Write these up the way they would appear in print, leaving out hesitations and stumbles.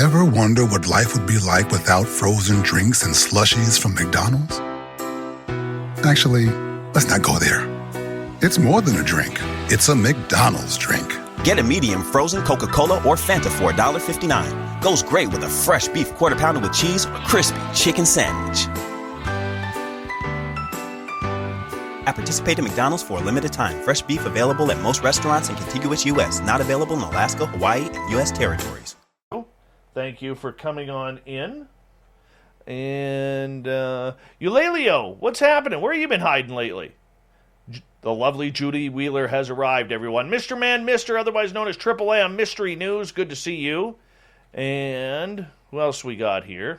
Ever wonder what life would be like without frozen drinks and slushies from McDonald's? Actually, let's not go there. It's more than a drink. It's a McDonald's drink. Get a medium frozen Coca-Cola or Fanta for $1.59. Goes great with a fresh beef quarter pounder with cheese or crispy chicken sandwich. At participating McDonald's for a limited time. Fresh beef available at most restaurants in contiguous U.S. Not available in Alaska, Hawaii, and U.S. territories. Thank you for coming on in. And, Eulelio, what's happening? Where have you been hiding lately? The lovely Judy Wheeler has arrived, everyone. Mr. Man, Mr., otherwise known as Triple A on Mystery News. Good to see you. And who else we got here?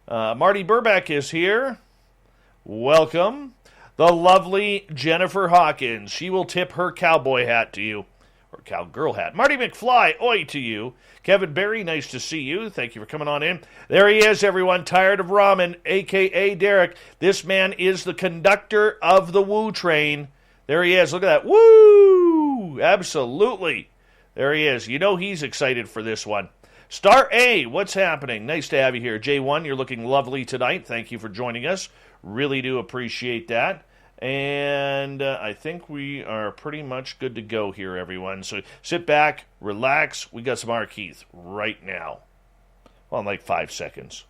Marty Burback is here. Welcome. The lovely Jennifer Hawkins. She will tip her cowboy hat to you. Or cowgirl hat. Marty McFly, oi to you. Kevin Berry, nice to see you. Thank you for coming on in. There he is, everyone. Tired of ramen, a.k.a. Derek. This man is the conductor of the Woo Train. There he is. Look at that. Woo! Absolutely. There he is. You know he's excited for this one. Star A, what's happening? Nice to have you here. J1, you're looking lovely tonight. Thank you for joining us. Really do appreciate that. And I think we are pretty much good to go here, everyone. So sit back, relax. We got some R. Keith right now. Well, in like 5 seconds.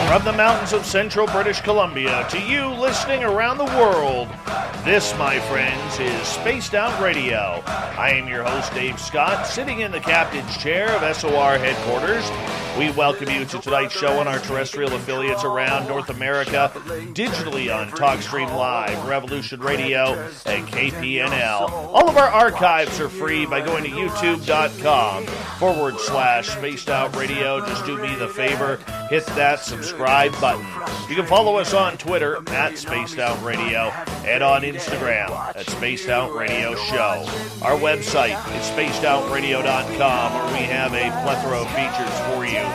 From the mountains of central British Columbia to you listening around the world, this, my friends, is Spaced Out Radio. I am your host, Dave Scott, sitting in the captain's chair of SOR headquarters. We welcome you to tonight's show on our terrestrial affiliates around North America, digitally on TalkStream Live, Revolution Radio, and KPNL. All of our archives are free by going to youtube.com/Spaced Out Radio. Just do me the favor, hit that subscribe button. You can follow us on Twitter at Spaced Out Radio and on Instagram at Spaced Out Radio Show. Our website is spacedoutradio.com, where we have a plethora of features for you,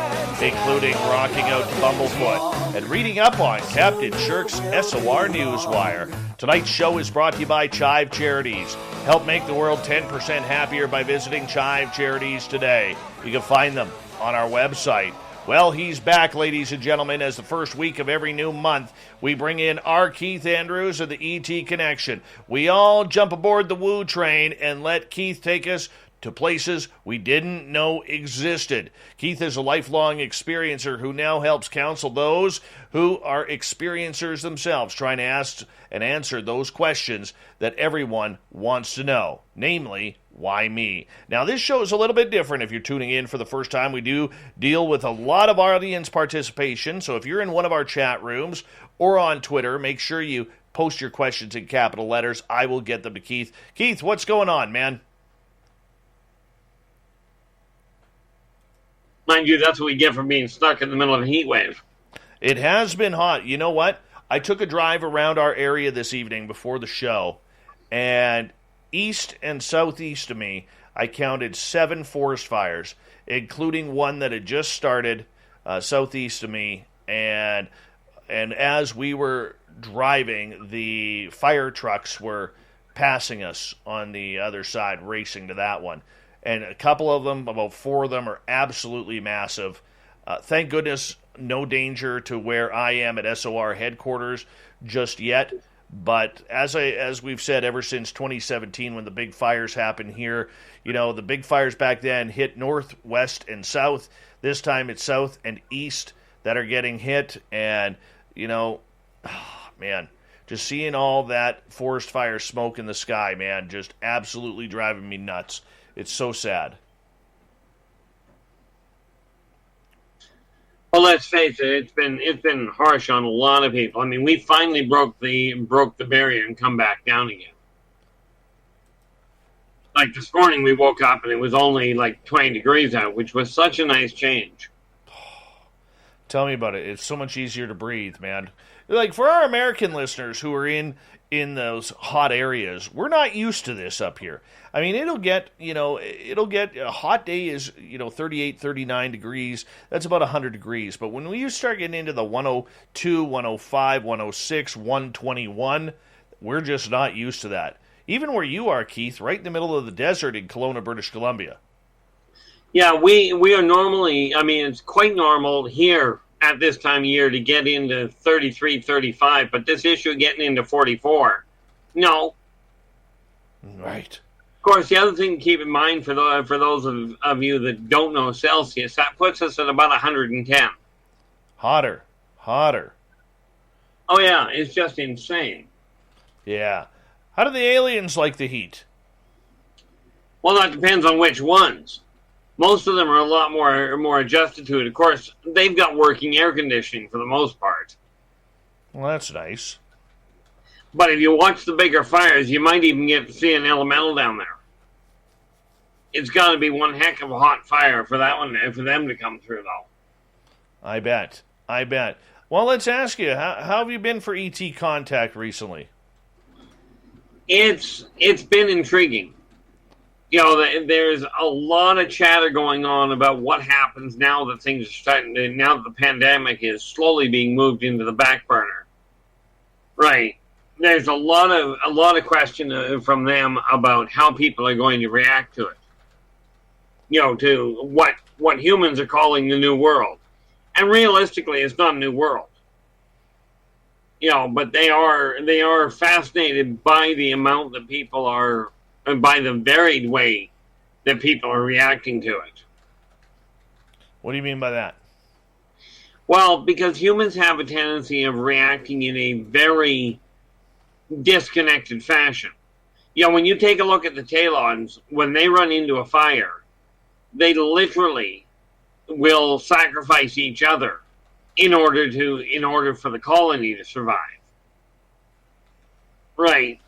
including rocking out to Bumblefoot and reading up on Captain Shirk's SOR Newswire. Tonight's show is brought to you by Chive Charities. Help make the world 10% happier by visiting Chive Charities today. You can find them on our website. Well, he's back, ladies and gentlemen, as the first week of every new month, we bring in our Keith Andrews of the ET Connection. We all jump aboard the Woo Train and let Keith take us to places we didn't know existed. Keith is a lifelong experiencer who now helps counsel those who are experiencers themselves, trying to ask and answer those questions that everyone wants to know, namely, why me? Now, this show is a little bit different if you're tuning in for the first time. We do deal with a lot of audience participation, so if you're in one of our chat rooms or on Twitter, make sure you post your questions in capital letters. I will get them to Keith. Keith, what's going on, man? Mind you, that's what we get for being stuck in the middle of a heat wave. It has been hot. You know what? I took a drive around our area this evening before the show, and east and southeast of me, I counted 7 forest fires, including one that had just started southeast of me. And as we were driving, the fire trucks were passing us on the other side, racing to that one. And a couple of them, about 4 of them, are absolutely massive. Thank goodness, no danger to where I am at SOR headquarters just yet. But as we've said ever since 2017, when the big fires happened here, you know, the big fires back then hit north, west, and south. This time it's south and east that are getting hit. And, you know, man, just seeing all that forest fire smoke in the sky, man, just absolutely driving me nuts. It's so sad. Well, let's face it, it's been harsh on a lot of people. I mean, we finally broke the barrier and come back down again. Like this morning, we woke up and it was only like 20 degrees out, which was such a nice change. Tell me about it. It's so much easier to breathe, man. Like for our American listeners who are in those hot areas, we're not used to this up here. I mean, it'll get a hot day is, 38, 39 degrees. That's about 100 degrees. But when you start getting into the 102, 105, 106, 121, we're just not used to that. Even where you are, Keith, right in the middle of the desert in Kelowna, British Columbia. Yeah, we are normally, I mean, it's quite normal here at this time of year to get into 33, 35, but this issue getting into 44, no. Right. Of course, the other thing to keep in mind for those of you that don't know Celsius, that puts us at about 110. Hotter. Oh, yeah, it's just insane. Yeah. How do the aliens like the heat? Well, that depends on which ones. Most of them are a lot more adjusted to it. Of course, they've got working air conditioning for the most part. Well, that's nice. But if you watch the bigger fires, you might even get to see an elemental down there. It's got to be one heck of a hot fire for for them to come through, though. I bet. Well, let's ask you, how have you been for ET contact recently? It's been intriguing. There's a lot of chatter going on about what happens now that things are now that the pandemic is slowly being moved into the back burner. Right. There's a lot of question from them about how people are going to react to it. To what humans are calling the new world. And realistically, it's not a new world. But they are fascinated by the amount that people are, and by the varied way that people are reacting to it. What do you mean by that? Well, because humans have a tendency of reacting in a very disconnected fashion. When you take a look at the Talons, when they run into a fire, they literally will sacrifice each other in order for the colony to survive. Right.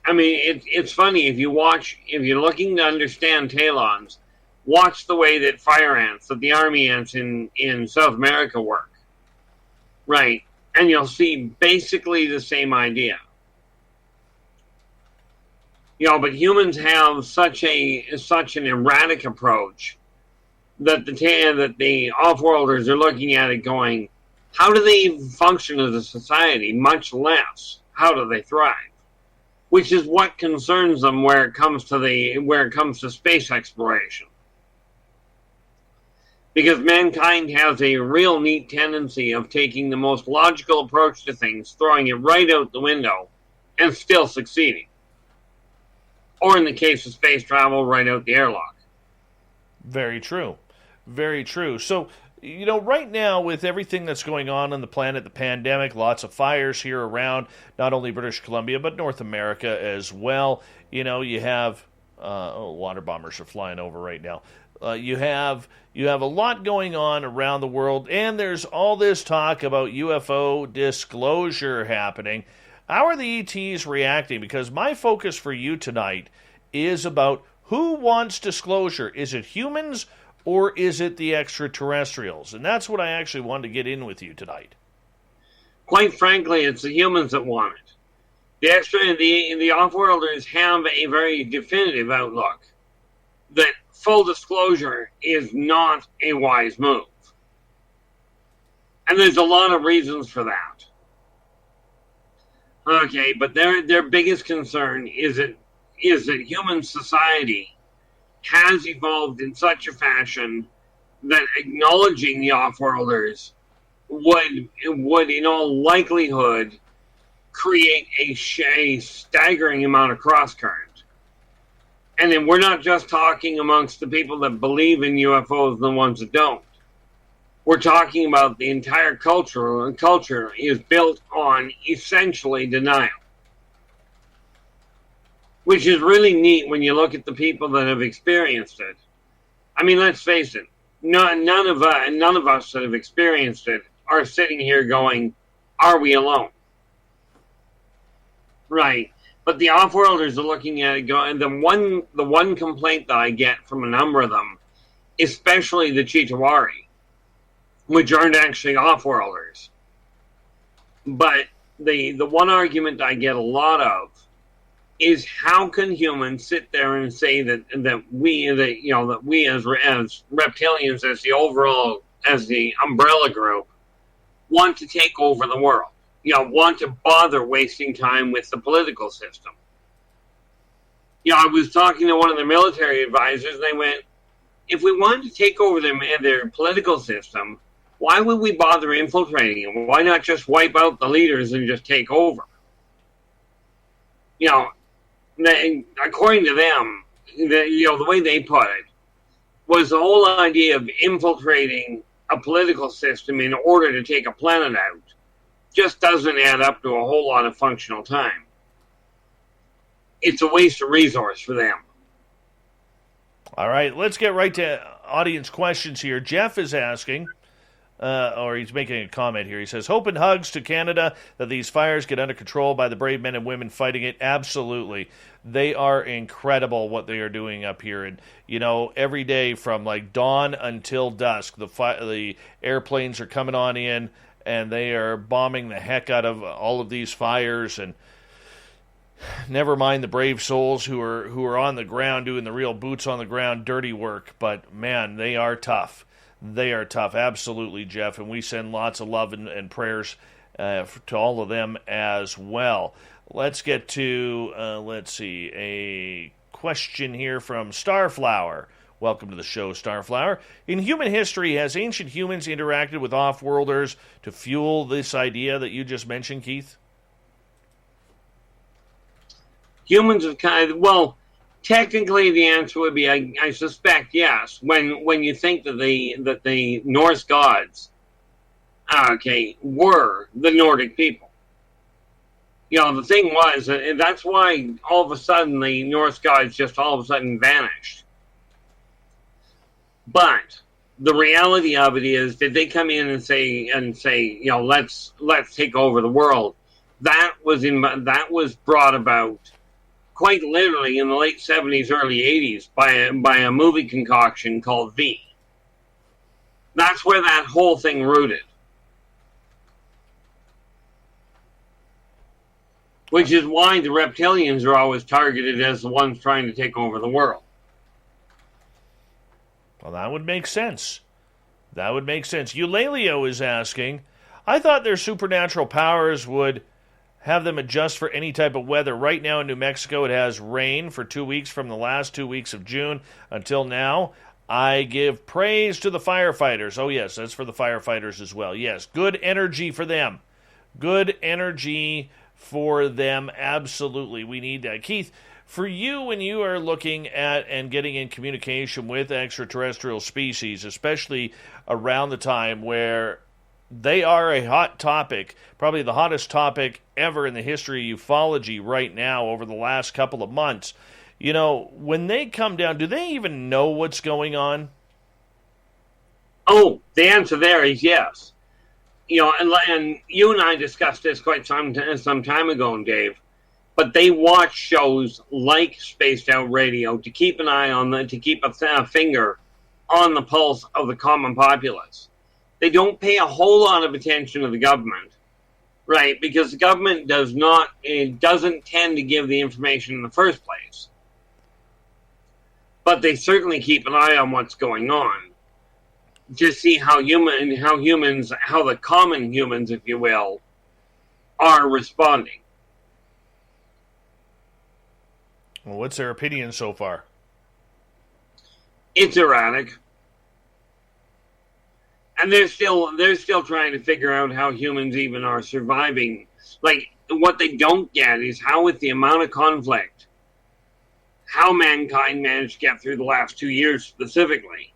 I mean, it's funny if you're looking to understand Talons, watch the way that fire ants, that the army ants in South America work. Right. And you'll see basically the same idea. But humans have such an erratic approach that the off-worlders are looking at it going, how do they function as a society, much less how do they thrive? Which is what concerns them where it comes to space exploration. Because mankind has a real neat tendency of taking the most logical approach to things, throwing it right out the window, and still succeeding. Or in the case of space travel, right out the airlock. Very true. Very true. So, right now with everything that's going on the planet, the pandemic, lots of fires here around, not only British Columbia, but North America as well. You have, water bombers are flying over right now. You have a lot going on around the world, and there's all this talk about UFO disclosure happening. How are the ETs reacting? Because my focus for you tonight is about who wants disclosure. Is it humans or is it the extraterrestrials? And that's what I actually wanted to get in with you tonight. Quite frankly, it's the humans that want it. The off-worlders have a very definitive outlook that full disclosure is not a wise move. And there's a lot of reasons for that. Okay, but their biggest concern is that human society has evolved in such a fashion that acknowledging the off-worlders would in all likelihood create a staggering amount of cross-current. And then we're not just talking amongst the people that believe in UFOs and the ones that don't. We're talking about the entire culture, and culture is built on essentially denial. Which is really neat when you look at the people that have experienced it. I mean, let's face it, none of us that have experienced it are sitting here going, are we alone? Right. But the off-worlders are looking at it going, the one complaint that I get from a number of them, especially the Chitauri, which aren't actually off-worlders. But the one argument I get a lot of is, how can humans sit there and say that we as reptilians, as the umbrella group, want to take over the world, want to bother wasting time with the political system. I was talking to one of the military advisors, and they went, if we wanted to take over their political system, why would we bother infiltrating it? Why not just wipe out the leaders and just take over? According to them, the way they put it was the whole idea of infiltrating a political system in order to take a planet out just doesn't add up to a whole lot of functional time. It's a waste of resource for them. All right, let's get right to audience questions here. Jeff is asking, or he's making a comment here. He says, hope and hugs to Canada that these fires get under control by the brave men and women fighting it. Absolutely. They are incredible what they are doing up here. And, every day from like dawn until dusk, the airplanes are coming on in, and they are bombing the heck out of all of these fires. And never mind the brave souls who are on the ground doing the real boots on the ground dirty work. But, man, they are tough. They are tough, absolutely, Jeff, and we send lots of love and prayers to all of them as well. Let's get to, a question here from Starflower. Welcome to the show, Starflower. In human history, has ancient humans interacted with off-worlders to fuel this idea that you just mentioned, Keith? Humans have technically, the answer would be, I suspect, yes. When you think that the Norse gods, were the Nordic people. The thing was, that's why all of a sudden the Norse gods just all of a sudden vanished. But the reality of it is, did they come in and say, let's take over the world? That was brought about quite literally in the late 70s, early 80s by a movie concoction called V. That's where that whole thing rooted. Which is why the reptilians are always targeted as the ones trying to take over the world. Well, that would make sense. Eulalia is asking, I thought their supernatural powers would have them adjust for any type of weather. Right now in New Mexico, it has rain for 2 weeks from the last 2 weeks of June until now. I give praise to the firefighters. Oh, yes, that's for the firefighters as well. Yes, good energy for them. Good energy for them, absolutely. We need that. Keith, for you, when you are looking at and getting in communication with extraterrestrial species, especially around the time where they are a hot topic, probably the hottest topic ever in the history of ufology right now over the last couple of months. When they come down, do they even know what's going on? Oh, the answer there is yes. And you and I discussed this quite some time ago, Dave. But they watch shows like Spaced Out Radio to keep an eye on to keep a finger on the pulse of the common populace. They don't pay a whole lot of attention to the government, right? Because the government doesn't tend to give the information in the first place. But they certainly keep an eye on what's going on to see how the common humans, if you will, are responding. Well, what's their opinion so far? It's erratic. And they're still trying to figure out how humans even are surviving. Like, what they don't get is how, with the amount of conflict, how mankind managed to get through the last 2 years specifically.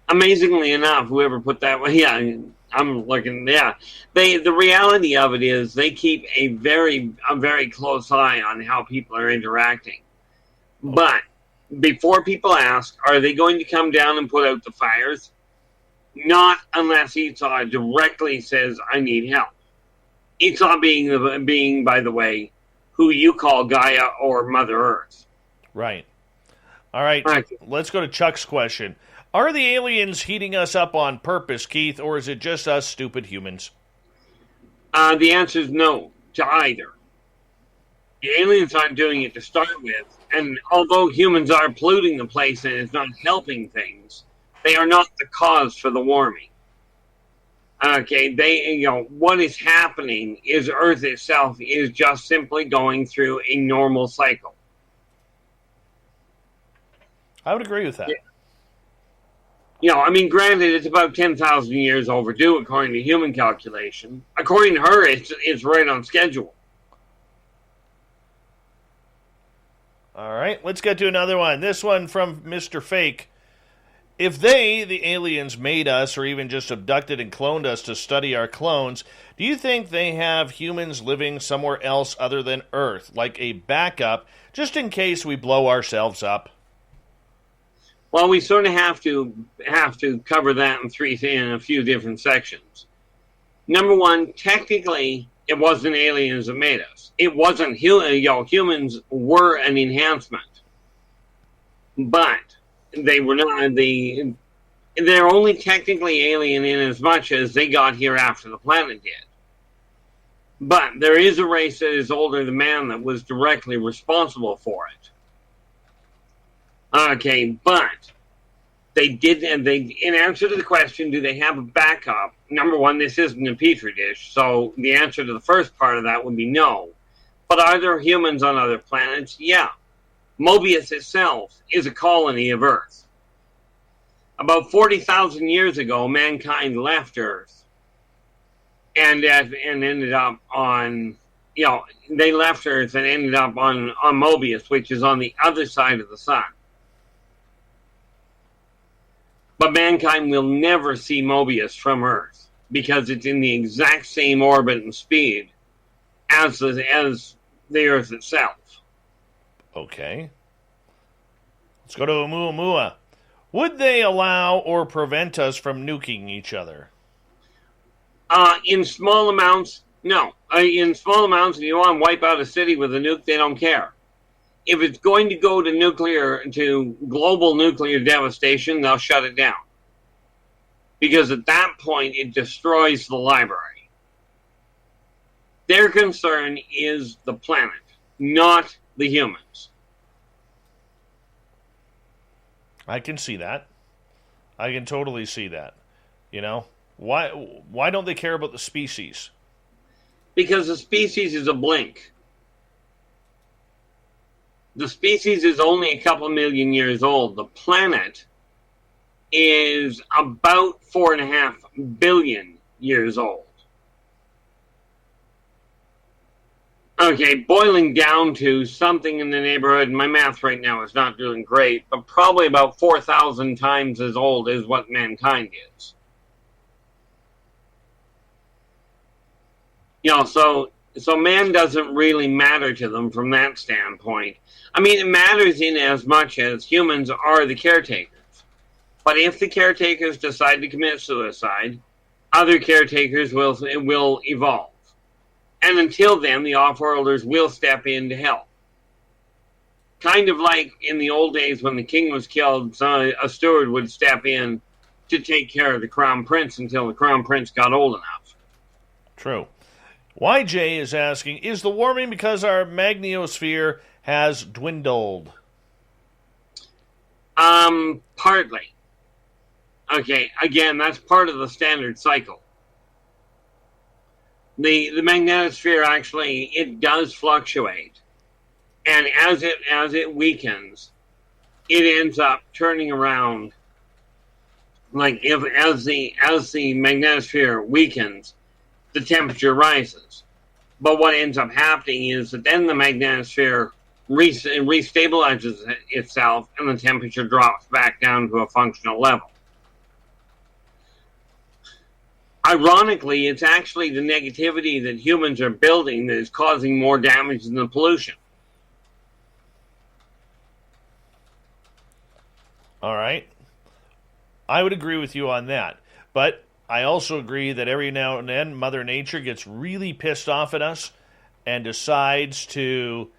Amazingly enough, whoever put that way, yeah, I'm looking, yeah. The reality of it is they keep a very close eye on how people are interacting. But before people ask, are they going to come down and put out the fires? Not unless Esau directly says, I need help. It's not being, by the way, who you call Gaia or Mother Earth. Right. All right, let's go to Chuck's question. Are the aliens heating us up on purpose, Keith, or is it just us stupid humans? The answer is no to either. The aliens aren't doing it to start with, and although humans are polluting the place and it's not helping things, they are not the cause for the warming. Okay, what is happening is Earth itself is just simply going through a normal cycle. I would agree with that. Granted, it's about 10,000 years overdue according to human calculation. According to her, it's right on schedule. All right, let's get to another one. This one from Mr. Fake. If they, the aliens, made us or even just abducted and cloned us to study our clones, do you think they have humans living somewhere else other than Earth, like a backup, just in case we blow ourselves up? Well, we sort of have to cover that in a few different sections. Number one, technically, it wasn't aliens that made us. It wasn't humans were an enhancement, but they were not they're only technically alien in as much as they got here after the planet did. But there is a race that is older than man that was directly responsible for it. Okay, but they did, and in answer to the question, do they have a backup? Number one, this isn't a petri dish, so the answer to the first part of that would be no. But are there humans on other planets? Yeah. Mobius itself is a colony of Earth. About 40,000 years ago, mankind left Earth and ended up on, they left Earth and ended up on Mobius, which is on the other side of the sun. But mankind will never see Mobius from Earth because it's in the exact same orbit and speed as the Earth itself. Okay. Let's go to Oumuamua. Would they allow or prevent us from nuking each other? In small amounts, no. In small amounts, if you want to wipe out a city with a nuke, they don't care. If it's going to go to global nuclear devastation, they'll shut it down. Because at that point, it destroys the library. Their concern is the planet, not the humans. I can see that. I can totally see that. Why don't they care about the species? Because the species is a blink. The species is only a couple million years old. The planet is about 4.5 billion years old. Okay, boiling down to something in the neighborhood, my math right now is not doing great, but probably about 4,000 times as old as what mankind is. So man doesn't really matter to them from that standpoint. I mean, it matters in as much as humans are the caretakers. But if the caretakers decide to commit suicide, other caretakers will evolve. And until then, the off-worlders will step in to help. Kind of like in the old days when the king was killed, a steward would step in to take care of the crown prince until the crown prince got old enough. True. YJ is asking, is the warming because our magnetosphere has dwindled? Partly. Okay, again, that's part of the standard cycle. The magnetosphere actually, it does fluctuate. And as it weakens, it ends up turning around. Like as the magnetosphere weakens, the temperature rises. But what ends up happening is that then the magnetosphere restabilizes itself and the temperature drops back down to a functional level. Ironically, it's actually the negativity that humans are building that is causing more damage than the pollution. All right. I would agree with you on that. But I also agree that every now and then Mother Nature gets really pissed off at us and decides to,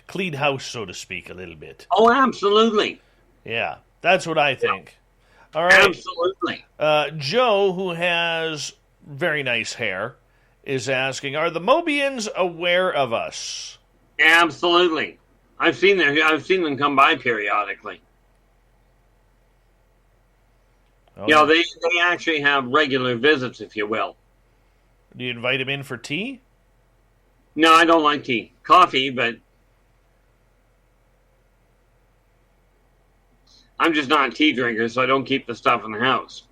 clean house, so to speak, a little bit. Oh, absolutely. Yeah, that's what I think. All right. Absolutely. Joe, who has very nice hair, is asking, are the Mobians aware of us? Absolutely. I've seen them come by periodically. Oh, They actually have regular visits, if you will. do you invite him in for tea? No, I don't like tea. Coffee, but I'm just not a tea drinker, so I don't keep the stuff in the house.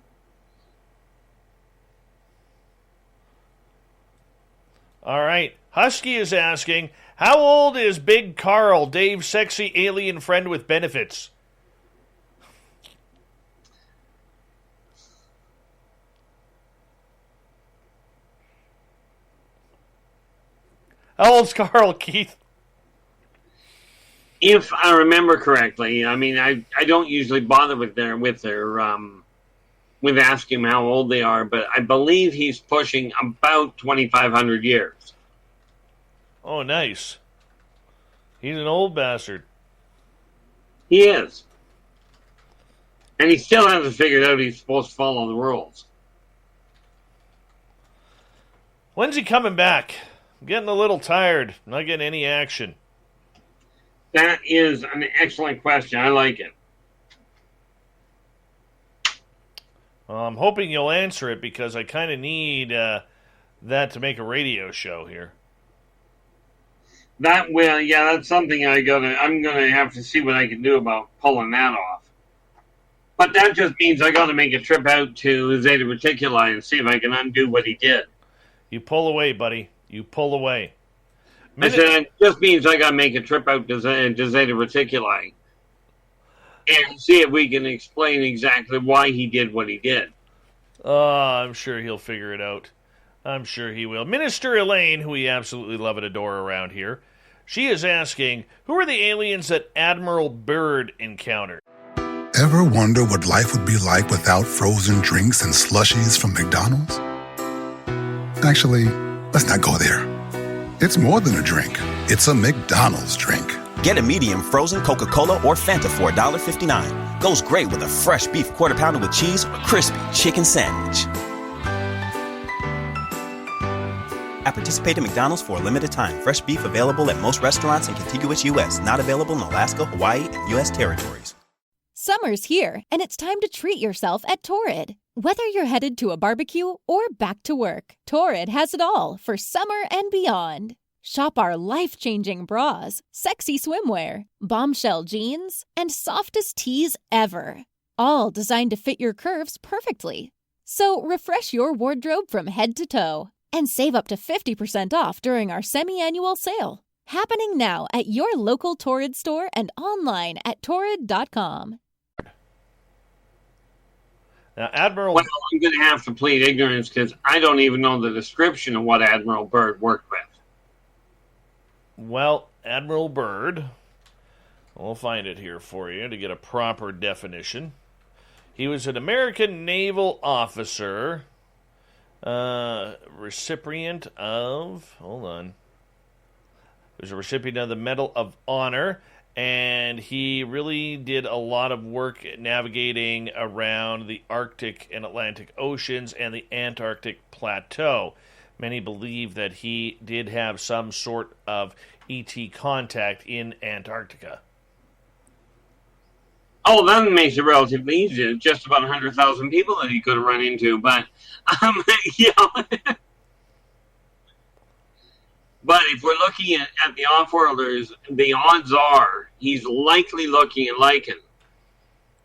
All right. Husky is asking, how old is Big Carl, Dave's sexy alien friend with benefits? How old's Carl, Keith? If I remember correctly, I mean, I don't usually bother with asking them how old they are, but I believe he's pushing about 2,500 years. Oh, nice. He's an old bastard. He is. And he still hasn't figured out he's supposed to follow the rules. When's he coming back? I'm getting a little tired. Not getting any action. That is an excellent question. I like it. I'm hoping you'll answer it because I kind of need that to make a radio show here. That's something I'm gonna have to see what I can do about pulling that off. But that just means I got to make a trip out to Zeta Reticuli and see if I can undo what he did. You pull away, buddy. You pull away. I said it just means I got to make a trip out to Zeta Reticuli and see if we can explain exactly why he did what he did. I'm sure he'll figure it out. I'm sure he will. Minister Elaine, who we absolutely love and adore around here, she is asking, who are the aliens that Admiral Byrd encountered? Ever wonder what life would be like without frozen drinks and slushies from McDonald's? Actually, let's not go there. It's more than a drink. It's a McDonald's drink. Get a medium frozen Coca-Cola or Fanta for $1.59. Goes great with a fresh beef quarter pounder with cheese or crispy chicken sandwich. At participating McDonald's for a limited time. Fresh beef available at most restaurants in contiguous U.S. Not available in Alaska, Hawaii, and U.S. territories. Summer's here, and it's time to treat yourself at Torrid. Whether you're headed to a barbecue or back to work, Torrid has it all for summer and beyond. Shop our life-changing bras, sexy swimwear, bombshell jeans, and softest tees ever. All designed to fit your curves perfectly. So refresh your wardrobe from head to toe and save up to 50% off during our semi-annual sale. Happening now at your local Torrid store and online at torrid.com. Now, Admiral... Well, I'm going to have to plead ignorance because I don't even know the description of what Admiral Byrd worked with. Well, Admiral Byrd, we'll find it here for you to get a proper definition. He was an American naval officer, recipient of... Hold on. He was a recipient of the Medal of Honor, and he really did a lot of work navigating around the Arctic and Atlantic Oceans and the Antarctic Plateau. Many believe that he did have some sort of ET contact in Antarctica. Oh, that makes it relatively easy. Just about 100,000 people that he could have run into. But, But if we're looking at the off-worlders, the odds are he's likely looking at Lycan.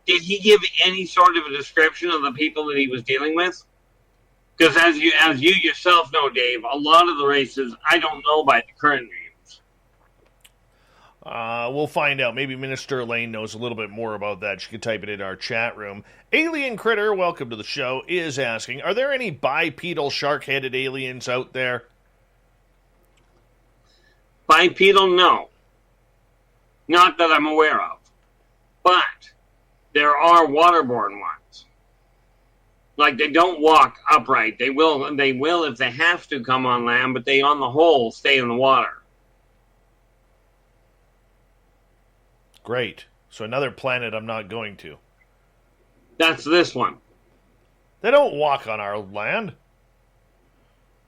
Did he give any sort of a description of the people that he was dealing with? Because as you yourself know, Dave, a lot of the races I don't know by the current names. We'll find out. Maybe Minister Elaine knows a little bit more about that. She can type it in our chat room. Alien Critter, welcome to the show, is asking, are there any bipedal shark-headed aliens out there? Bipedal, no. Not that I'm aware of. But there are waterborne ones. Like, they don't walk upright. They will if they have to come on land, but they, on the whole, stay in the water. Great. So another planet I'm not going to. That's this one. They don't walk on our land.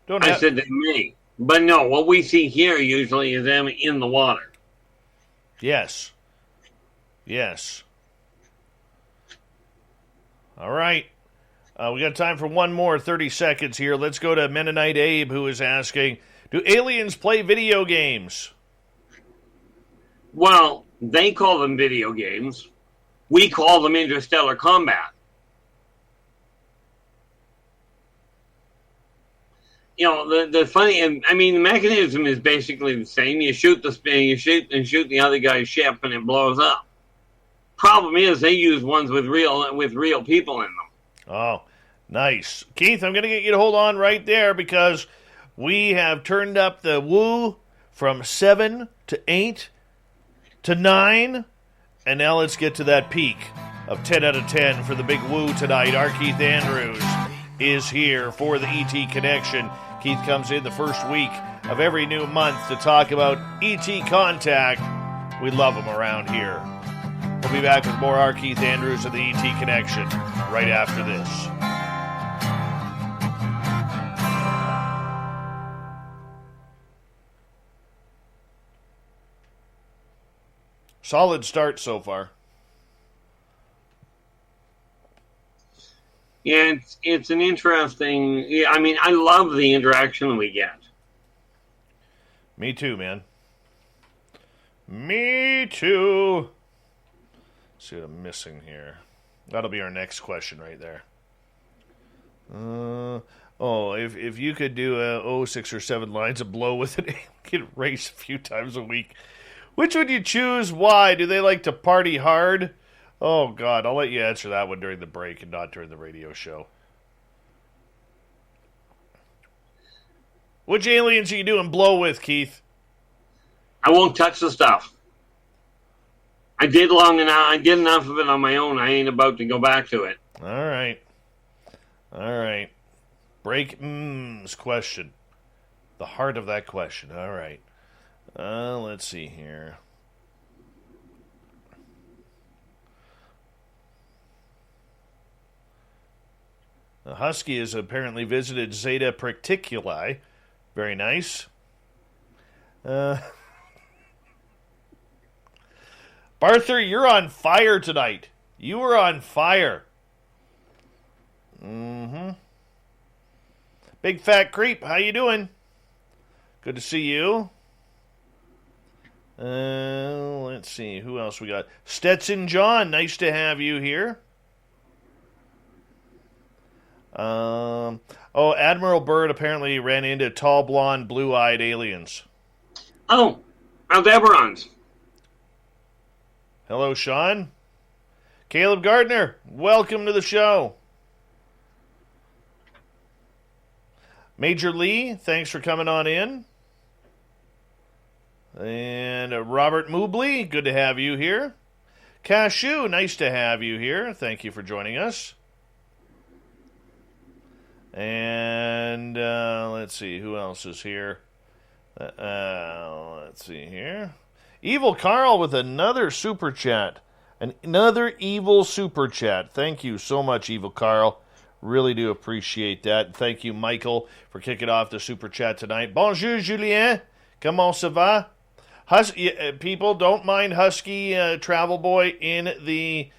I said they may. But no, what we see here usually is them in the water. Yes. Yes. All right. We got time for one more, 30 seconds here. Let's go to Mennonite Abe, who is asking, do aliens play video games? Well, they call them video games. We call them interstellar combat. You know, the funny, I mean, the mechanism is basically the same. You shoot shoot the other guy's ship, and it blows up. Problem is, they use ones with real people in them. Oh, nice. Keith, I'm going to get you to hold on right there because we have turned up the woo from 7 to 8 to 9, and now let's get to that peak of 10 out of 10 for the big woo tonight. Our Keith Andrews is here for the ET Connection. Keith comes in the first week of every new month to talk about ET contact. We love him around here. We'll be back with more Our Keith Andrews of the ET Connection right after this. Solid start so far. Yeah, it's an interesting. Yeah, I mean, I love the interaction we get. Me too, man. Me too. Let's see what I'm missing here. That'll be our next question right there. If you could do 6 or 7 lines of blow with an alien race a few times a week, which would you choose? Why? Do they like to party hard? Oh, God, I'll let you answer that one during the break and not during the radio show. Which aliens are you doing blow with, Keith? I won't touch the stuff. I did long enough. I did enough of it on my own. I ain't about to go back to it. All right. Break question. The heart of that question. All right. Let's see here. The Husky has apparently visited Zeta Practiculi. Very nice. Arthur, you're on fire tonight. You were on fire. Big Fat Creep, how you doing? Good to see you. Let's see, who else we got? Stetson John, nice to have you here. Admiral Byrd apparently ran into tall, blonde, blue-eyed aliens. Oh, Aldebarans. Hello, Sean. Caleb Gardner, welcome to the show. Major Lee, thanks for coming on in. And Robert Moobley, good to have you here. Cashew, nice to have you here. Thank you for joining us. And let's see, who else is here? Let's see here. Evil Carl with another super chat. Another evil super chat. Thank you so much, Evil Carl. Really do appreciate that. Thank you, Michael, for kicking off the super chat tonight. Bonjour, Julien. Comment ça va? People, don't mind Husky Travel Boy in the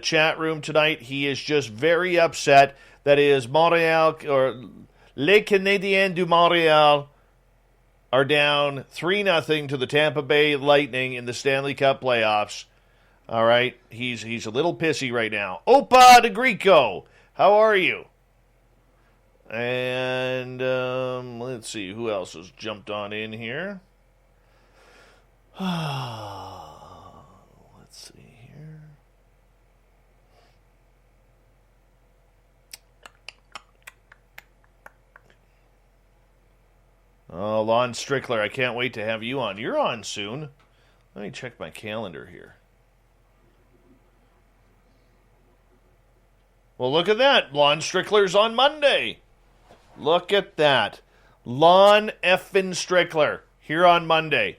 chat room tonight. He is just very upset. That is Montreal, or Les Canadiens du Montréal are down 3-0 to the Tampa Bay Lightning in the Stanley Cup playoffs. All right, he's a little pissy right now. Opa de Greco, how are you? And let's see, who else has jumped on in here? Let's see here. Oh, Lon Strickler, I can't wait to have you on. You're on soon. Let me check my calendar here. Well, look at that. Lon Strickler's on Monday. Look at that. Lon effin Strickler here on Monday.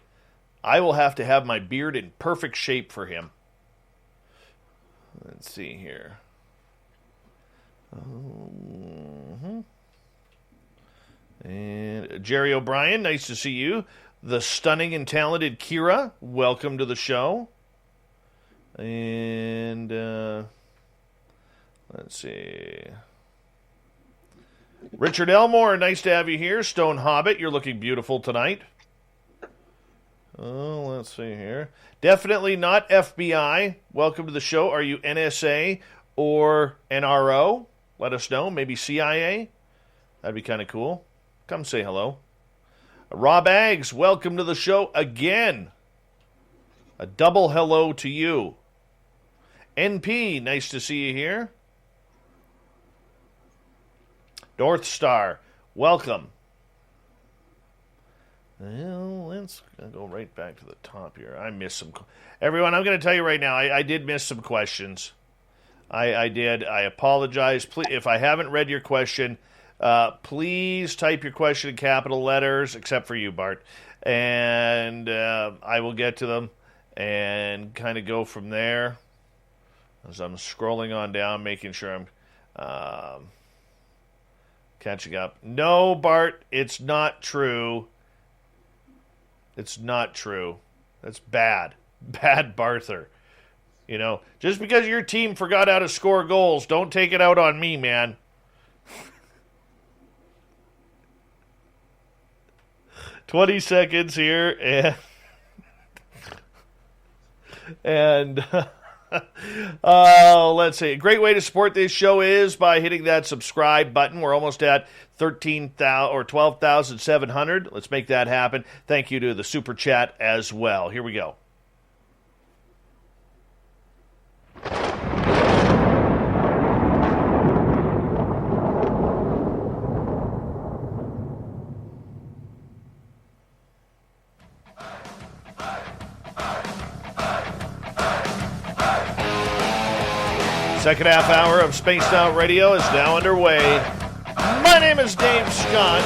I will have to have my beard in perfect shape for him. Let's see here. And Jerry O'Brien, nice to see you. The stunning and talented Kira, welcome to the show. And let's see. Richard Elmore, nice to have you here. Stone Hobbit, you're looking beautiful tonight. Oh, let's see here. Definitely not FBI. Welcome to the show. Are you NSA or NRO? Let us know. Maybe CIA? That'd be kind of cool. Come say hello. Rob Aggs, welcome to the show again. A double hello to you. NP, nice to see you here. North Star, welcome. Well, let's go right back to the top here. I missed some. Everyone, I'm going to tell you right now, I did miss some questions. I did. I apologize. Please, if I haven't read your question, please type your question in capital letters, except for you, Bart. And I will get to them and kind of go from there. As I'm scrolling on down, making sure I'm catching up. No, Bart, it's not true. It's not true. That's bad. Bad Barther. You know, just because your team forgot how to score goals, don't take it out on me, man. 20 seconds here, and let's see. A great way to support this show is by hitting that subscribe button. We're almost at 13,000 or 12,700. Let's make that happen. Thank you to the super chat as well. Here we go. Second half hour of Spaced Out Radio is now underway. My name is Dave Scott.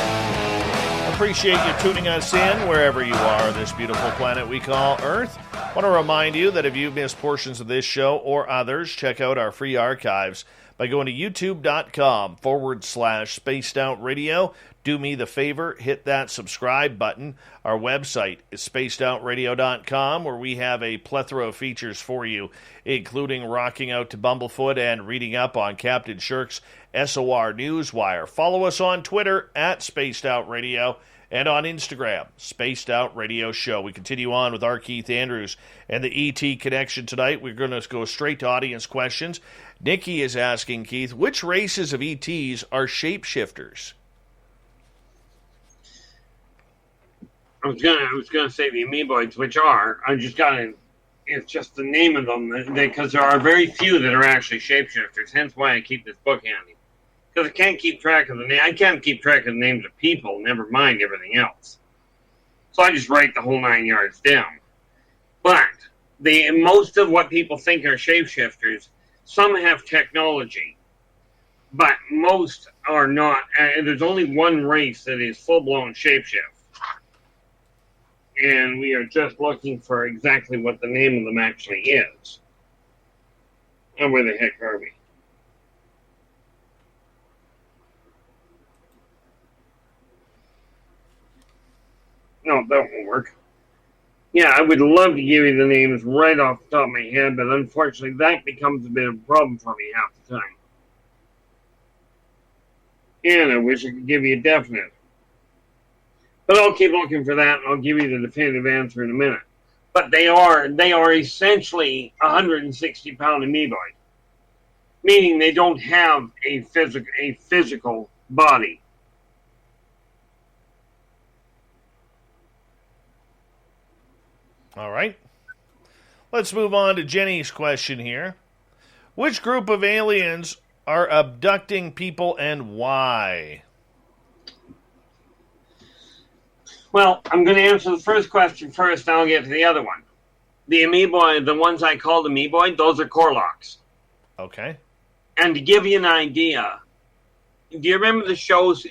Appreciate you tuning us in wherever you are on this beautiful planet we call Earth. I want to remind you that if you've missed portions of this show or others, check out our free archives by going to youtube.com/Spaced Out Radio. Do me the favor, hit that subscribe button. Our website is spacedoutradio.com, where we have a plethora of features for you, including rocking out to Bumblefoot and reading up on Captain Shirk's SOR Newswire. Follow us on Twitter at Spaced Out Radio and on Instagram, Spaced Out Radio Show. We continue on with our Keith Andrews and the ET Connection tonight. We're going to go straight to audience questions. Nikki is asking, Keith, which races of ETs are shapeshifters? I was gonna say the amoeboids, which are. It's just the name of them, because there are very few that are actually shapeshifters. Hence why I keep this book handy, because I can't keep track of the name. I can't keep track of the names of people. Never mind everything else. So I just write the whole 9 yards down. But most of what people think are shapeshifters, some have technology, but most are not. There's only one race that is full-blown shapeshift. And we are just looking for exactly what the name of them actually is. And where the heck are we? No, that won't work. Yeah, I would love to give you the names right off the top of my head, but unfortunately that becomes a bit of a problem for me half the time. And I wish I could give you a definite. But I'll keep looking for that, and I'll give you the definitive answer in a minute. But they are essentially 160-pound amoeboid, meaning they don't have a physical body. All right. Let's move on to Jenny's question here. Which group of aliens are abducting people and why? Well, I'm going to answer the first question first, and I'll get to the other one. The amoeboid, the ones I called amoeboid, those are Corlocks. Okay. And to give you an idea, do you remember the show's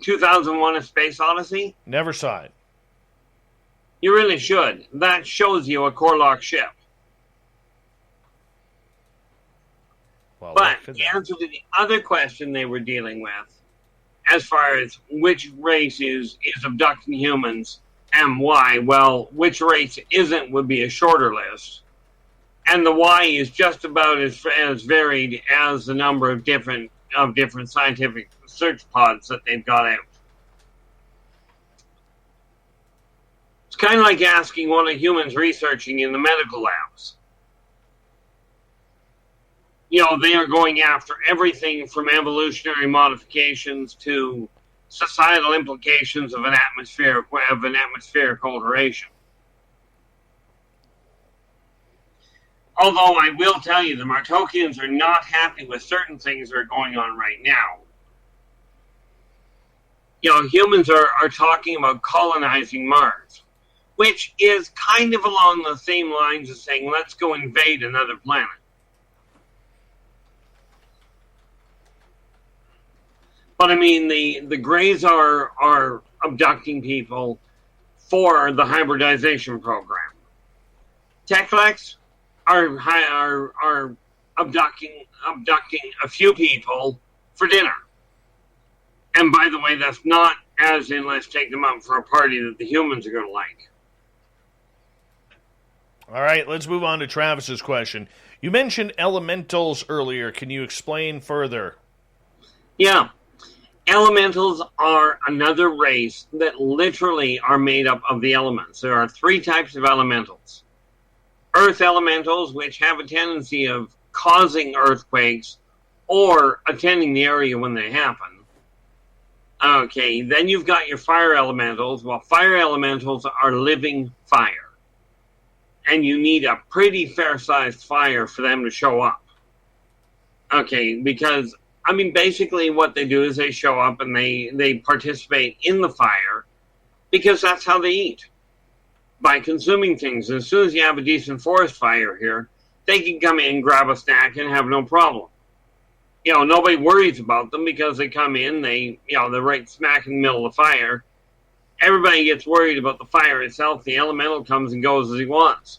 2001: A Space Odyssey? Never saw it. You really should. That shows you a core-lock ship. Well, but the answer to the other question they were dealing with, as far as which race is abducting humans and why, well, which race isn't would be a shorter list. And the why is just about as varied as the number of different scientific search pods that they've got out. It's kind of like asking what are humans researching in the medical labs. You know, they are going after everything from evolutionary modifications to societal implications of an atmospheric alteration. Although I will tell you, the Martokians are not happy with certain things that are going on right now. You know, humans are talking about colonizing Mars, which is kind of along the same lines as saying, let's go invade another planet. But I mean, the Greys are abducting people for the hybridization program. Teklex are abducting a few people for dinner. And by the way, that's not as in let's take them out for a party that the humans are going to like. All right, let's move on to Travis's question. You mentioned elementals earlier. Can you explain further? Yeah. Elementals are another race that literally are made up of the elements. There are 3 types of elementals. Earth elementals, which have a tendency of causing earthquakes or attending the area when they happen. Okay, then you've got your fire elementals. Well, fire elementals are living fire. And you need a pretty fair-sized fire for them to show up. Okay, because I mean, basically what they do is they show up and they participate in the fire because that's how they eat, by consuming things. As soon as you have a decent forest fire here, they can come in, grab a snack, and have no problem. You know, nobody worries about them because they come in, they're right smack in the middle of the fire. Everybody gets worried about the fire itself. The elemental comes and goes as he wants.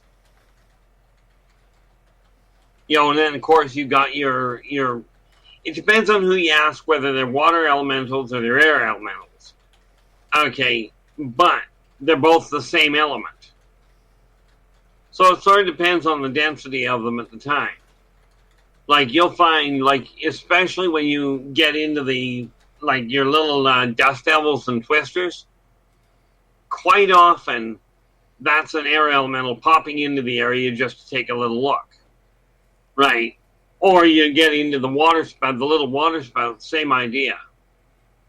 You know, and then, of course, you've got your it depends on who you ask, whether they're water elementals or they're air elementals. Okay, but they're both the same element. So it sort of depends on the density of them at the time. Like, you'll find, like, especially when you get into the, like, your little dust devils and twisters, quite often that's an air elemental popping into the area just to take a little look. Right? Or you get into the water spout, the little water spout, same idea.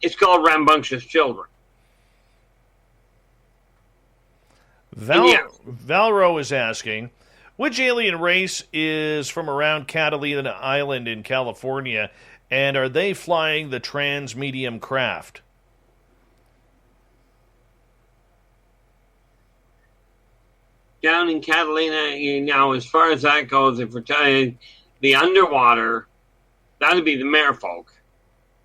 It's called rambunctious children. Valro is asking, which alien race is from around Catalina Island in California, and are they flying the trans-medium craft? Down in Catalina, now, as far as that goes, if we're talking the underwater, that'd be the merfolk,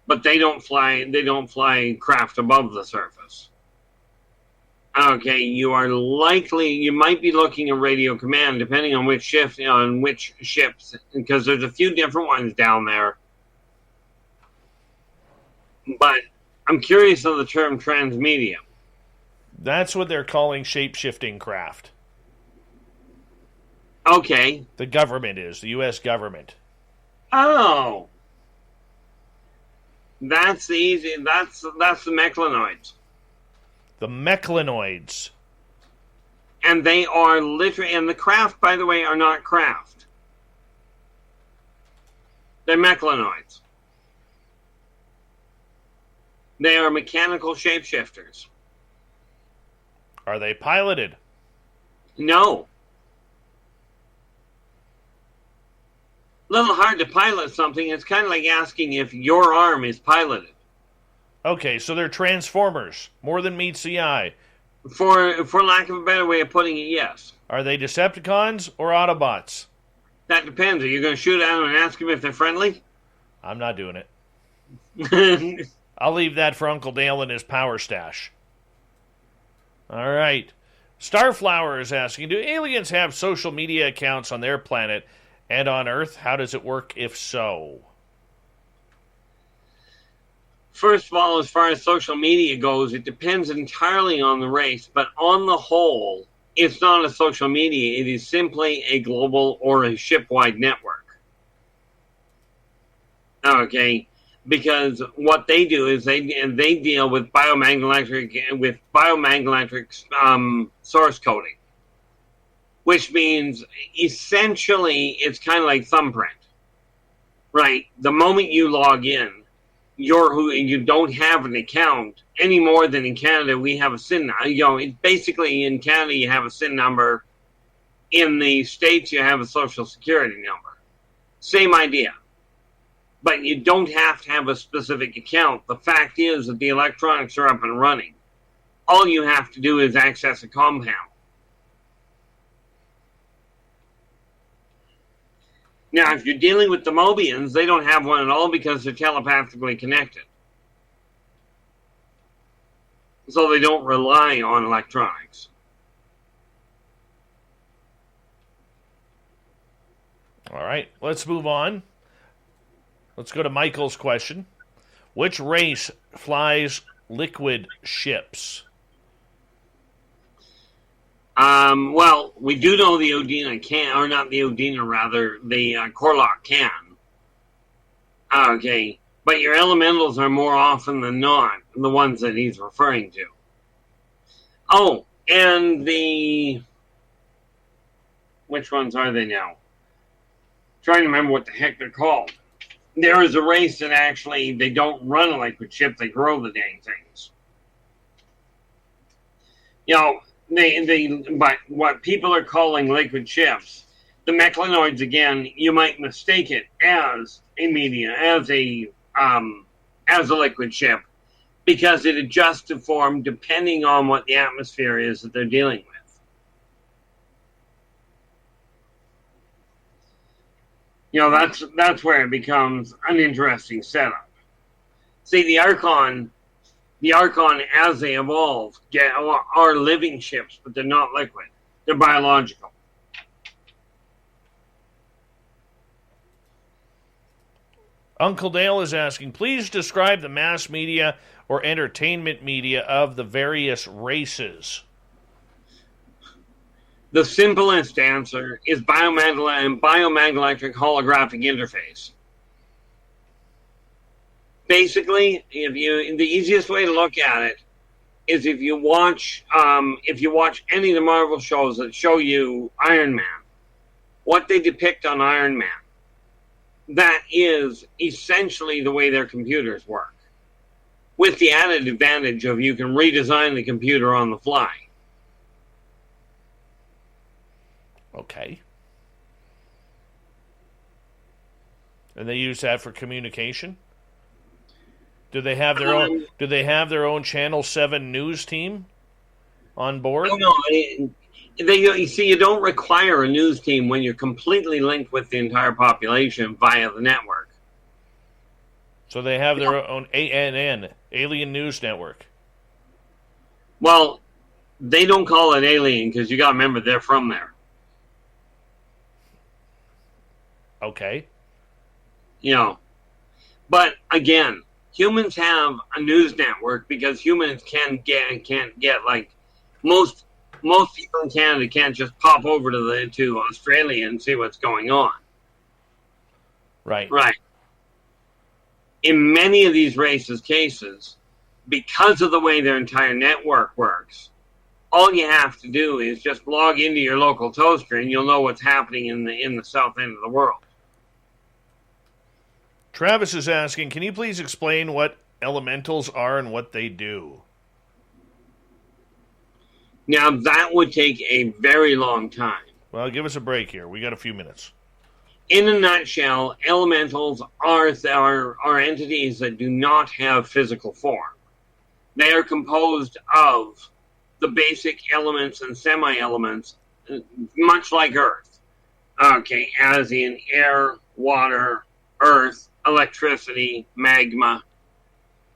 but they don't fly craft above the surface. Okay, you might be looking at radio command, depending on which ships, because there's a few different ones down there. But I'm curious on the term transmedium. That's what they're calling shape-shifting craft. Okay. The government is, the U.S. government. Oh. That's the Mechlanoids. The Mechlanoids. And they are literally, and the craft, by the way, are not craft. They're Mechlanoids. They are mechanical shapeshifters. Are they piloted? No. A little hard to pilot something. It's kind of like asking if your arm is piloted. Okay, so they're transformers. More than meets the eye. For lack of a better way of putting it, yes. Are they Decepticons or Autobots? That depends. Are you going to shoot at them and ask them if they're friendly? I'm not doing it. I'll leave that for Uncle Dale and his power stash. All right. Starflower is asking, do aliens have social media accounts on their planet and on Earth? How does it work if so? First of all, as far as social media goes, it depends entirely on the race. But on the whole, it's not a social media. It is simply a global or a ship-wide network. Okay? Because what they do is they deal with biomagnetic source coding, which means essentially it's kind of like thumbprint, right? The moment you log in, you don't have an account any more than in Canada we have a SIN. Basically in Canada you have a SIN number. In the States you have a social security number. Same idea. But you don't have to have a specific account. The fact is that the electronics are up and running. All you have to do is access a comm panel. Now, if you're dealing with the Mobians, they don't have one at all because they're telepathically connected. So they don't rely on electronics. All right, let's move on. Let's go to Michael's question. Which race flies liquid ships? Well, we do know the Odina can, or not the Odina, rather, the Korlock can. Okay, but your elementals are more often than not the ones that he's referring to. Oh, and which ones are they now? Trying to remember what the heck they're called. There is a race that actually, they don't run a liquid ship, they grow the dang things. But what people are calling liquid ships, the Mechlanoids, again, you might mistake it as a liquid ship, because it adjusts to form depending on what the atmosphere is that they're dealing with. That's where it becomes an interesting setup. See, the Archon as they evolve are living ships, but they're not liquid. They're biological. Uncle Dale is asking, please describe the mass media or entertainment media of the various races. The simplest answer is biomagnetic holographic interface. Basically, the easiest way to look at it is if you watch any of the Marvel shows that show you Iron Man, what they depict on Iron Man, that is essentially the way their computers work, with the added advantage of you can redesign the computer on the fly. Okay. And they use that for communication? Do they have their own Channel 7 news team on board? No. You see, you don't require a news team when you're completely linked with the entire population via the network. So they have their own ANN, Alien News Network. Well, they don't call it alien because you got to remember they're from there. Okay. But again, humans have a news network because humans can't get like most people in Canada can't just pop over to Australia and see what's going on. Right. In many of these races' cases, because of the way their entire network works, all you have to do is just log into your local toaster and you'll know what's happening in the south end of the world. Travis is asking, can you please explain what elementals are and what they do? Now, that would take a very long time. Well, give us a break here. We got a few minutes. In a nutshell, elementals are entities that do not have physical form. They are composed of the basic elements and semi-elements, much like Earth. Okay, as in air, water, earth, electricity, magma,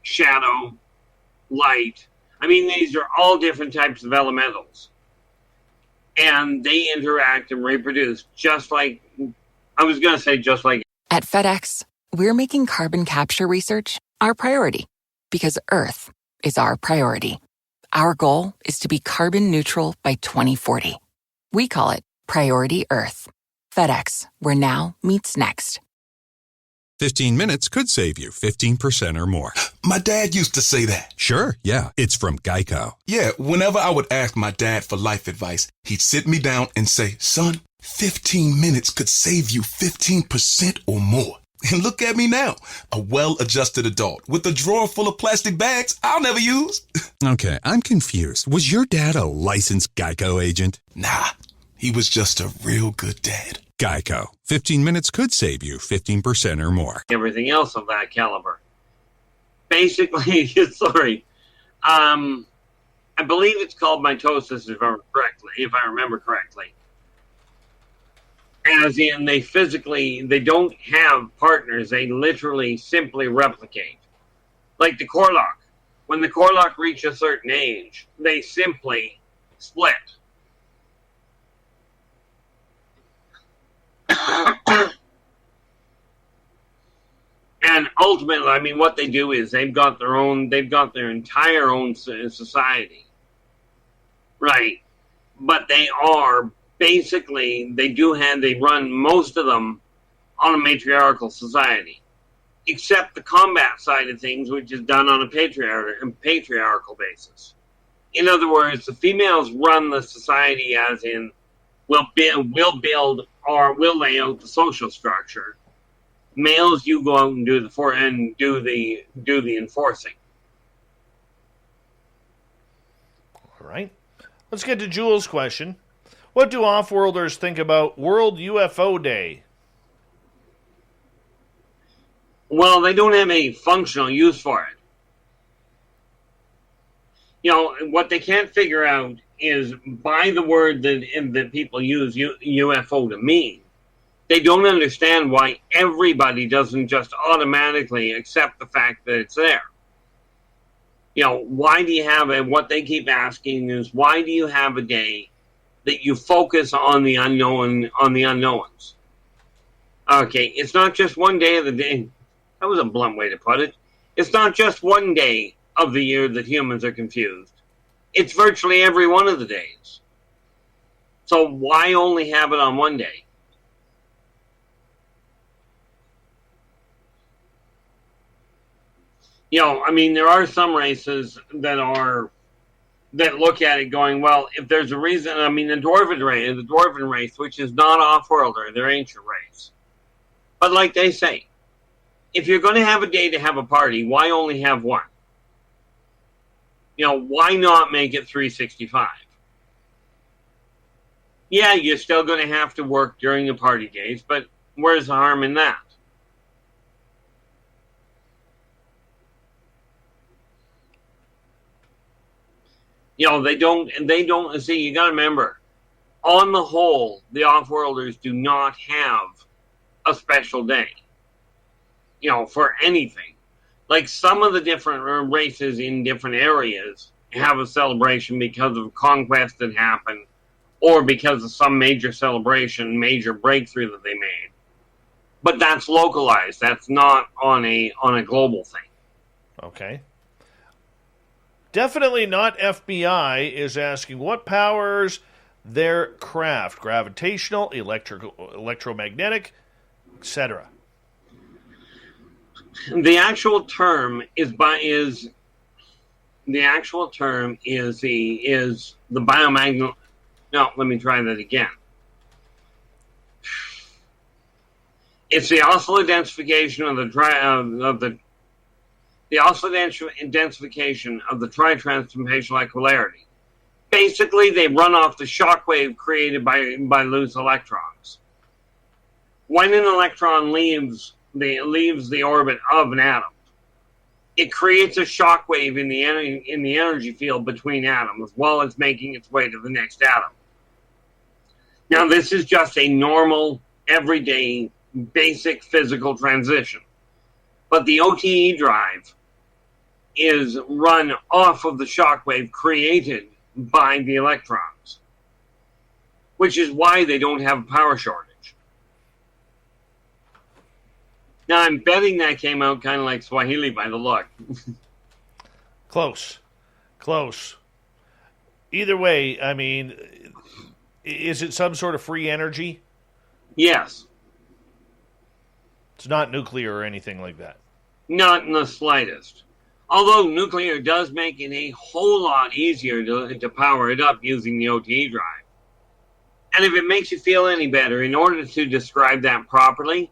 shadow, light. I mean, these are all different types of elementals. And they interact and reproduce just like, I was going to say just like. At FedEx, we're making carbon capture research our priority because Earth is our priority. Our goal is to be carbon neutral by 2040. We call it Priority Earth. FedEx, where now meets next. 15 minutes could save you 15% or more. My dad used to say that. Sure, yeah. It's from Geico. Yeah, whenever I would ask my dad for life advice, he'd sit me down and say, son, 15 minutes could save you 15% or more. And look at me now, a well-adjusted adult with a drawer full of plastic bags I'll never use. Okay, I'm confused. Was your dad a licensed Geico agent? Nah, he was just a real good dad. Geico. 15 minutes could save you 15% or more. Everything else of that caliber. Basically, sorry, I believe it's called mitosis, if I remember correctly. As in, they don't have partners. They literally simply replicate. Like the Corlock. When the Corlock reach a certain age, they simply split. And ultimately, I mean, what they do is they've got their entire own society. Right. But they are basically, they run most of them on a matriarchal society, except the combat side of things, which is done on a patriarchal basis. In other words, the females run the society as in, will build or will lay out the social structure. Males, you go out and do the enforcing. All right. Let's get to Jules' question. What do off-worlders think about World UFO Day? Well, they don't have any functional use for it. You know, what they can't figure out is by the word that people use UFO to mean, they don't understand why everybody doesn't just automatically accept the fact that it's there. You know, why do you have it? What they keep asking is, why do you have a day that you focus on the unknown, on the unknowns? Okay, it's not just one day of the day. That was a blunt way to put it. It's not just one day of the year that humans are confused. It's virtually every one of the days. So why only have it on one day? You know, I mean, there are some races that look at it going, well, if there's a reason, I mean, the dwarven race, which is not off-worlder, they're ancient race. But like they say, if you're going to have a day to have a party, why only have one? You know, why not make it 365? Yeah, you're still going to have to work during the party days, but where's the harm in that? You know, they don't see, you got to remember, on the whole, the off-worlders do not have a special day, you know, for anything. Like some of the different races in different areas have a celebration because of conquest that happened or because of some major celebration, major breakthrough that they made. But that's localized. That's not on a global thing. Okay. Definitely not FBI is asking what powers their craft, gravitational, electromagnetic, etc. The actual term is the biomagnetic. No, let me try that again. It's the oscillator densification the oscillator densification of the tri-transformational equilaterity. Basically, they run off the shock wave created by loose electrons. When an electron leaves the orbit of an atom, it creates a shock wave in the energy field between atoms while it's making its way to the next atom. Now, this is just a normal, everyday, basic physical transition. But the OTE drive is run off of the shockwave created by the electrons, which is why they don't have a power shortage. Now, I'm betting that came out kind of like Swahili by the look. Close. Either way, I mean, is it some sort of free energy? Yes. It's not nuclear or anything like that. Not in the slightest. Although nuclear does make it a whole lot easier to power it up using the OTE drive. And if it makes you feel any better, in order to describe that properly,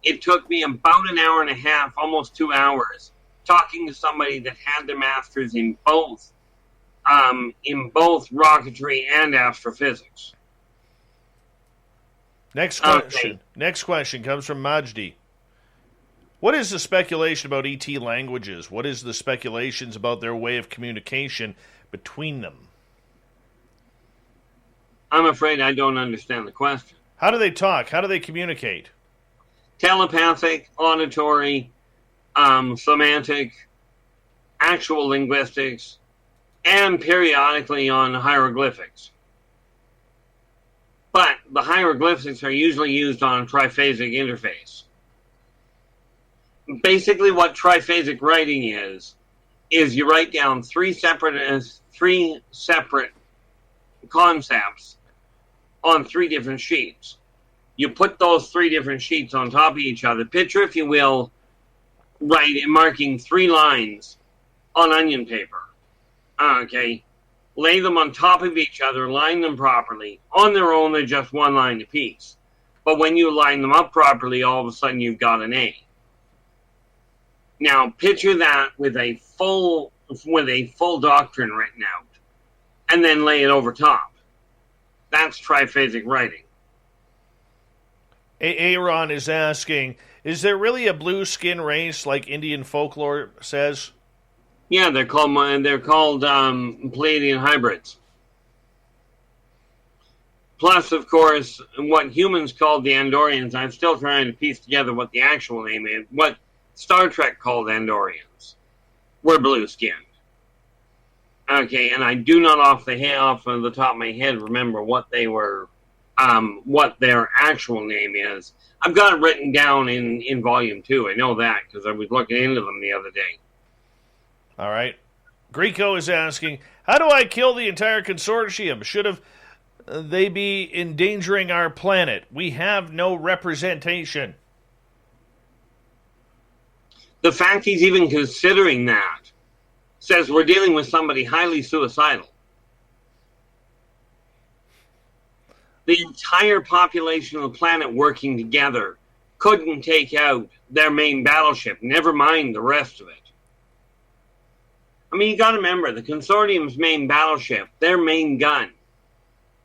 it took me about an hour and a half, almost 2 hours, talking to somebody that had their master's in both rocketry and astrophysics. Next question. Okay. Next question comes from Majdi. What is the speculation about ET languages? What is the speculations about their way of communication between them? I'm afraid I don't understand the question. How do they talk? How do they communicate? Telepathic, auditory, semantic, actual linguistics, and periodically on hieroglyphics. But the hieroglyphics are usually used on a triphasic interface. Basically what triphasic writing is you write down three separate concepts on 3 different sheets. You put those 3 different sheets on top of each other. Picture, if you will, marking 3 lines on onion paper. Okay. Lay them on top of each other, line them properly. On their own, they're just 1 line apiece. But when you line them up properly, all of a sudden you've got an A. Now, picture that with a full doctrine written out, and then lay it over top. That's triphasic writing. Aaron is asking, is there really a blue skin race like Indian folklore says? Yeah, they're called Pleiadian hybrids. Plus, of course, what humans called the Andorians. I'm still trying to piece together what the actual name is. What Star Trek called Andorians were blue-skinned. Okay, and I do not off the top of my head remember what they were, what their actual name is. I've got it written down in volume 2. I know that because I was looking into them the other day. All right. Greco is asking, how do I kill the entire consortium? Should they be endangering our planet? We have no representation. The fact he's even considering that says we're dealing with somebody highly suicidal. The entire population of the planet working together couldn't take out their main battleship, never mind the rest of it. I mean, you got to remember, the consortium's main battleship, their main gun,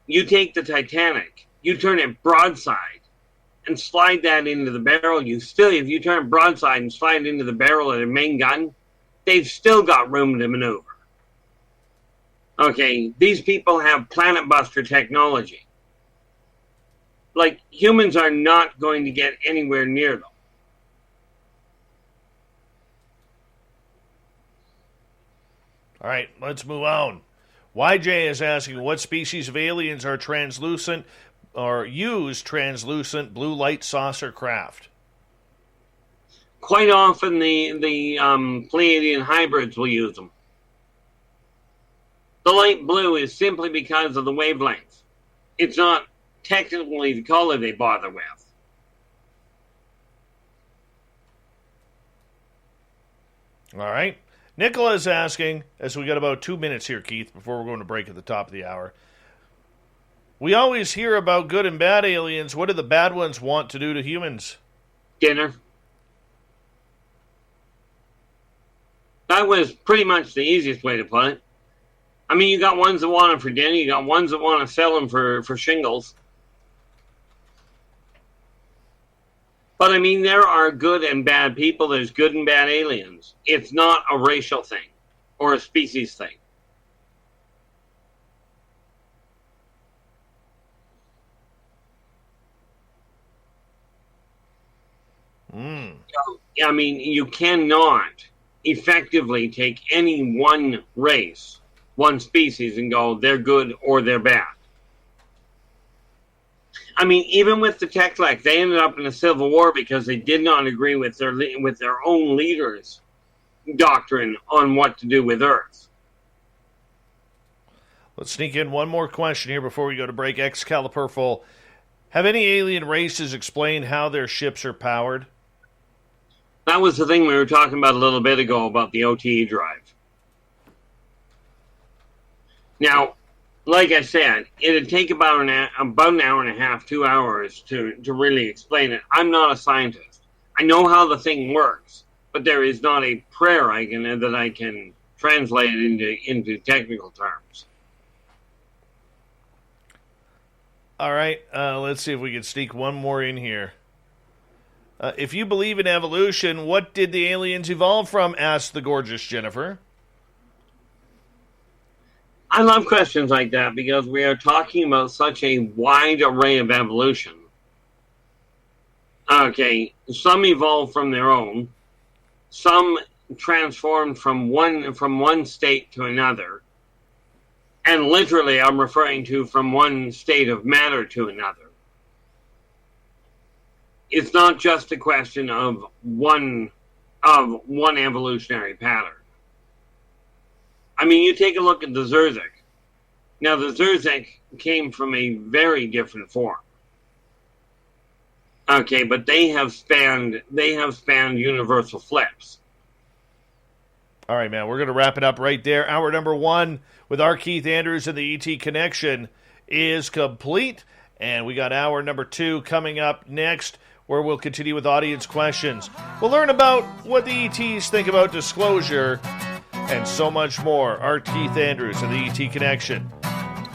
you take the Titanic, you turn it broadside, and slide that into the barrel, if you turn it broadside and slide it into the barrel of their main gun, they've still got room to maneuver. Okay, these people have planet buster technology. Like, humans are not going to get anywhere near them. All right, let's move on. YJ is asking, what species of aliens are translucent or use translucent blue light saucer craft? Quite often the Pleiadian hybrids will use them. The light blue is simply because of the wavelength. It's not technically the color they bother with. All right. Nicola is asking, as we got about 2 minutes here, Keith, before we're going to break at the top of the hour. We always hear about good and bad aliens. What do the bad ones want to do to humans? Dinner. That was pretty much the easiest way to put it. I mean, you got ones that want them for dinner. You got ones that want to sell them for shingles. But, I mean, there are good and bad people. There's good and bad aliens. It's not a racial thing or a species thing. I mean, you cannot effectively take any one race, one species, and go, they're good or they're bad. I mean, even with the Teklek, they ended up in a civil war because they did not agree with their own leaders' doctrine on what to do with Earth. Let's sneak in one more question here before we go to break. Excalibur, have any alien races explained how their ships are powered? That was the thing we were talking about a little bit ago about the OTE drive. Now, like I said, it'd take about an hour and a half, 2 hours to really explain it. I'm not a scientist. I know how the thing works, but there is not a prayer that I can translate it into technical terms. All right, let's see if we can sneak one more in here. If you believe in evolution, what did the aliens evolve from? Asked the gorgeous Jennifer. I love questions like that because we are talking about such a wide array of evolution. Okay, some evolved from their own, some transformed from one state to another, and literally I'm referring to from one state of matter to another. It's not just a question of one evolutionary pattern. I mean, you take a look at the Zerzik. Now, the Zerzik came from a very different form. Okay, but they have spanned universal flips. All right, man, we're going to wrap it up right there. Hour number 1 with our Keith Andrews and the ET Connection is complete. And we got hour number 2 coming up next, where we'll continue with audience questions. We'll learn about what the ETs think about disclosure and so much more. Art Keith Andrews of the ET Connection.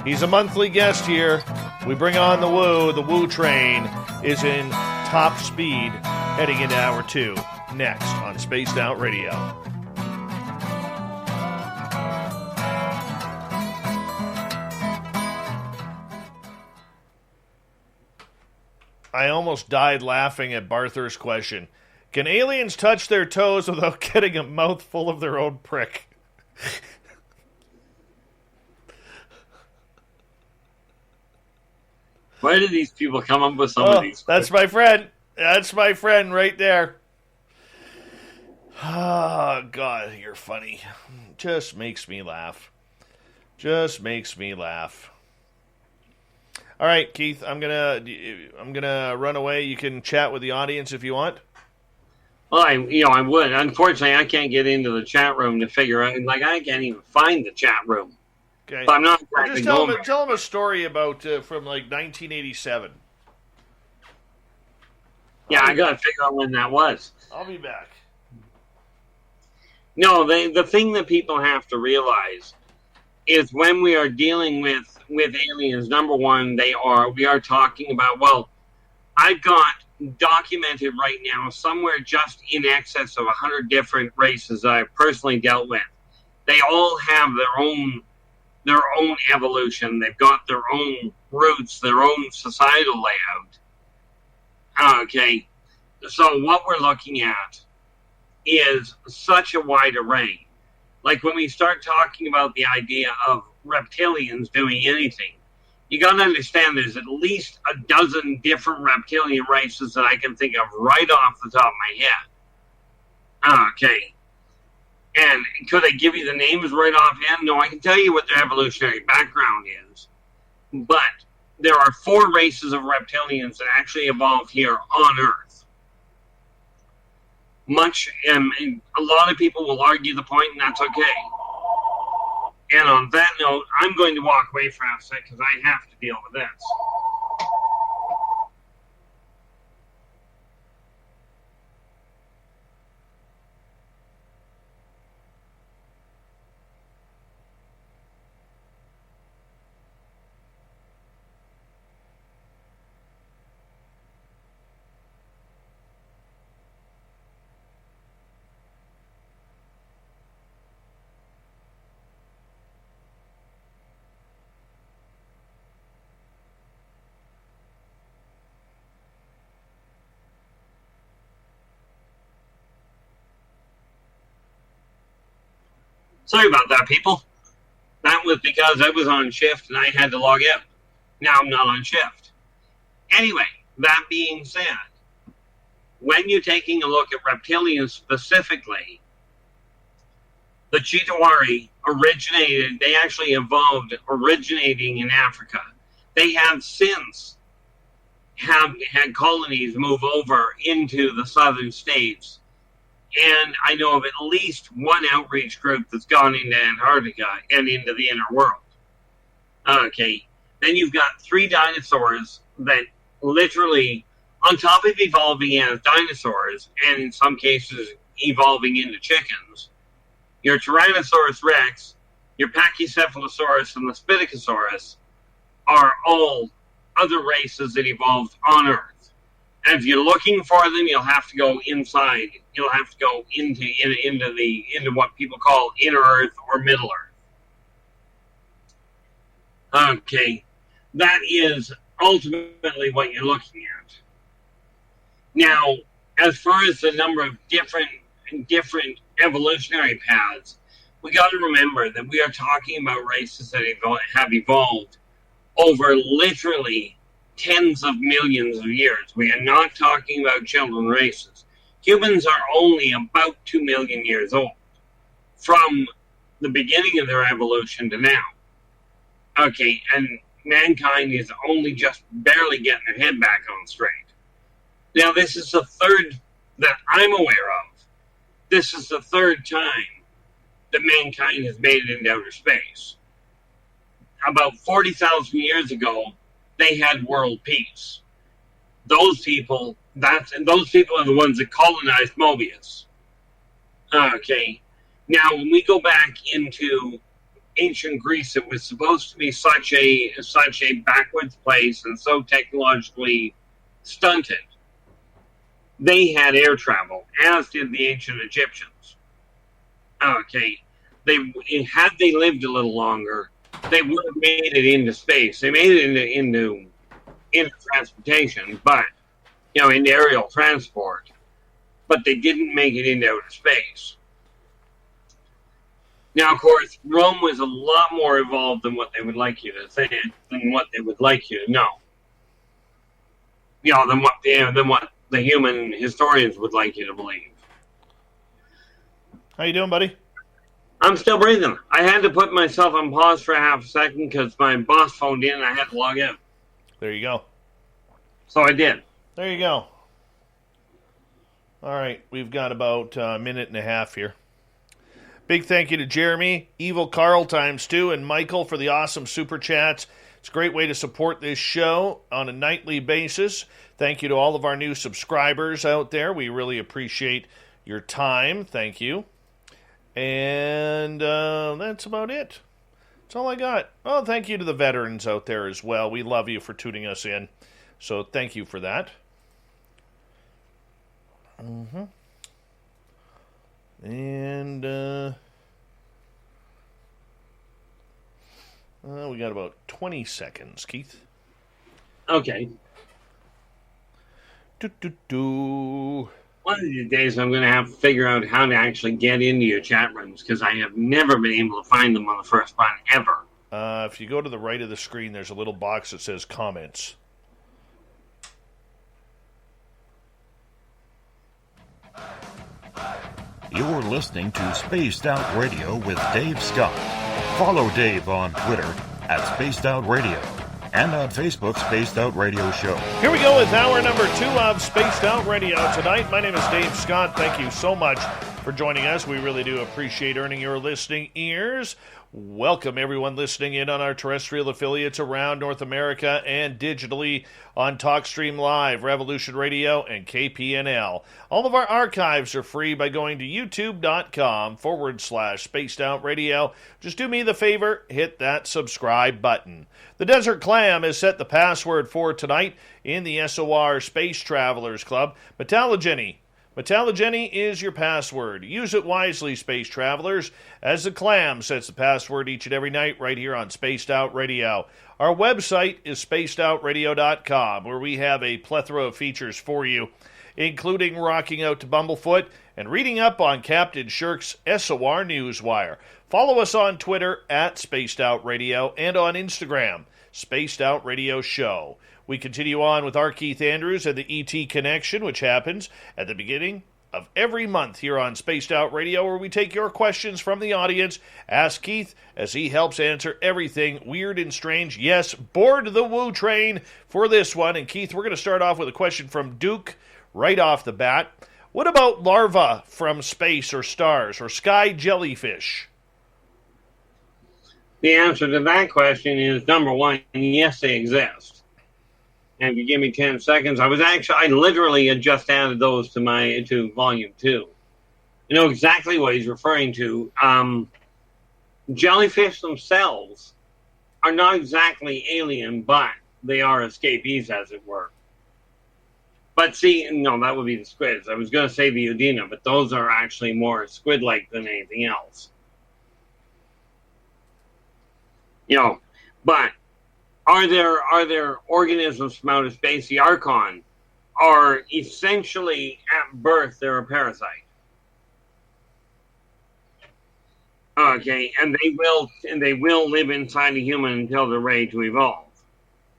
He's a monthly guest here. We bring on the woo. The woo train is in top speed heading into hour 2 next on Spaced Out Radio. I almost died laughing at Barther's question. Can aliens touch their toes without getting a mouthful of their own prick? Where did these people come up with some of these? That's my friend. That's my friend right there. Oh, God, you're funny. Just makes me laugh. Just makes me laugh. All right, Keith, I'm gonna run away. You can chat with the audience if you want. Well, I would. Unfortunately, I can't get into the chat room to figure out. Like, I can't even find the chat room. Okay. So I'm not. Just tell them a story about from like 1987. Yeah, I gotta figure out when that was. I'll be back. No, the thing that people have to realize is when we are dealing with aliens, number one, we are talking about. Well, I've got documented right now somewhere just in excess of 100 different races that I've personally dealt with. They all have their own evolution. They've got their own roots, their own societal layout. Okay, so what we're looking at is such a wide array. Like when we start talking about the idea of reptilians doing anything, you got to understand there's at least a dozen different reptilian races that I can think of right off the top of my head. Okay. And could I give you the names right offhand? No, I can tell you what their evolutionary background is. But there are 4 races of reptilians that actually evolved here on Earth. A lot of people will argue the point, and that's okay. And on that note, I'm going to walk away for a second because I have to deal with this. Sorry about that, people. That was because I was on shift and I had to log out. Now I'm not on shift. Anyway, that being said, when you're taking a look at reptilians specifically, the Chitauri they actually evolved originating in Africa. They have since had colonies move over into the southern states. And I know of at least one outreach group that's gone into Antarctica and into the inner world. Okay. Then you've got 3 dinosaurs that literally, on top of evolving as dinosaurs, and in some cases evolving into chickens, your Tyrannosaurus rex, your Pachycephalosaurus, and the Spidicosaurus are all other races that evolved on Earth. And if you're looking for them, you'll have to go inside. You'll have to go into what people call inner Earth or Middle Earth. Okay, that is ultimately what you're looking at. Now, as far as the number of different evolutionary paths, we got to remember that we are talking about races that have evolved over literally tens of millions of years. We are not talking about children races. Humans are only about 2 million years old from the beginning of their evolution to now. Okay, and mankind is only just barely getting their head back on straight. Now, this is the third that I'm aware of. This is the third time that mankind has made it into outer space. About 40,000 years ago, they had world peace. Those people are the ones that colonized Mobius. Okay. Now, when we go back into ancient Greece, it was supposed to be such a backwards place and so technologically stunted. They had air travel, as did the ancient Egyptians. Okay. Had they lived a little longer, they would have made it into space. They made it into transportation, but into aerial transport. But they didn't make it into outer space. Now, of course, Rome was a lot more evolved than what they would like you to think, than what they would like you to know. Than what the human historians would like you to believe. How you doing, buddy? I'm still breathing. I had to put myself on pause for a half a second because my boss phoned in and I had to log in. There you go. So I did. There you go. All right, we've got about a minute and a half here. Big thank you to Jeremy, Evil Carl ×2, and Michael for the awesome super chats. It's a great way to support this show on a nightly basis. Thank you to all of our new subscribers out there. We really appreciate your time. Thank you. And that's about it. That's all I got. Oh, thank you to the veterans out there as well. We love you for tuning us in. So thank you for that. And we got about 20 seconds, Keith. Okay. One of these days I'm going to have to figure out how to actually get into your chat rooms because I have never been able to find them on the first one ever. If you go to the right of the screen, there's a little box that says comments. You're listening to Spaced Out Radio with Dave Scott. Follow Dave on Twitter at Spaced Out Radio and on Facebook, Spaced Out Radio Show. Here we go with hour number 2 of Spaced Out Radio tonight. My name is Dave Scott. Thank you so much for joining us. We really do appreciate earning your listening ears. Welcome everyone listening in on our terrestrial affiliates around North America and digitally on TalkStream Live, Revolution Radio, and KPNL. All of our archives are free by going to youtube.com/Spaced Out Radio. Just do me the favor, hit that subscribe button. The Desert Clam has set the password for tonight in the SOR Space Travelers Club. Metallogeny, Metallogeny is your password. Use it wisely, space travelers, as the clam sets the password each and every night right here on Spaced Out Radio. Our website is spacedoutradio.com, where we have a plethora of features for you, including rocking out to Bumblefoot and reading up on Captain Shirk's SOR Newswire. Follow us on Twitter at Spaced Out Radio and on Instagram, Spaced Out Radio Show. We continue on with our Keith Andrews and the ET Connection, which happens at the beginning of every month here on Spaced Out Radio, where we take your questions from the audience. Ask Keith as he helps answer everything weird and strange. Yes, board the woo train for this one. And Keith, we're going to start off with a question from Duke right off the bat. What about larvae from space or stars or sky jellyfish? The answer to that question is number one, yes, they exist. And if you give me 10 seconds, I literally had just added those to volume 2. You know exactly what he's referring to. Jellyfish themselves are not exactly alien, but they are escapees, as it were. But see, no, that would be the squids. I was going to say the Udina, but those are actually more squid-like than anything else. You know, but are there organisms from outer space? The Archon are essentially at birth they're a parasite. Okay, and they will live inside a human until they're ready to evolve.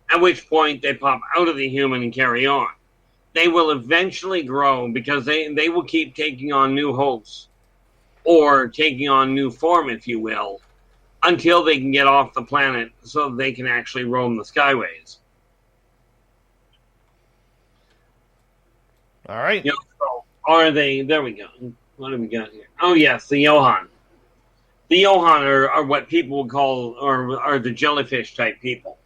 At which point they pop out of the human and carry on. They will eventually grow because they will keep taking on new hosts or taking on new form, if you will, until they can get off the planet so they can actually roam the skyways. All right. You know, so are they, there we go. What have we got here? Oh, yes, the Johan. The Johan are what people would call, or are the jellyfish type people.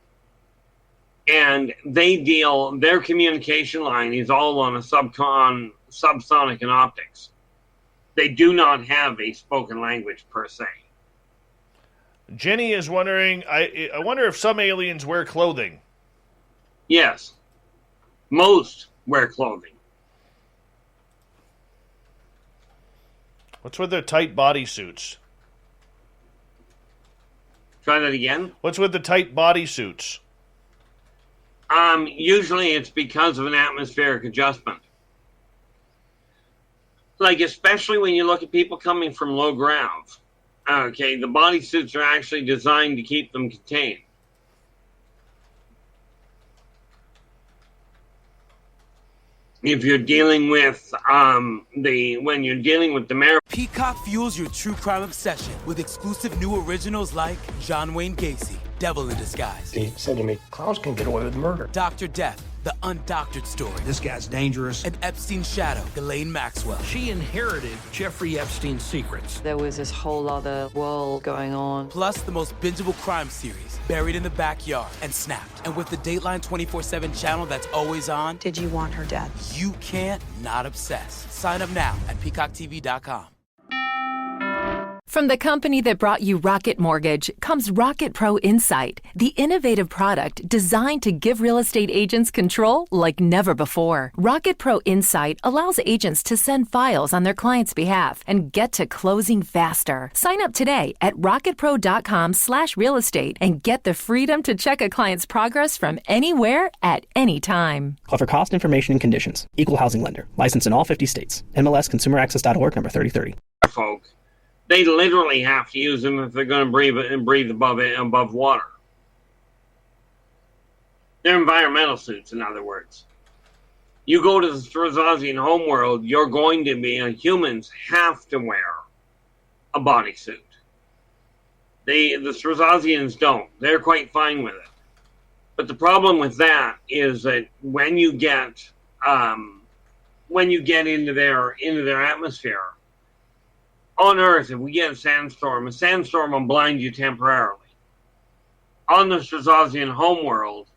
And their communication line is all on subsonic and optics. They do not have a spoken language per se. Jenny is wondering, I wonder if some aliens wear clothing. Yes. Most wear clothing. What's with their tight bodysuits? Try that again? What's with the tight bodysuits? Usually it's because of an atmospheric adjustment. Like, especially when you look at people coming from low ground. Okay, the bodysuits are actually designed to keep them contained. If you're dealing with when you're dealing with the mayor. Peacock fuels your true crime obsession with exclusive new originals like John Wayne Gacy, Devil in Disguise. He said to me, clowns can get away with murder. Dr. Death, the undoctored story. This guy's dangerous. And Epstein's shadow, Ghislaine Maxwell. She inherited Jeffrey Epstein's secrets. There was this whole other world going on. Plus the most bingeable crime series, Buried in the Backyard and Snapped. And with the Dateline 24/7 channel that's always on. Did you want her dead? You can't not obsess. Sign up now at peacocktv.com. From the company that brought you Rocket Mortgage comes Rocket Pro Insight, the innovative product designed to give real estate agents control like never before. Rocket Pro Insight allows agents to send files on their clients' behalf and get to closing faster. Sign up today at rocketpro.com/real estate and get the freedom to check a client's progress from anywhere at any time. Call for cost information and conditions. Equal housing lender. Licensed in all 50 states. MLSConsumerAccess.org, number 3030. Folk. They literally have to use them if they're going to breathe above water. They're environmental suits, in other words. You go to the Strazazian homeworld, humans have to wear a bodysuit. The Strazazians don't. They're quite fine with it. But the problem with that is that when you get into their atmosphere, on Earth, if we get a sandstorm will blind you temporarily. On the Strazazian homeworld,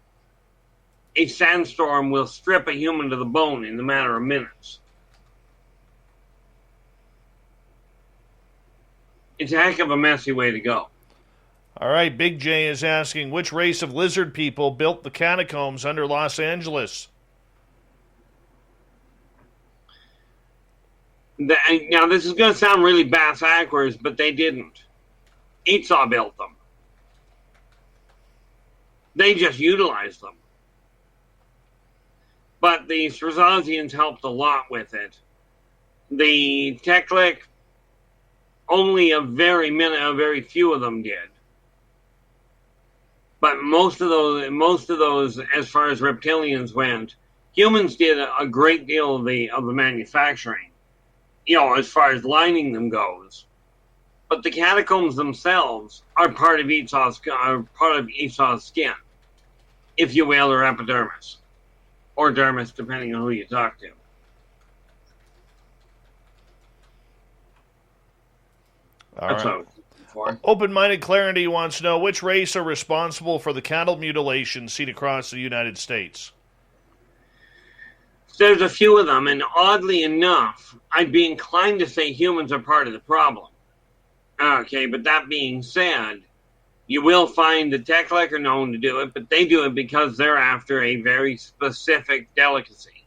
a sandstorm will strip a human to the bone in a matter of minutes. It's a heck of a messy way to go. All right, Big J is asking, which race of lizard people built the catacombs under Los Angeles? Now, this is going to sound really bass-backwards, but they didn't. ESOR built them. They just utilized them. But the Strazazians helped a lot with it. The Teklik, only a very few of them did. But most of those, as far as reptilians went, humans did a great deal of the manufacturing, as far as lining them goes. But the catacombs themselves are part of ESOR's skin, if you will, or epidermis, or dermis, depending on who you talk to. That's what I was looking for. Open-minded Clarity wants to know which race are responsible for the cattle mutilations seen across the United States. There's a few of them, and oddly enough, I'd be inclined to say humans are part of the problem. Okay, but that being said, you will find the Teklik are known to do it, but they do it because they're after a very specific delicacy.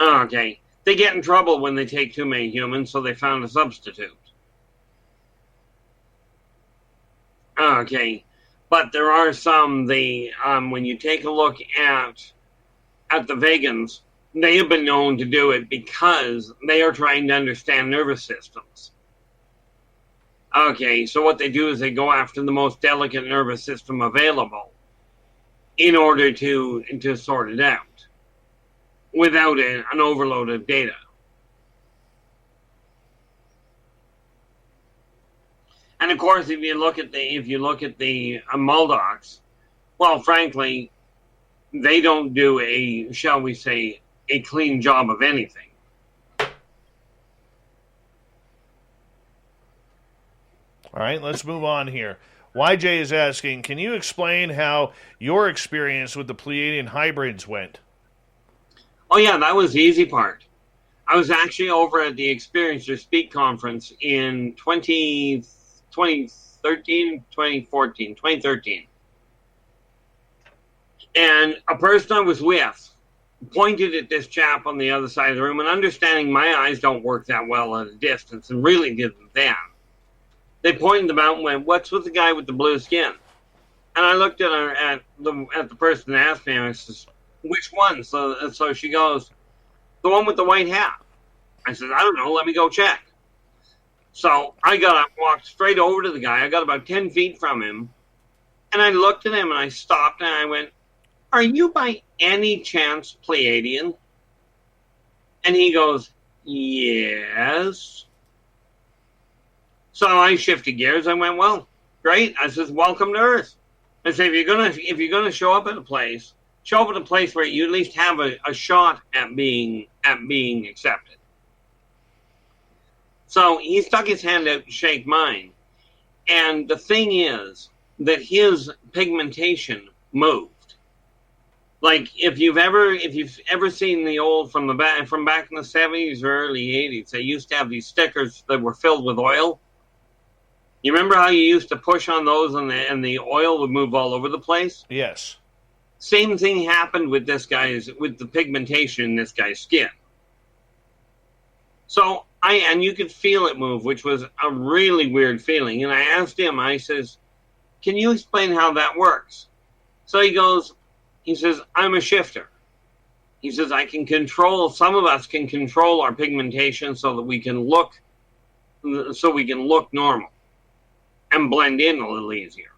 Okay, they get in trouble when they take too many humans, so they found a substitute. Okay, but there are some, when you take a look at the vegans, they have been known to do it because they are trying to understand nervous systems. Okay, so what they do is they go after the most delicate nervous system available in order to sort it out without an overload of data. And of course, if you look at the Muldocs, well, frankly, they don't do shall we say, a clean job of anything. All right, let's move on here. YJ is asking, can you explain how your experience with the Pleiadian hybrids went? Oh, yeah, that was the easy part. I was actually over at the Experiencer Speak conference in 2013. And a person I was with pointed at this chap on the other side of the room, and understanding my eyes don't work that well at a distance, and really didn't then. They pointed them out and went, "What's with the guy with the blue skin?" And I looked at the person that asked me, and I says, "Which one?" So she goes, "The one with the white hat." I said, "I don't know. Let me go check." So I got up, walked straight over to the guy. I got about 10 feet from him, and I looked at him, and I stopped, and I went, "Are you by any chance Pleiadian?" And he goes, "Yes." So I shifted gears. I went, "Well, great." I says, "Welcome to Earth." I said, if you're gonna show up at a place, show up at a place where you at least have a shot at being accepted. So he stuck his hand out to shake mine, and the thing is that his pigmentation moved. Like if you've ever seen the old from back in the 70s or early 80s, they used to have these stickers that were filled with oil. You remember how you used to push on those and the oil would move all over the place? Yes. Same thing happened with the pigmentation in this guy's skin. So you could feel it move, which was a really weird feeling. And I asked him, I says, "Can you explain how that works?" So he says, "I'm a shifter." He says, some of us can control our pigmentation so that we can look normal and blend in a little easier.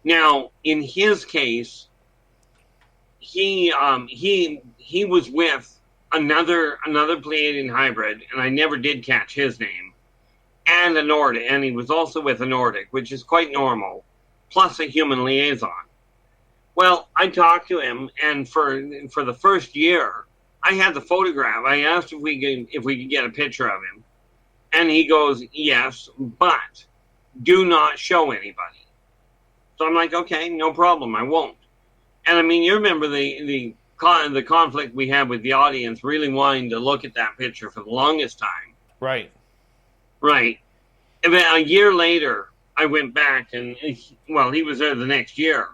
Now, in his case, he was with another Pleiadian hybrid, and I never did catch his name, and a Nordic, and he was also with a Nordic, which is quite normal, plus a human liaison. Well, I talked to him, and for the first year, I had the photograph. I asked if we could get a picture of him, and he goes, "Yes, but do not show anybody." So I'm like, "Okay, no problem, I won't." And I mean, you remember the conflict we had with the audience really wanting to look at that picture for the longest time. Right. Right. And then a year later, I went back, and he was there the next year.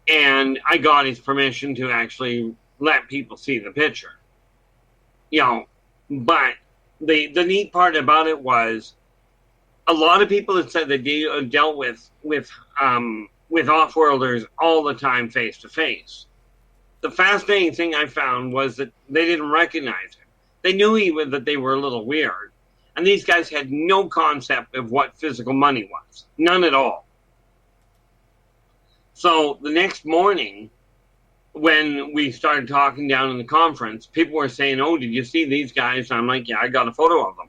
And I got his permission to actually let people see the picture. But the neat part about it was a lot of people had said they dealt with off-worlders all the time face to face. The fascinating thing I found was that they didn't recognize him. They knew even that they were a little weird. And these guys had no concept of what physical money was. None at all. So the next morning, when we started talking down in the conference, people were saying, "Oh, did you see these guys?" And I'm like, "Yeah, I got a photo of them."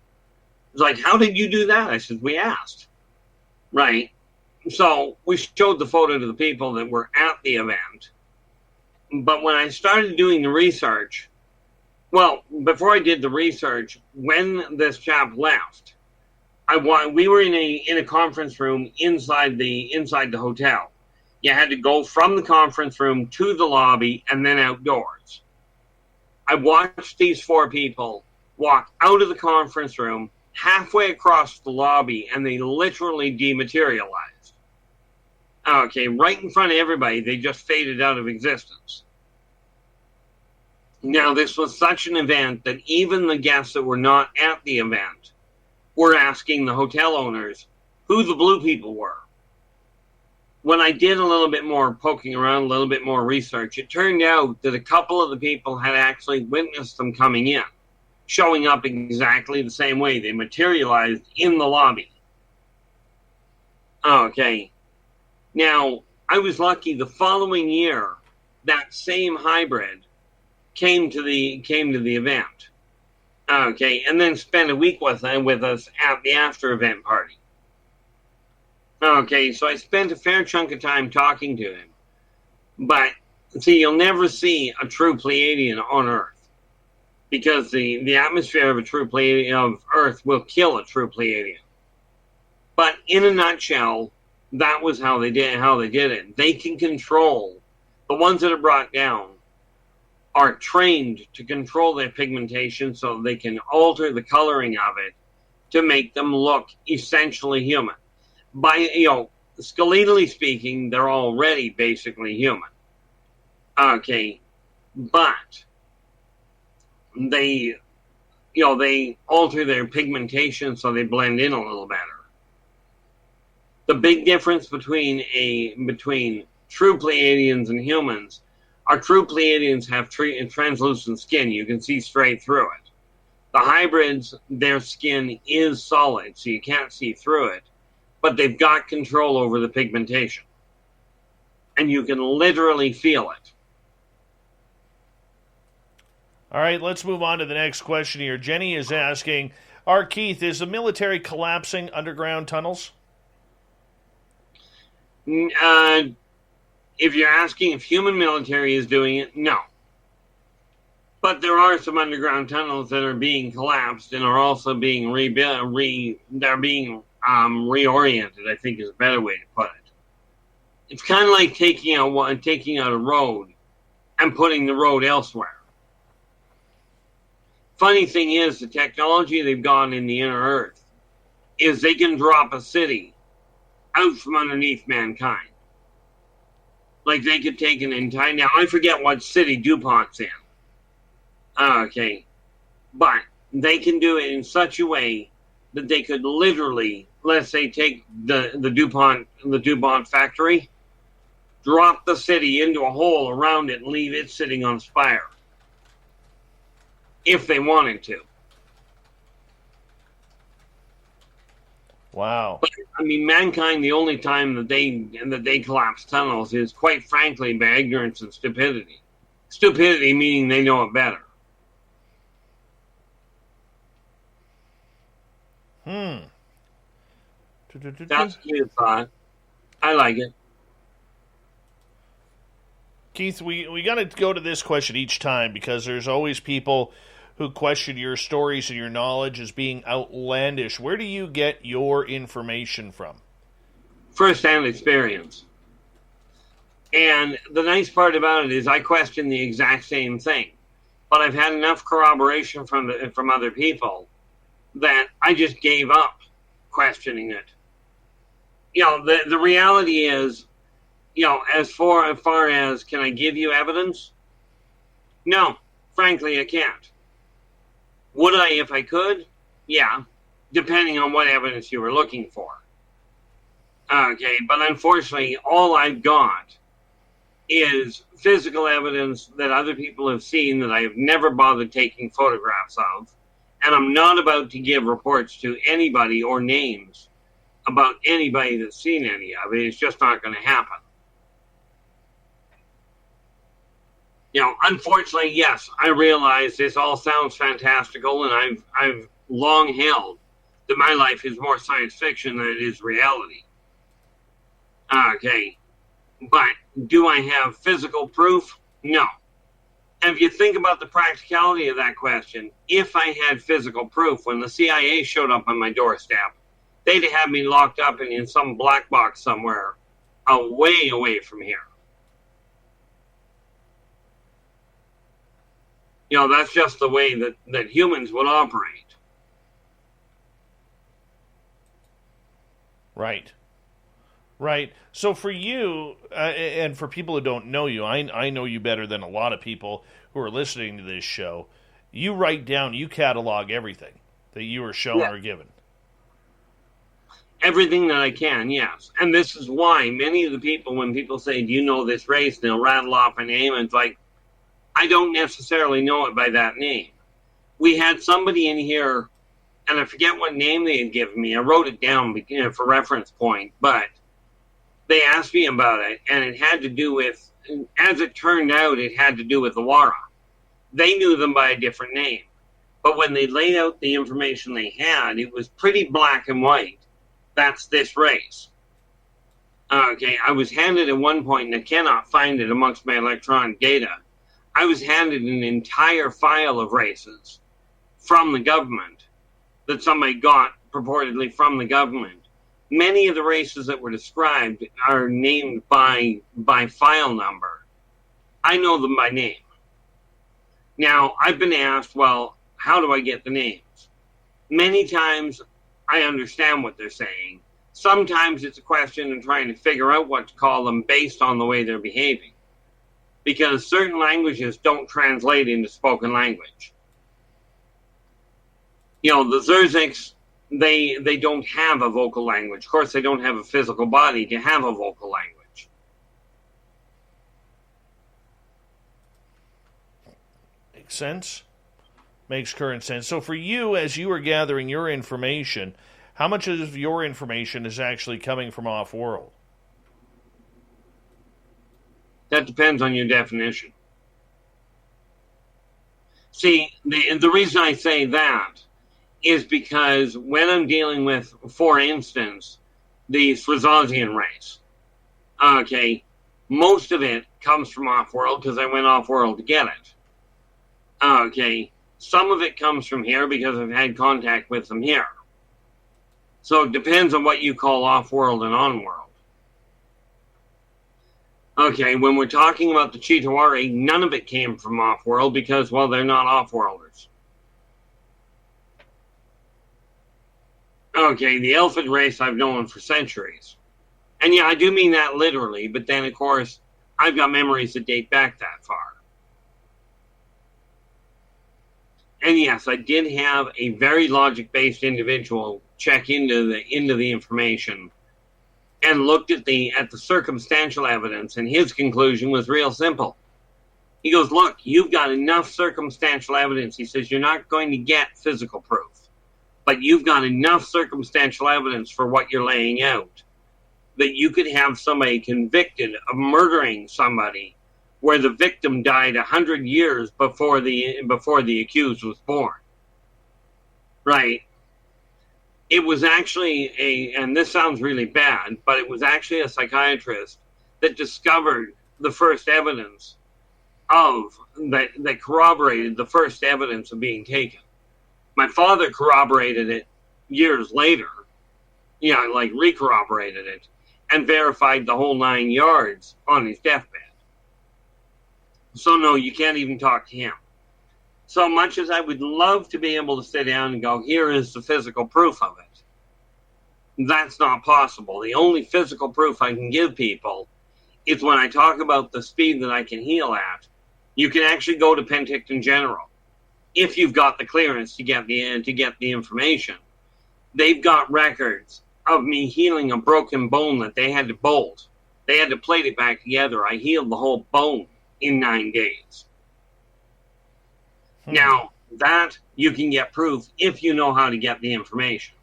It's like, "How did you do that?" I said, "We asked." Right. So we showed the photo to the people that were at the event. But when I started doing the research, well, before I did the research, when this chap left, we were in a conference room inside the hotel. You had to go from the conference room to the lobby and then outdoors. I watched these 4 people walk out of the conference room halfway across the lobby, and they literally dematerialized. Okay, right in front of everybody, they just faded out of existence. Now, this was such an event that even the guests that were not at the event were asking the hotel owners who the blue people were. When I did a little bit more poking around, a little bit more research, it turned out that a couple of the people had actually witnessed them coming in, showing up exactly the same way. They materialized in the lobby. Okay. Now, I was lucky the following year, that same hybrid came to the event. Okay, and then spent a week with us at the after event party. Okay, so I spent a fair chunk of time talking to him. But see, you'll never see a true Pleiadian on Earth, because the atmosphere of a true Pleiadian of Earth will kill a true Pleiadian. But in a nutshell, that was how they did it. They can control the ones that are brought down. Are trained to control their pigmentation so they can alter the coloring of it to make them look essentially human. Skeletally speaking, they're already basically human. Okay, but they alter their pigmentation so they blend in a little better. The big difference between true Pleiadians and humans. Our true Pleiadians have translucent skin. You can see straight through it. The hybrids, their skin is solid, so you can't see through it, but they've got control over the pigmentation. And you can literally feel it. All right, let's move on to the next question here. Jenny is asking, Keith, is the military collapsing underground tunnels? If you're asking if human military is doing it, no. But there are some underground tunnels that are being collapsed and are also being reoriented, I think is a better way to put it. It's kind of like taking out a road and putting the road elsewhere. Funny thing is, the technology they've got in the inner Earth is they can drop a city out from underneath mankind. Like they could take an entire... Now, I forget what city DuPont's in. Okay. But they can do it in such a way that they could literally, let's say, take the DuPont factory, drop the city into a hole around it and leave it sitting on a spire. If they wanted to. Wow. But, I mean, mankind, the only time that they collapse tunnels is, quite frankly, by ignorance and stupidity. Stupidity meaning they know it better. That's a cute thought. I like it. Keith, we got to go to this question each time because there's always people who question your stories and your knowledge as being outlandish. Where do you get your information from? First-hand experience. And the nice part about it is I question the exact same thing. But I've had enough corroboration from other people that I just gave up questioning it. The reality is, as far as can I give you evidence? No, frankly, I can't. Would I if I could? Yeah, depending on what evidence you were looking for. Okay, but unfortunately, all I've got is physical evidence that other people have seen that I have never bothered taking photographs of, and I'm not about to give reports to anybody or names about anybody that's seen any of it. It's just not going to happen. Unfortunately, yes, I realize this all sounds fantastical, and I've long held that my life is more science fiction than it is reality. Okay, but do I have physical proof? No. And if you think about the practicality of that question, if I had physical proof, when the CIA showed up on my doorstep, they'd have me locked up in some black box somewhere way away from here. That's just the way that humans would operate. Right. Right. So for you, and for people who don't know you, I know you better than a lot of people who are listening to this show. You write down, you catalog everything that you are shown or given. Everything that I can, yes. And this is why many of the people, when people say, do you know this race? And they'll rattle off a name, and it's like, I don't necessarily know it by that name. We had somebody in here, and I forget what name they had given me. I wrote it down for reference point, but they asked me about it, and it had to do with, as it turned out, it had to do with the Wara. They knew them by a different name. But when they laid out the information they had, it was pretty black and white. That's this race. Okay, I was handed at one point, and I cannot find it amongst my electronic data, I was handed an entire file of races from the government that somebody got purportedly from the government. Many of the races that were described are named by file number. I know them by name. Now, I've been asked, well, how do I get the names? Many times I understand what they're saying. Sometimes it's a question of trying to figure out what to call them based on the way they're behaving. Because certain languages don't translate into spoken language. The Zerziks, they don't have a vocal language. Of course, they don't have a physical body to have a vocal language. Makes sense. Makes current sense. So for you, as you are gathering your information, how much of your information is actually coming from off-world? That depends on your definition. See, the reason I say that is because when I'm dealing with, for instance, the Swazian race, okay, most of it comes from off-world because I went off-world to get it. Okay, some of it comes from here because I've had contact with them here. So it depends on what you call off-world and on-world. Okay, when we're talking about the Chitawari, none of it came from off-world because, well, they're not off-worlders. Okay, the Elfid race I've known for centuries. And yeah, I do mean that literally, but then, of course, I've got memories that date back that far. And yes, I did have a very logic-based individual check into the information and looked at the circumstantial evidence, and his conclusion was real simple. He goes, look, you've got enough circumstantial evidence. He says, you're not going to get physical proof, but you've got enough circumstantial evidence for what you're laying out that you could have somebody convicted of murdering somebody where the victim died 100 years before the accused was born. Right? It was actually and this sounds really bad, but it was actually a psychiatrist that discovered the first evidence that corroborated the first evidence of being taken. My father corroborated it years later, re-corroborated it, and verified the whole 9 yards on his deathbed. So no, you can't even talk to him. So much as I would love to be able to sit down and go, here is the physical proof of it, that's not possible. The only physical proof I can give people is when I talk about the speed that I can heal at. You can actually go to Penticton General if you've got the clearance to get the information. They've got records of me healing a broken bone that they had to bolt. They had to plate it back together. I healed the whole bone in 9 days. Now, that you can get proof if you know how to get the information.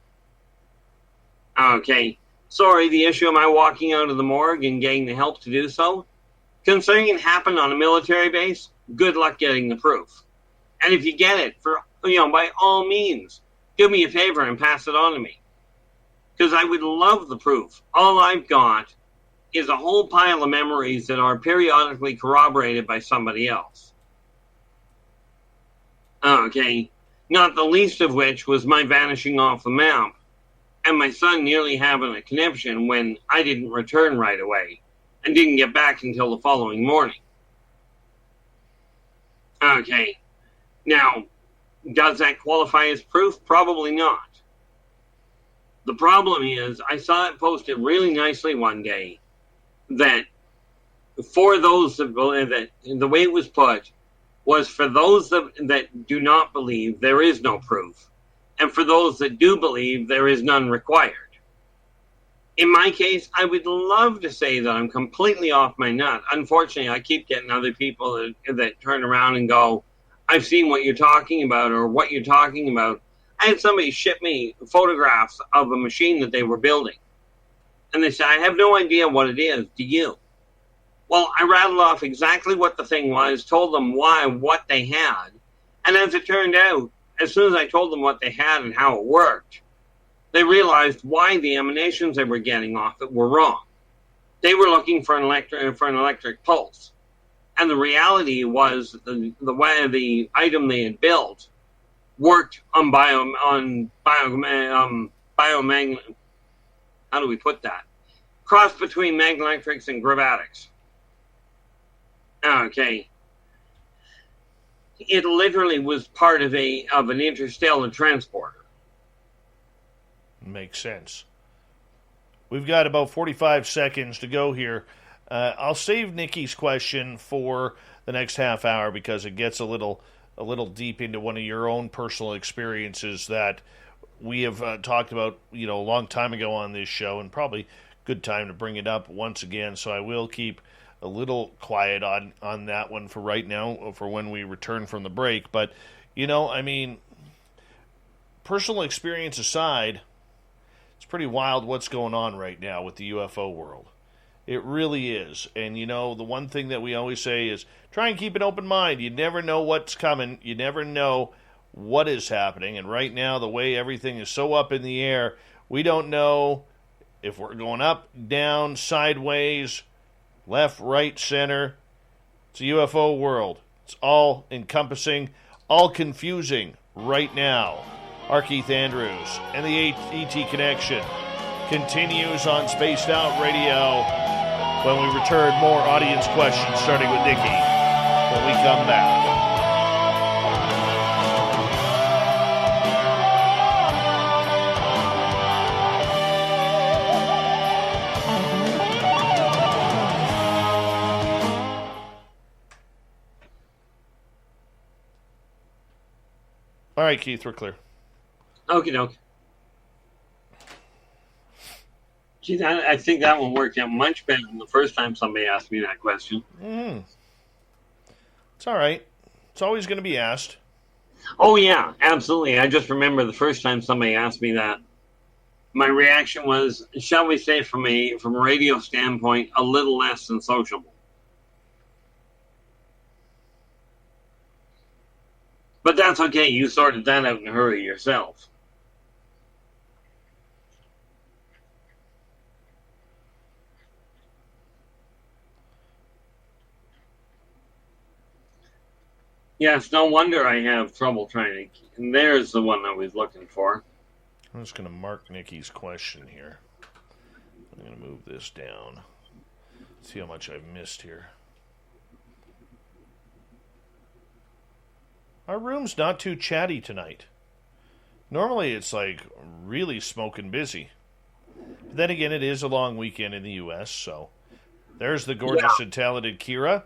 Okay. Sorry, the issue, am I walking out of the morgue and getting the help to do so? Considering it happened on a military base, good luck getting the proof. And if you get it, by all means, do me a favor and pass it on to me. Because I would love the proof. All I've got is a whole pile of memories that are periodically corroborated by somebody else. Okay. Not the least of which was my vanishing off the map and my son nearly having a conniption when I didn't return right away and didn't get back until the following morning. Okay. Now, does that qualify as proof? Probably not. The problem is, I saw it posted really nicely one day that for those that the way it was put was for those that do not believe, there is no proof. And for those that do believe, there is none required. In my case, I would love to say that I'm completely off my nut. Unfortunately, I keep getting other people that turn around and go, I've seen what you're talking about or what you're talking about. I had somebody ship me photographs of a machine that they were building. And they said, I have no idea what it is. Do you? Well, I rattled off exactly what the thing was, told them what they had. And as it turned out, as soon as I told them what they had and how it worked, they realized why the emanations they were getting off it were wrong. They were looking for an electric pulse. And the reality was the way the item they had built worked on biomagnet. How do we put that? Cross between magnelectrics and gravatics. Okay. It literally was part of an interstellar transporter. Makes sense. We've got about 45 seconds to go here. I'll save Nikki's question for the next half hour because it gets a little deep into one of your own personal experiences that we have talked about, a long time ago on this show, and probably good time to bring it up once again. So I will keep a little quiet on that one for right now, for when we return from the break. But, personal experience aside, it's pretty wild what's going on right now with the UFO world. It really is. And, the one thing that we always say is try and keep an open mind. You never know what's coming. You never know what is happening. And right now, the way everything is so up in the air, we don't know if we're going up, down, sideways, left, right, center. It's a UFO world. It's all encompassing, all confusing right now. R. Keith Andrews and the ET Connection continues on Spaced Out Radio. When we return, more audience questions, starting with Nikki, when we come back. All right, Keith, we're clear. Okie doke. Geez, I think that one worked out much better than the first time somebody asked me that question. It's all right. It's always going to be asked. Oh, yeah, absolutely. I just remember the first time somebody asked me that, my reaction was, shall we say from a radio standpoint, a little less than sociable. But that's okay. You sorted that out in a hurry yourself. Yes, no wonder I have trouble trying to... And there's the one I was looking for. I'm just going to mark Nikki's question here. I'm going to move this down. See how much I've missed here. Our room's not too chatty tonight. Normally it's like really smoking busy. But then again, it is a long weekend in the U.S., so... There's the gorgeous and talented Kira.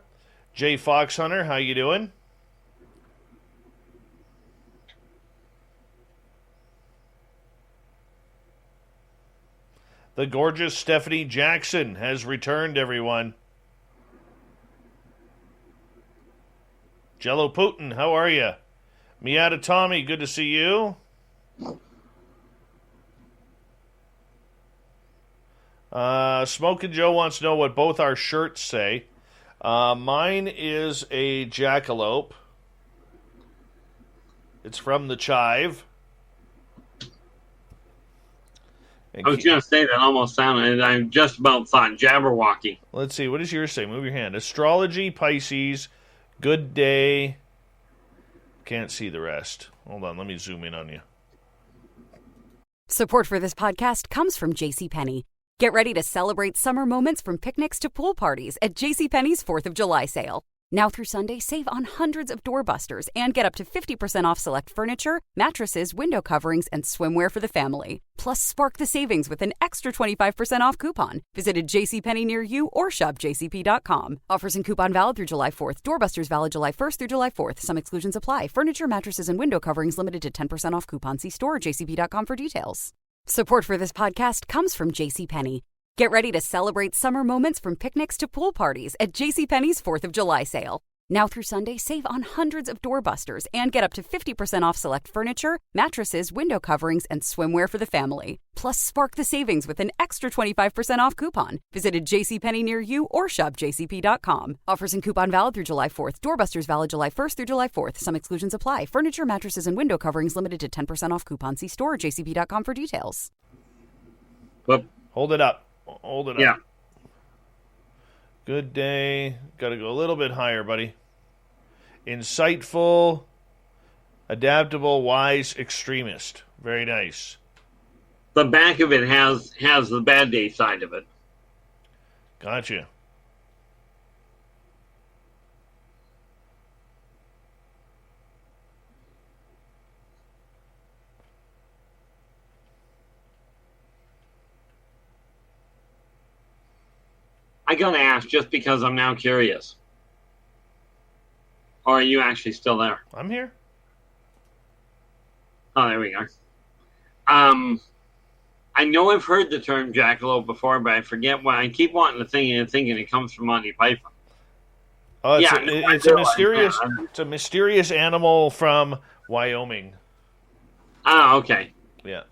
Jay Foxhunter, how you doing? The gorgeous Stephanie Jackson has returned, everyone. Jello Putin, how are you? Miata Tommy, good to see you. Smokin' Joe wants to know what both our shirts say. Mine is a jackalope. It's from the Chive. I was going to say that almost sounded, I just about thought Jabberwocky. Let's see, what does yours say? Move your hand. Astrology, Pisces, good day. Can't see the rest. Hold on, let me zoom in on you. Support for this podcast comes from JCPenney. Get ready to celebrate summer moments from picnics to pool parties at JCPenney's 4th of July sale. Now through Sunday, save on hundreds of doorbusters and get up to 50% off select furniture, mattresses, window coverings, and swimwear for the family. Plus, spark the savings with an extra 25% off coupon. Visit a JCPenney near you or shop jcp.com. Offers and coupon valid through July 4th. Doorbusters valid July 1st through July 4th. Some exclusions apply. Furniture, mattresses, and window coverings limited to 10% off coupon. See store or jcp.com for details. Support for this podcast comes from JCPenney. Get ready to celebrate summer moments from picnics to pool parties at JCPenney's 4th of July sale. Now through Sunday, save on hundreds of doorbusters and get up to 50% off select furniture, mattresses, window coverings, and swimwear for the family. Plus, spark the savings with an extra 25% off coupon. Visit a JCPenney near you or shop jcp.com. Offers and coupon valid through July 4th. Doorbusters valid July 1st through July 4th. Some exclusions apply. Furniture, mattresses, and window coverings limited to 10% off coupon. See store or jcp.com for details. Hold it up. Hold it up. Yeah. Good day. Got to go a little bit higher, buddy. Insightful, adaptable, wise, extremist. Very nice. The back of it has the bad day side of it. Gotcha. I gotta ask, just because I'm now curious. Or are you actually still there? I'm here. Oh, there we go. I know I've heard the term jackalope before, but I forget why. I keep wanting to thinking it comes from Monty Python. Oh, it's a mysterious animal from Wyoming. Ah, okay. Yeah.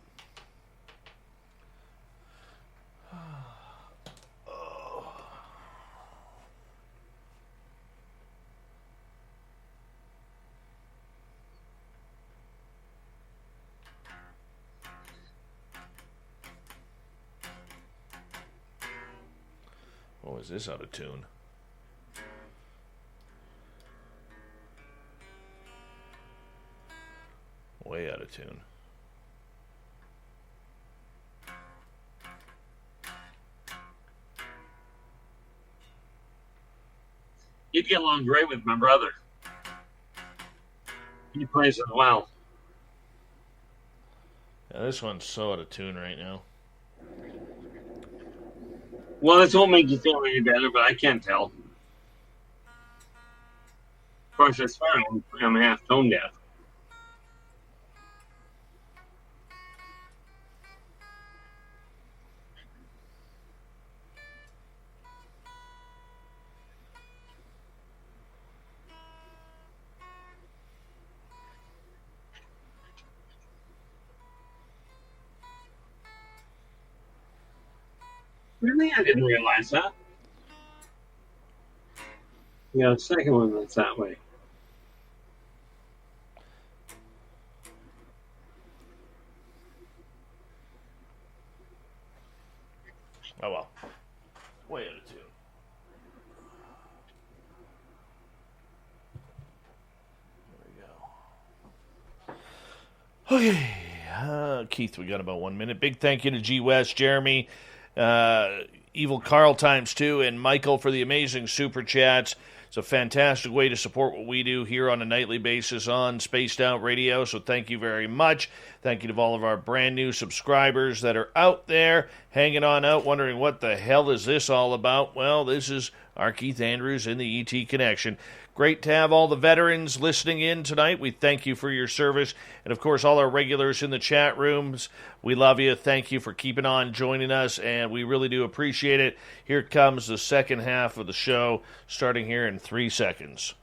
Oh, is this out of tune? Way out of tune. You'd get along great with my brother. He plays as well. Yeah, this one's so out of tune right now. Well, this won't make you feel any better, but I can't tell. Of course, I swear I'm half tone deaf. Really? I didn't realize that. Yeah, the second one that's that way. Oh well. Way out of tune. There we go. Okay. Keith, we got about 1 minute. Big thank you to G West, Jeremy, Evil Carl ×2, and Michael for the amazing super chats. It's a fantastic way to support what we do here on a nightly basis on Spaced Out Radio, so thank you very much. Thank you to all of our brand new subscribers that are out there, hanging on out, wondering what the hell is this all about. Well, this is our Keith Andrews in the ET Connection. Great to have all the veterans listening in tonight. We thank you for your service. And, of course, all our regulars in the chat rooms. We love you. Thank you for keeping on joining us, and we really do appreciate it. Here comes the second half of the show, starting here in 3 seconds.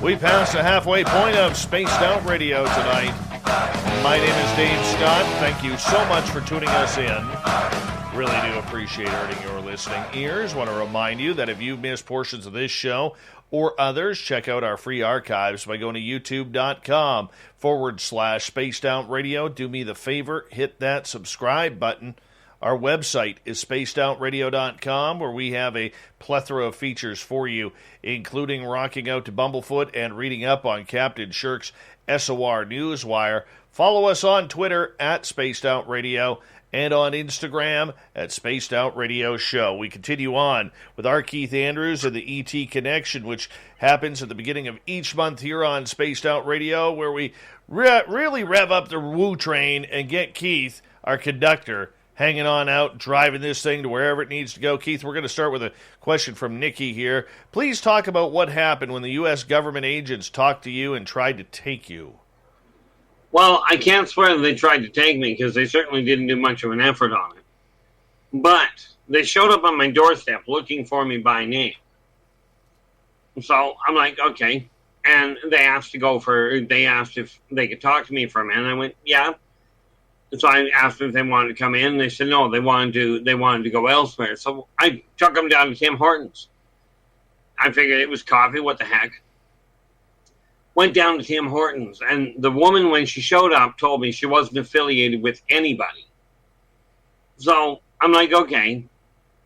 We passed the halfway point of Spaced Out Radio tonight. My name is Dave Scott. Thank you so much for tuning us in. Really do appreciate earning your listening ears. Want to remind you that if you missed portions of this show or others, check out our free archives by going to youtube.com/Spaced Out Radio. Do me the favor, hit that subscribe button. Our website is spacedoutradio.com, where we have a plethora of features for you, including rocking out to Bumblefoot and reading up on Captain Shirk's SOR Newswire. Follow us on Twitter at Spaced Out Radio and on Instagram at Spaced Out Radio Show. We continue on with our Keith Andrews and the ET Connection, which happens at the beginning of each month here on Spaced Out Radio, where we really rev up the woo train and get Keith, our conductor, hanging on out, driving this thing to wherever it needs to go. Keith, we're going to start with a question from Nikki here. Please talk about what happened when the U.S. government agents talked to you and tried to take you. Well, I can't swear that they tried to take me, because they certainly didn't do much of an effort on it. But they showed up on my doorstep looking for me by name. So I'm like, okay. And they asked if they could talk to me for a minute. I went, yeah. So I asked them if they wanted to come in. They said no, they wanted to go elsewhere. So I took them down to Tim Hortons. I figured it was coffee. What the heck? Went down to Tim Hortons, and the woman, when she showed up, told me she wasn't affiliated with anybody. So I'm like, okay.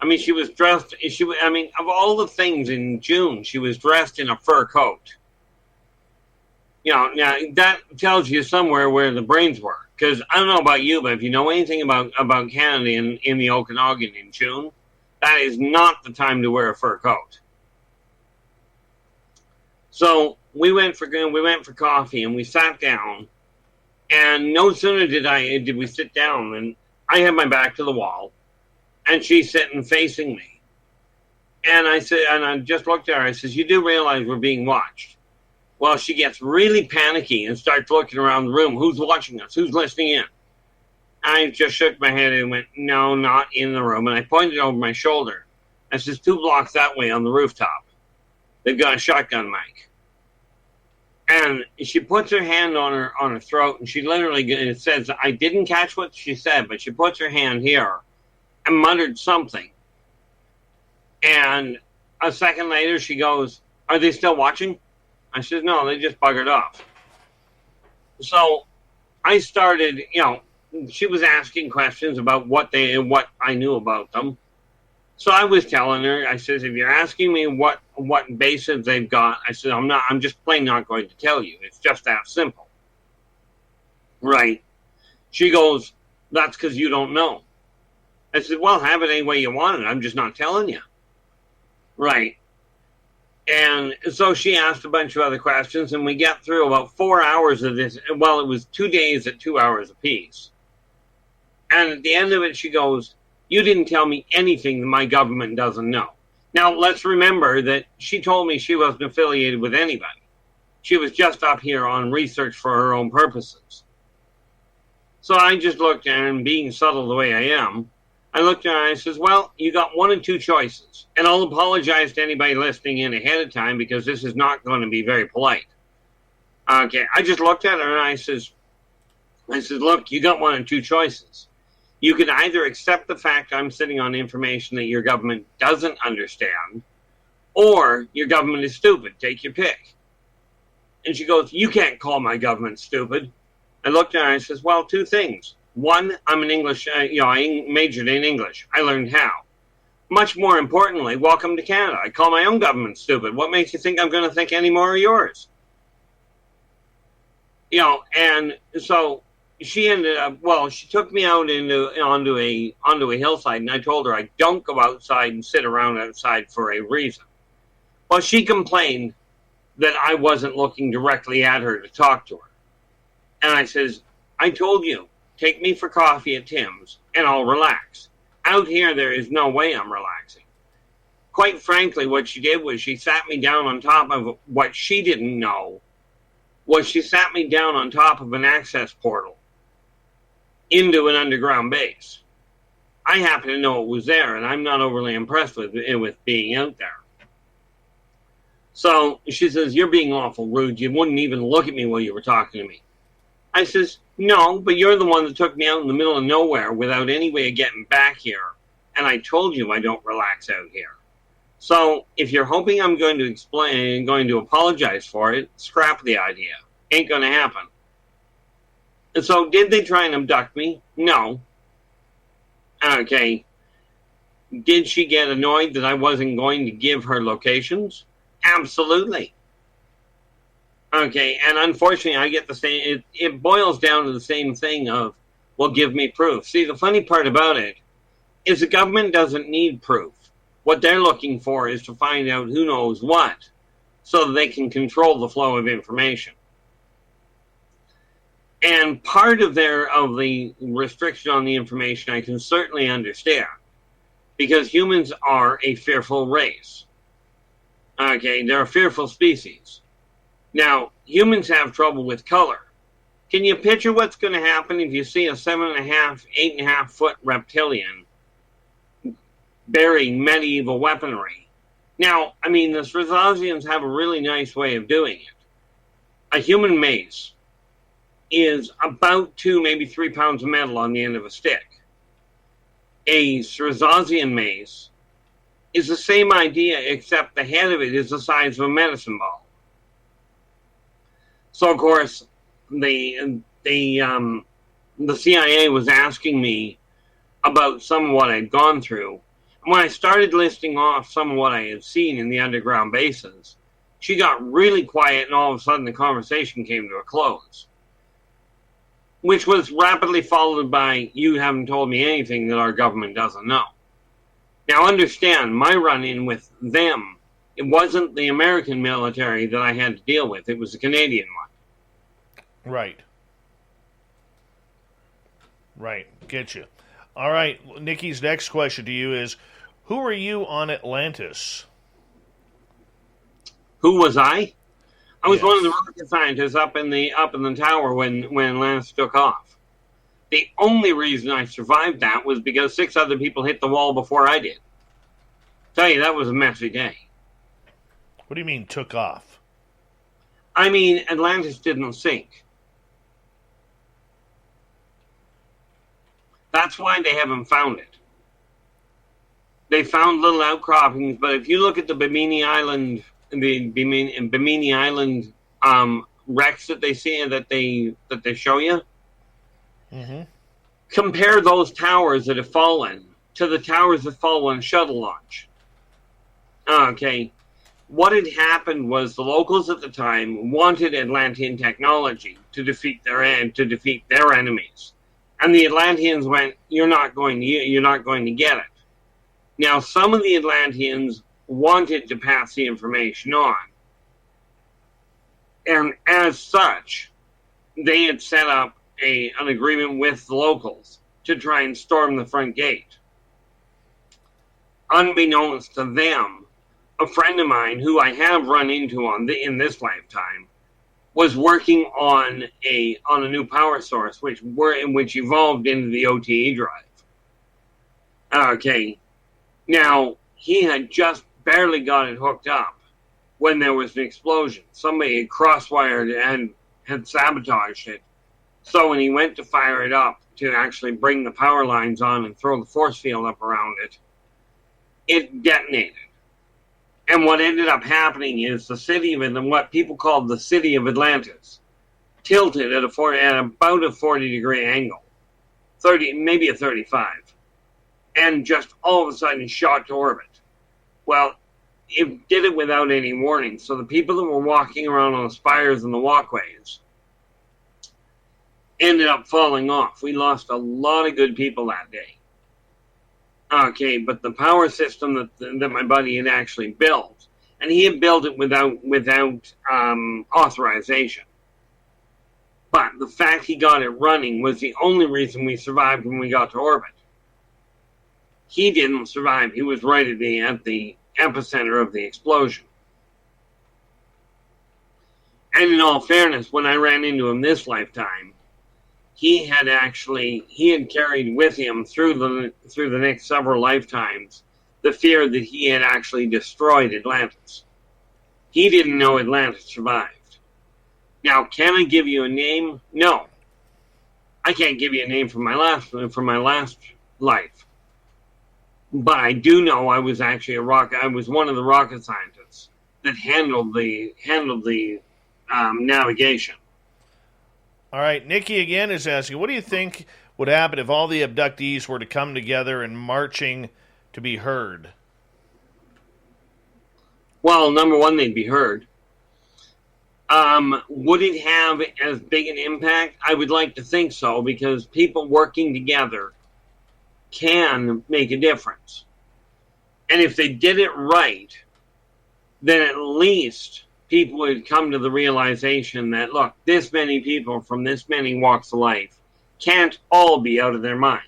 I mean, she was dressed. Of all the things in June, she was dressed in a fur coat. Now that tells you somewhere where the brains were. Because I don't know about you, but if you know anything about Canada in the Okanagan in June, that is not the time to wear a fur coat. So we went for coffee, and we sat down. And no sooner did we sit down, than I had my back to the wall, and she's sitting facing me. And I said, and I just looked at her. I says, "You do realize we're being watched?" Well, she gets really panicky and starts looking around the room. Who's watching us? Who's listening in? I just shook my head and went, no, not in the room. And I pointed over my shoulder. I says, 2 blocks that way on the rooftop. They've got a shotgun mic. And she puts her hand on her throat, and she literally, it says, I didn't catch what she said, but she puts her hand here and muttered something. And a second later, she goes, are they still watching? I said, no, they just buggered off. So I started, she was asking questions about what I knew about them. So I was telling her, I says, if you're asking me what bases they've got, I said, I'm just plain not going to tell you. It's just that simple. Right. She goes, that's because you don't know. I said, well, have it any way you want it. I'm just not telling you. Right. And so she asked a bunch of other questions, and we got through about 4 hours of this. Well, it was 2 days at 2 hours apiece. And at the end of it, she goes, you didn't tell me anything that my government doesn't know. Now, let's remember that she told me she wasn't affiliated with anybody. She was just up here on research for her own purposes. So I just looked at her, and being subtle the way I am, I looked at her and I says, well, you got 1 of 2 choices. And I'll apologize to anybody listening in ahead of time, because this is not going to be very polite. Okay, I just looked at her and I says, look, you got 1 of 2 choices. You can either accept the fact I'm sitting on information that your government doesn't understand, or your government is stupid. Take your pick. And she goes, you can't call my government stupid. I looked at her and I says, well, 2 things. 1, I'm an English, I majored in English. I learned how. Much more importantly, welcome to Canada. I call my own government stupid. What makes you think I'm going to think any more of yours? And so she ended up, well, she took me out onto a hillside, and I told her I don't go outside and sit around outside for a reason. Well, she complained that I wasn't looking directly at her to talk to her. And I says, I told you, take me for coffee at Tim's and I'll relax. Out here, there is no way I'm relaxing. Quite frankly, what she did was she sat me down on top of what she didn't know was she sat me down on top of an access portal into an underground base. I happen to know it was there, and I'm not overly impressed with being out there. So she says, you're being awful rude. You wouldn't even look at me while you were talking to me. I says, no, but you're the one that took me out in the middle of nowhere without any way of getting back here. And I told you I don't relax out here. So if you're hoping I'm going to apologize for it, scrap the idea. Ain't going to happen. And so did they try and abduct me? No. Okay. Did she get annoyed that I wasn't going to give her locations? Absolutely. Okay, and unfortunately, I get the same. It boils down to the same thing of, well, give me proof. See, the funny part about it is the government doesn't need proof. What they're looking for is to find out who knows what, so that they can control the flow of information. And part of the restriction on the information, I can certainly understand, because humans are a fearful race. Okay, they're a fearful species. Now, humans have trouble with color. Can you picture what's going to happen if you see a 7.5, 8.5 foot reptilian burying medieval weaponry? Now, I mean, the Srazazians have a really nice way of doing it. A human mace is about 2, maybe 3 pounds of metal on the end of a stick. A Srazazian mace is the same idea, except the head of it is the size of a medicine ball. So, of course, the CIA was asking me about some of what I'd gone through. And when I started listing off some of what I had seen in the underground bases, she got really quiet, and all of a sudden the conversation came to a close, which was rapidly followed by, you haven't told me anything that our government doesn't know. Now, understand, my run-in with them, it wasn't the American military that I had to deal with. It was the Canadian one. Right. Right. Get you. All right. Nikki's next question to you is, who were you on Atlantis? Who was I? I was one of the rocket scientists up in the tower when Atlantis took off. The only reason I survived that was because 6 other people hit the wall before I did. Tell you, that was a messy day. What do you mean, took off? I mean, Atlantis didn't sink. That's why they haven't found it. They found little outcroppings, but if you look at the Bimini Island, wrecks that they see that they show you, compare those towers that have fallen to the towers that fall on shuttle launch. Okay, what had happened was the locals at the time wanted Atlantean technology to defeat their enemies, and the Atlanteans went, "You're not going to get it." Now, some of the Atlanteans wanted to pass the information on, and as such, they had set up an agreement with the locals to try and storm the front gate. Unbeknownst to them, a friend of mine who I have run into in this lifetime was working on a new power source, which evolved into the OTE drive. Okay, now he had just barely got it hooked up when there was an explosion. Somebody had crosswired and had sabotaged it. So when he went to fire it up to actually bring the power lines on and throw the force field up around it, it detonated. And what ended up happening is the city of what people called the city of Atlantis tilted at about a 40-degree angle, 30, maybe a 35, and just all of a sudden shot to orbit. Well, it did it without any warning. So the people that were walking around on the spires and the walkways ended up falling off. We lost a lot of good people that day. Okay, but the power system that my buddy had actually built, and he had built it without authorization. But the fact he got it running was the only reason we survived when we got to orbit. He didn't survive. He was right at the epicenter of the explosion. And in all fairness, when I ran into him this lifetime, he had carried with him through the next several lifetimes the fear that he had actually destroyed Atlantis. He didn't know Atlantis survived. Now, can I give you a name? No. I can't give you a name from my last life. But I do know I was actually I was one of the rocket scientists that handled the navigation. All right, Nikki again is asking, what do you think would happen if all the abductees were to come together and marching to be heard? Well, number one, they'd be heard. Would it have as big an impact? I would like to think so, because people working together can make a difference. And if they did it right, then at least people would come to the realization that, look, this many people from this many walks of life can't all be out of their mind.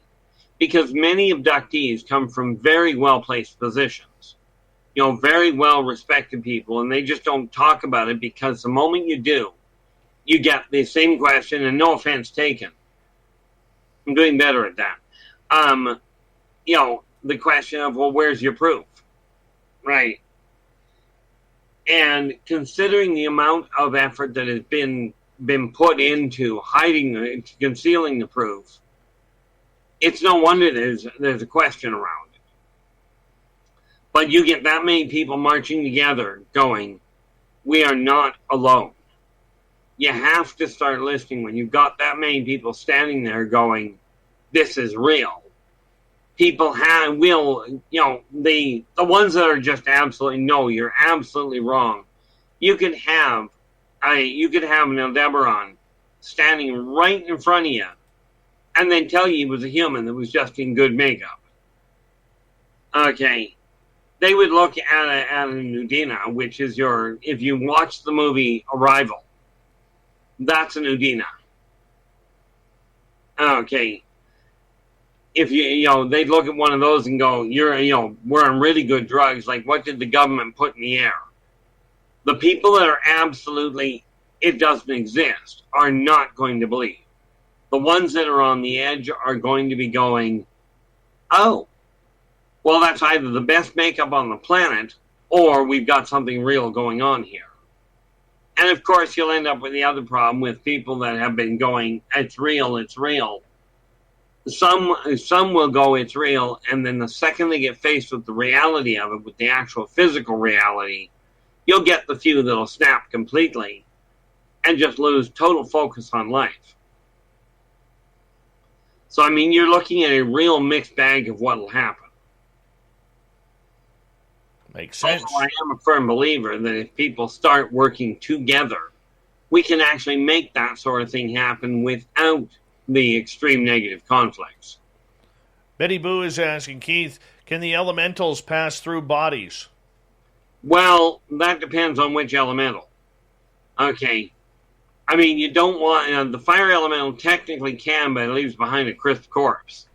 Because many abductees come from very well-placed positions. Very well-respected people, and they just don't talk about it, because the moment you do, you get the same question, and no offense taken. I'm doing better at that. The question of, well, where's your proof? Right. And considering the amount of effort that has been put into concealing the proof, it's no wonder there's a question around it. But you get that many people marching together going, we are not alone. You have to start listening when you've got that many people standing there going, this is real. People the ones that are just absolutely, no, you're absolutely wrong. You could have an Aldebaran standing right in front of you and then tell you he was a human that was just in good makeup. Okay. They would look at a Udina, which is if you watch the movie Arrival, that's an Udina. Okay. If they'd look at one of those and go, we're on really good drugs. Like, what did the government put in the air? The people that are absolutely, it doesn't exist, are not going to believe. The ones that are on the edge are going to be going, oh, well, that's either the best makeup on the planet, or we've got something real going on here. And of course, you'll end up with the other problem with people that have been going, it's real, it's real. Some will go, it's real, and then the second they get faced with the reality of it, with the actual physical reality, you'll get the few that'll snap completely and just lose total focus on life. So, I mean, you're looking at a real mixed bag of what will happen. Makes sense. Also, I am a firm believer that if people start working together, we can actually make that sort of thing happen without the extreme negative conflicts. Betty Boo is asking, Keith, can the elementals pass through bodies? Well, that depends on which elemental. Okay. I mean, you don't want... the fire elemental technically can, but it leaves behind a crisp corpse.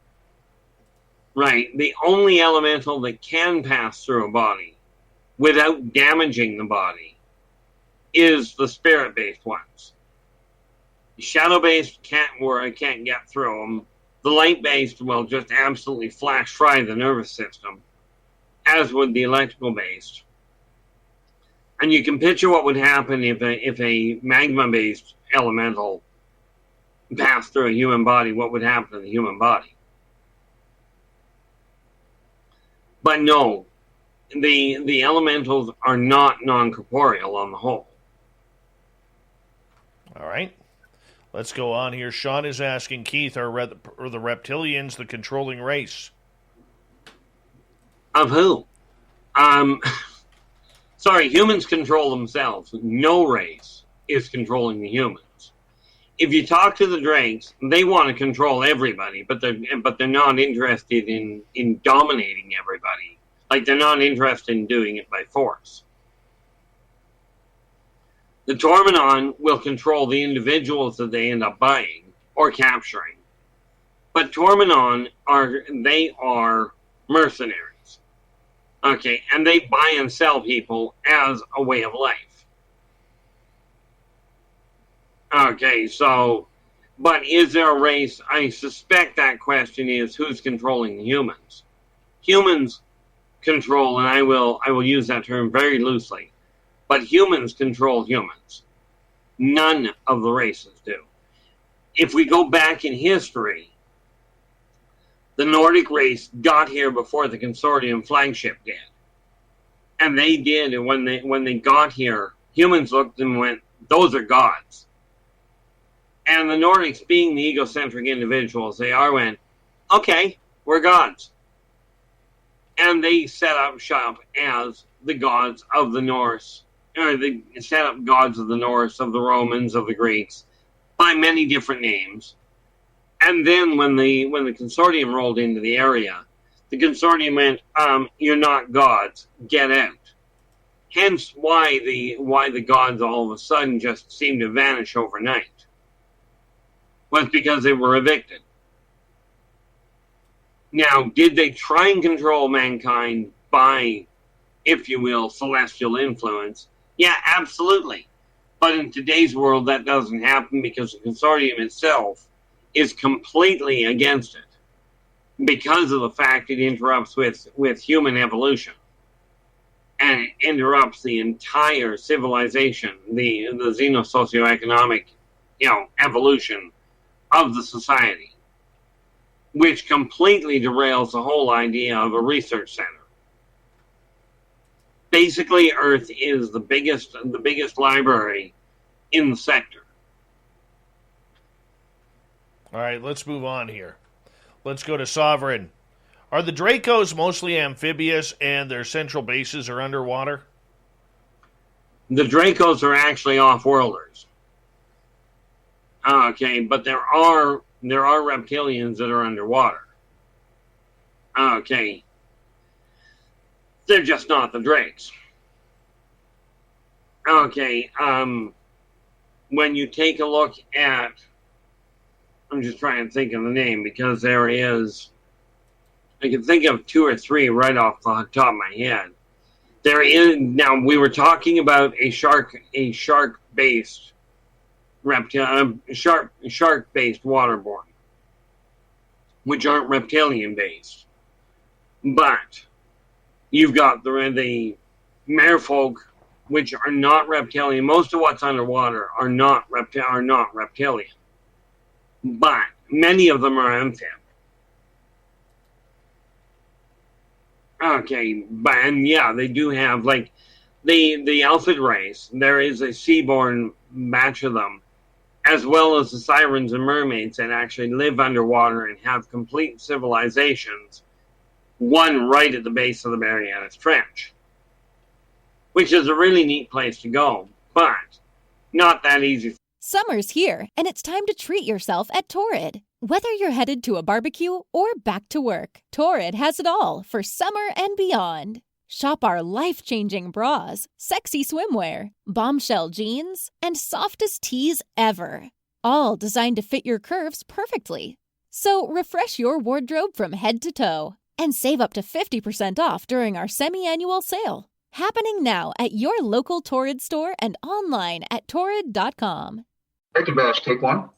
Right. The only elemental that can pass through a body without damaging the body is the spirit-based ones. Shadow-based can't get through them. The light-based will just absolutely flash fry the nervous system, as would the electrical-based. And you can picture what would happen if a magma-based elemental passed through a human body, what would happen to the human body. But no, the elementals are not non-corporeal on the whole. All right. Let's go on here. Sean is asking, Keith, are the reptilians the controlling race? Of who? Sorry, humans control themselves. No race is controlling the humans. if you talk to the Drakes, they want to control everybody, but they're not interested in dominating everybody. Like, they're not interested in doing it by force. The Tormenon will control the individuals that they end up buying or capturing. But Tormenon are mercenaries. Okay, and they buy and sell people as a way of life. Okay, so, but is there a race? I suspect that question is who's controlling the humans. Humans control, and I will use that term very loosely, but humans control humans. None of the races do. If we go back in history, the Nordic race got here before the Consortium flagship did. And they did, and when they got here, humans looked and went, those are gods. And the Nordics, being the egocentric individuals they are, went, okay, we're gods. And they set up shop as the gods of the Norse, or they set up gods of the Norse, of the Romans, of the Greeks, by many different names. And then when the Consortium rolled into the area, the Consortium went, you're not gods, get out. Hence why the gods all of a sudden just seemed to vanish overnight. Was because they were evicted. Now, did they try and control mankind by, if you will, celestial influence? Yeah, absolutely. But in today's world, that doesn't happen because the Consortium itself is completely against it because of the fact it interrupts with human evolution. And it interrupts the entire civilization, the xeno-socioeconomic, evolution of the society, which completely derails the whole idea of a research center. Basically, Earth is the biggest library in the sector. All right, let's move on here. Let's go to Sovereign. Are the Dracos mostly amphibious and their central bases are underwater? The Dracos are actually off-worlders. Okay, but there are reptilians that are underwater. Okay. They're just not the Drakes. Okay, when you take a look at, I'm just trying to think of the name because there is, I can think of 2 or 3 right off the top of my head. There is, now we were talking about a shark-based reptile, shark-based waterborne, which aren't reptilian-based. But you've got the merfolk, which are not reptilian. Most of what's underwater are not reptilian. But many of them are amphib. Okay, and yeah, they do have, like, the Alphid race. There is a seaborne batch of them, as well as the sirens and mermaids that actually live underwater and have complete civilizations, one right at the base of the Marianas Trench, which is a really neat place to go, but not that easy. Summer's here, and it's time to treat yourself at Torrid. Whether you're headed to a barbecue or back to work, Torrid has it all for summer and beyond. Shop our life-changing bras, sexy swimwear, bombshell jeans, and softest tees ever. All designed to fit your curves perfectly. So refresh your wardrobe from head to toe and save up to 50% off during our semi-annual sale. Happening now at your local Torrid store and online at torrid.com. Bacon Bash, take one.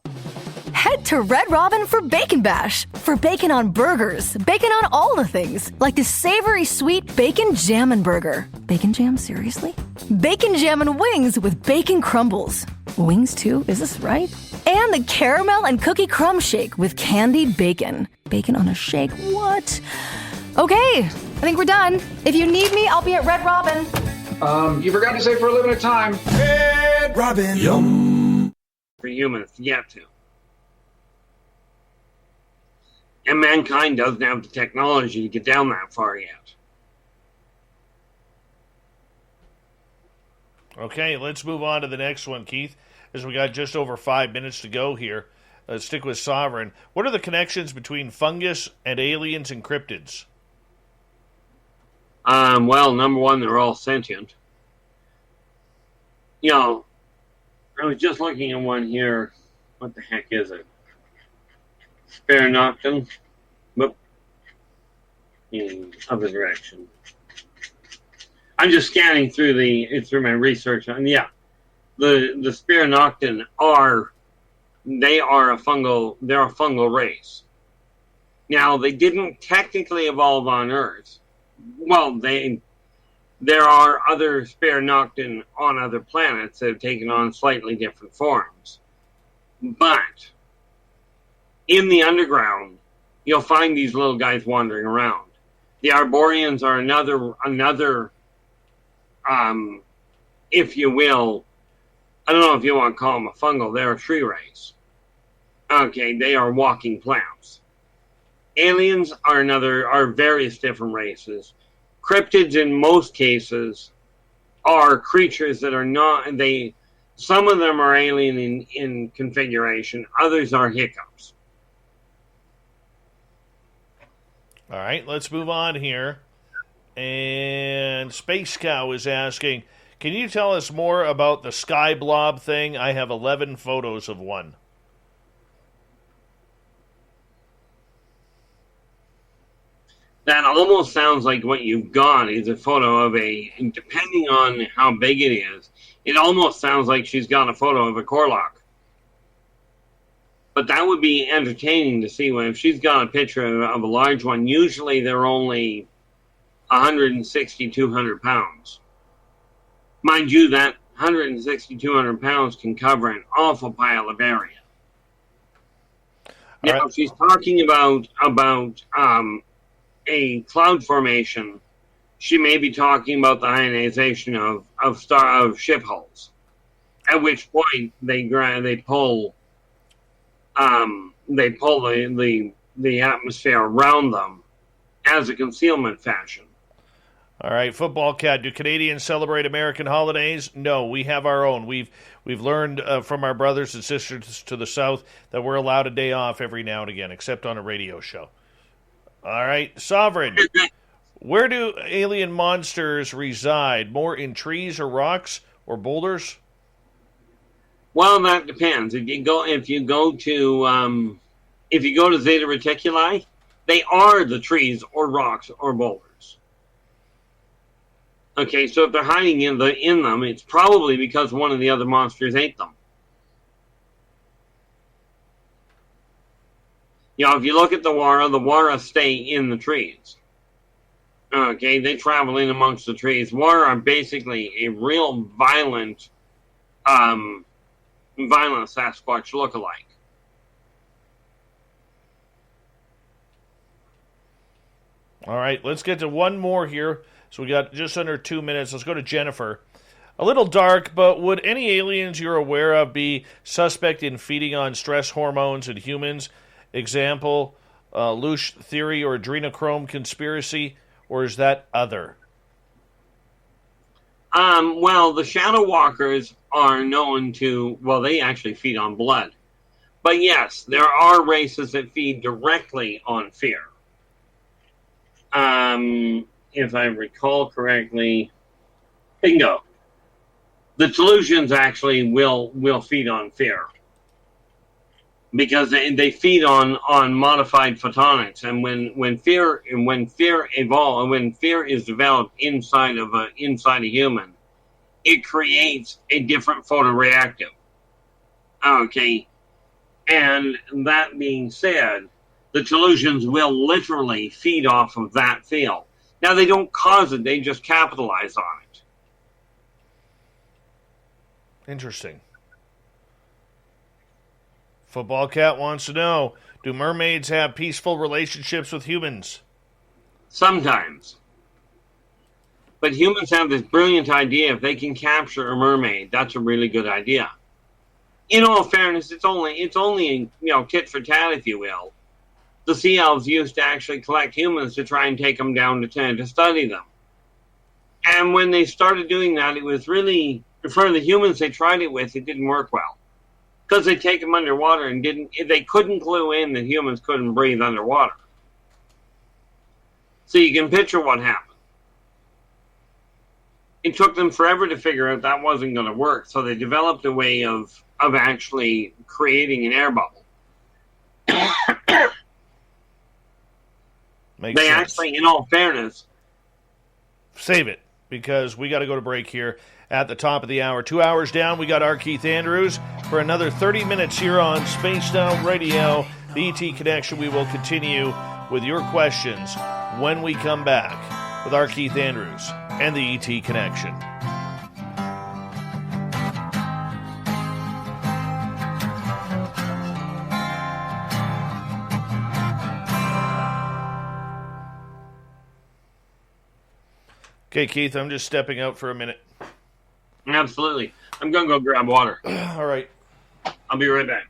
Head to Red Robin for Bacon Bash. For bacon on burgers, bacon on all the things, like the savory sweet bacon jammin' burger. Bacon jam, seriously? Bacon jammin' wings with bacon crumbles. Wings too, is this right? And the caramel and cookie crumb shake with candied bacon. Bacon on a shake, what? Okay, I think we're done. If you need me, I'll be at Red Robin. You forgot to say for a limited time. Red Robin. Yum. For humans to get to. And mankind doesn't have the technology to get down that far yet. Okay, let's move on to the next one, Keith, as we got just over 5 minutes to go here. Let's stick with Sovereign. What are the connections between fungus and aliens and cryptids? Well, number one, they're all sentient. You know, I was just looking at one here. What the heck is it? Sparenocton. Whoop. In other direction. I'm just scanning through my research, and yeah, the Sparenocton are a fungal race. Now, they didn't technically evolve on Earth. Well, there are other Sparenocton on other planets that have taken on slightly different forms. But in the underground, you'll find these little guys wandering around. The Arborians are another if you will, I don't know if you want to call them a fungal, they're a tree race. Okay, they are walking plants. Aliens are various different races. Cryptids, in most cases, are creatures that are not, some of them are alien in configuration, others are hiccups. All right, let's move on here. And Space Cow is asking, can you tell us more about the sky blob thing? I have 11 photos of one. That almost sounds like what you've got is a photo of depending on how big it is, it almost sounds like she's got a photo of a Corlock. But that would be entertaining to see if she's got a picture of a large one. Usually they're only 160, 200 pounds. Mind you, that 160, 200 pounds can cover an awful pile of area. Now, if she's talking about a cloud formation, she may be talking about the ionization of ship hulls. At which point they pull the atmosphere around them as a concealment fashion. All right, Football Cat, do Canadians celebrate American holidays? No, we have our own. We've learned from our brothers and sisters to the south that we're allowed a day off every now and again, except on a radio show. All right, Sovereign, where do alien monsters reside? More in trees or rocks or boulders? Well, that depends. If you go to Zeta Reticuli, they are the trees or rocks or boulders. Okay, so if they're hiding in them, it's probably because one of the other monsters ate them. You know, if you look at the Wara stay in the trees. Okay, they travel in amongst the trees. Wara are basically a real violent Sasquatch lookalike. All right, let's get to one more here. So we got just under 2 minutes. Let's go to Jennifer. A little dark, but would any aliens you're aware of be suspect in feeding on stress hormones in humans? Example, Lush theory or adrenochrome conspiracy, or is that other? Well, the Shadow Walkers are known to, they actually feed on blood. But yes, there are races that feed directly on fear. If I recall correctly, bingo. The Teleusians actually will feed on fear. Because they feed on modified photonics, and when fear is developed inside a human, it creates a different photoreactive. Okay, and that being said, the Teleusians will literally feed off of that field. Now they don't cause it; they just capitalize on it. Interesting. Football Cat wants to know, do mermaids have peaceful relationships with humans? Sometimes. But humans have this brilliant idea, if they can capture a mermaid, that's a really good idea. In all fairness, it's only tit for tat, if you will. The sea elves used to actually collect humans to try and take them down to study them. And when they started doing that, it was really in front of the humans they tried it with, it didn't work well. Because they take them underwater and they couldn't clue in that humans couldn't breathe underwater. So you can picture what happened. It took them forever to figure out that wasn't going to work. So they developed a way of actually creating an air bubble. Makes they sense. actually, in all fairness, save it, because we got to go to break here at the top of the hour. 2 hours down, we got our Keith Andrews for another 30 minutes here on Spaced Out Radio. The ET Connection. We will continue with your questions when we come back with our Keith Andrews and the ET Connection. Okay, Keith, I'm just stepping out for a minute. Absolutely. I'm going to go grab water. All right. I'll be right back.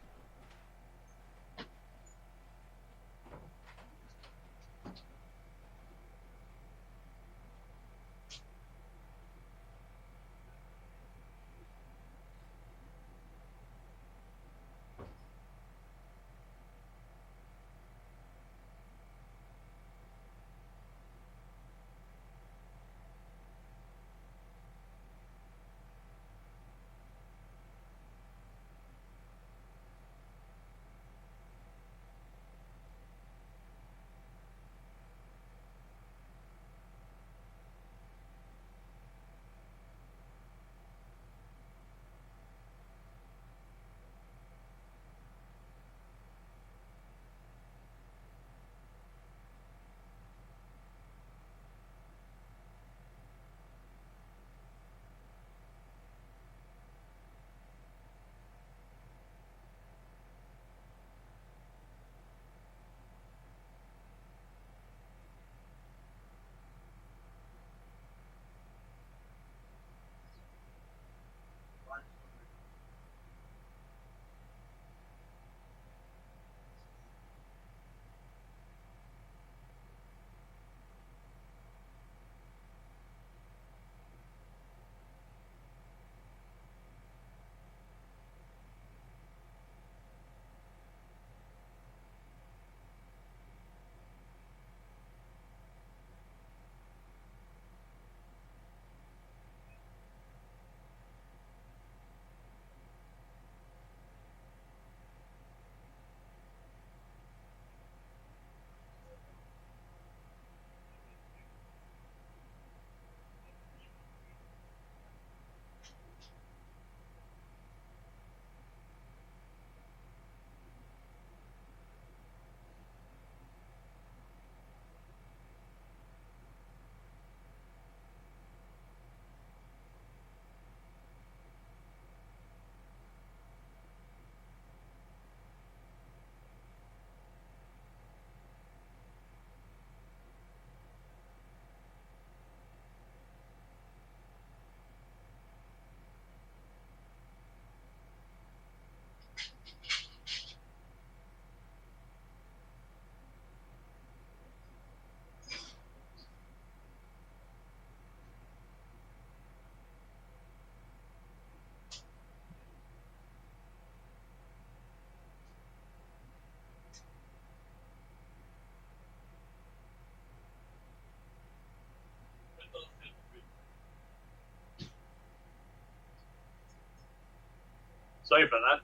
Sorry for that.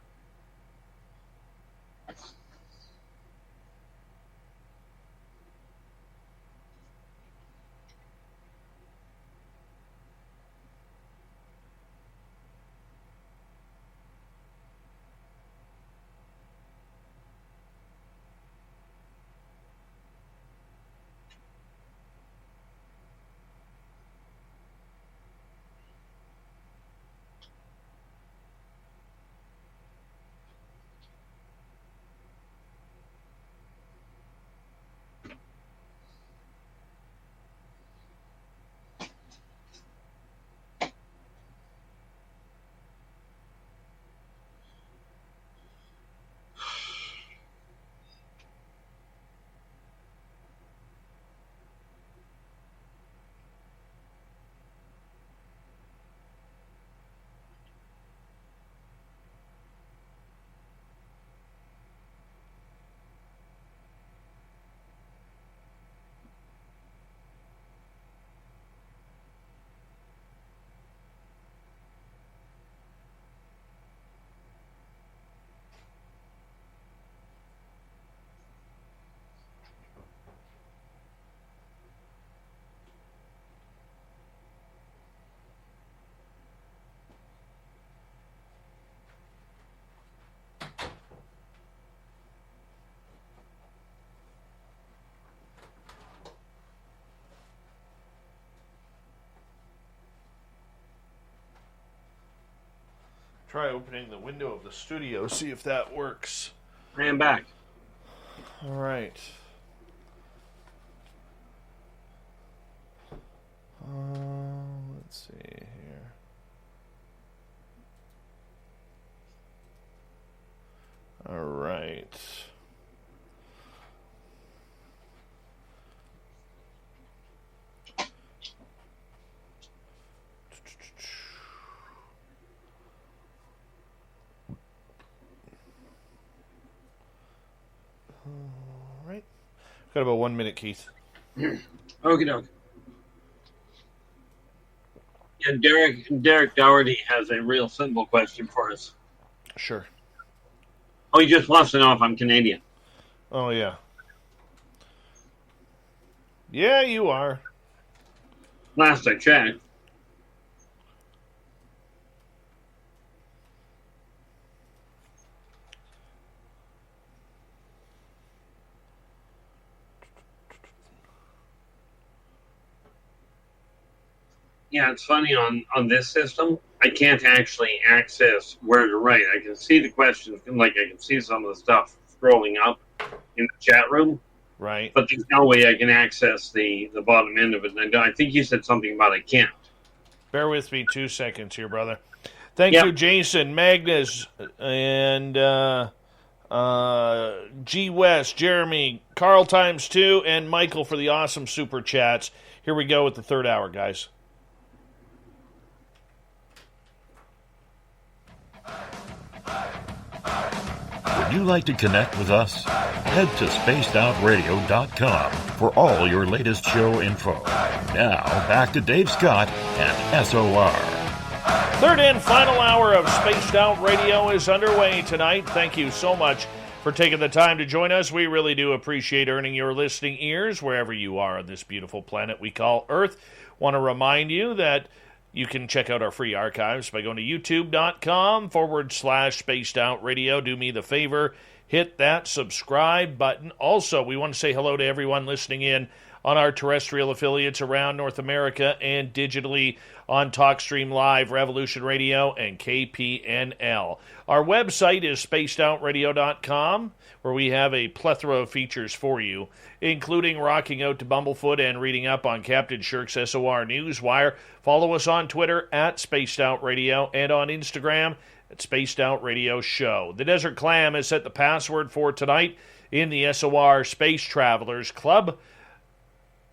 Try opening the window of the studio, see if that works. I am back. All right. Let's see here. All right. All right. Got about 1 minute, Keith. Okie doke. And Derek Dougherty has a real simple question for us. Sure. Oh, he just wants to know if I'm Canadian. Oh, yeah. Yeah, you are. Last I checked. Yeah, it's funny on this system, I can't actually access where to write. I can see the questions, like I can see some of the stuff scrolling up in the chat room. Right. But there's no way I can access the bottom end of it. And I think you said something about I can't. Bear with me 2 seconds here, brother. Thank you, Jason, Magnus, and G. West, Jeremy, Carl times 2, and Michael for the awesome super chats. Here we go with the third hour, guys. Would you like to connect with us? Head to spacedoutradio.com for all your latest show info. Now, back to Dave Scott and SOR. Third and final hour of Spaced Out Radio is underway tonight. Thank you so much for taking the time to join us. We really do appreciate earning your listening ears wherever you are on this beautiful planet we call Earth. Want to remind you that you can check out our free archives by going to youtube.com/Spaced Out Radio. Do me the favor, hit that subscribe button. Also, we want to say hello to everyone listening in on our terrestrial affiliates around North America and digitally on TalkStream Live, Revolution Radio, and KPNL. Our website is spacedoutradio.com, where we have a plethora of features for you, including rocking out to Bumblefoot and reading up on Captain Shirk's SOR Newswire. Follow us on Twitter at Spaced Out Radio and on Instagram at Spaced Out Radio Show. The Desert Clam has set the password for tonight in the SOR Space Travelers Club.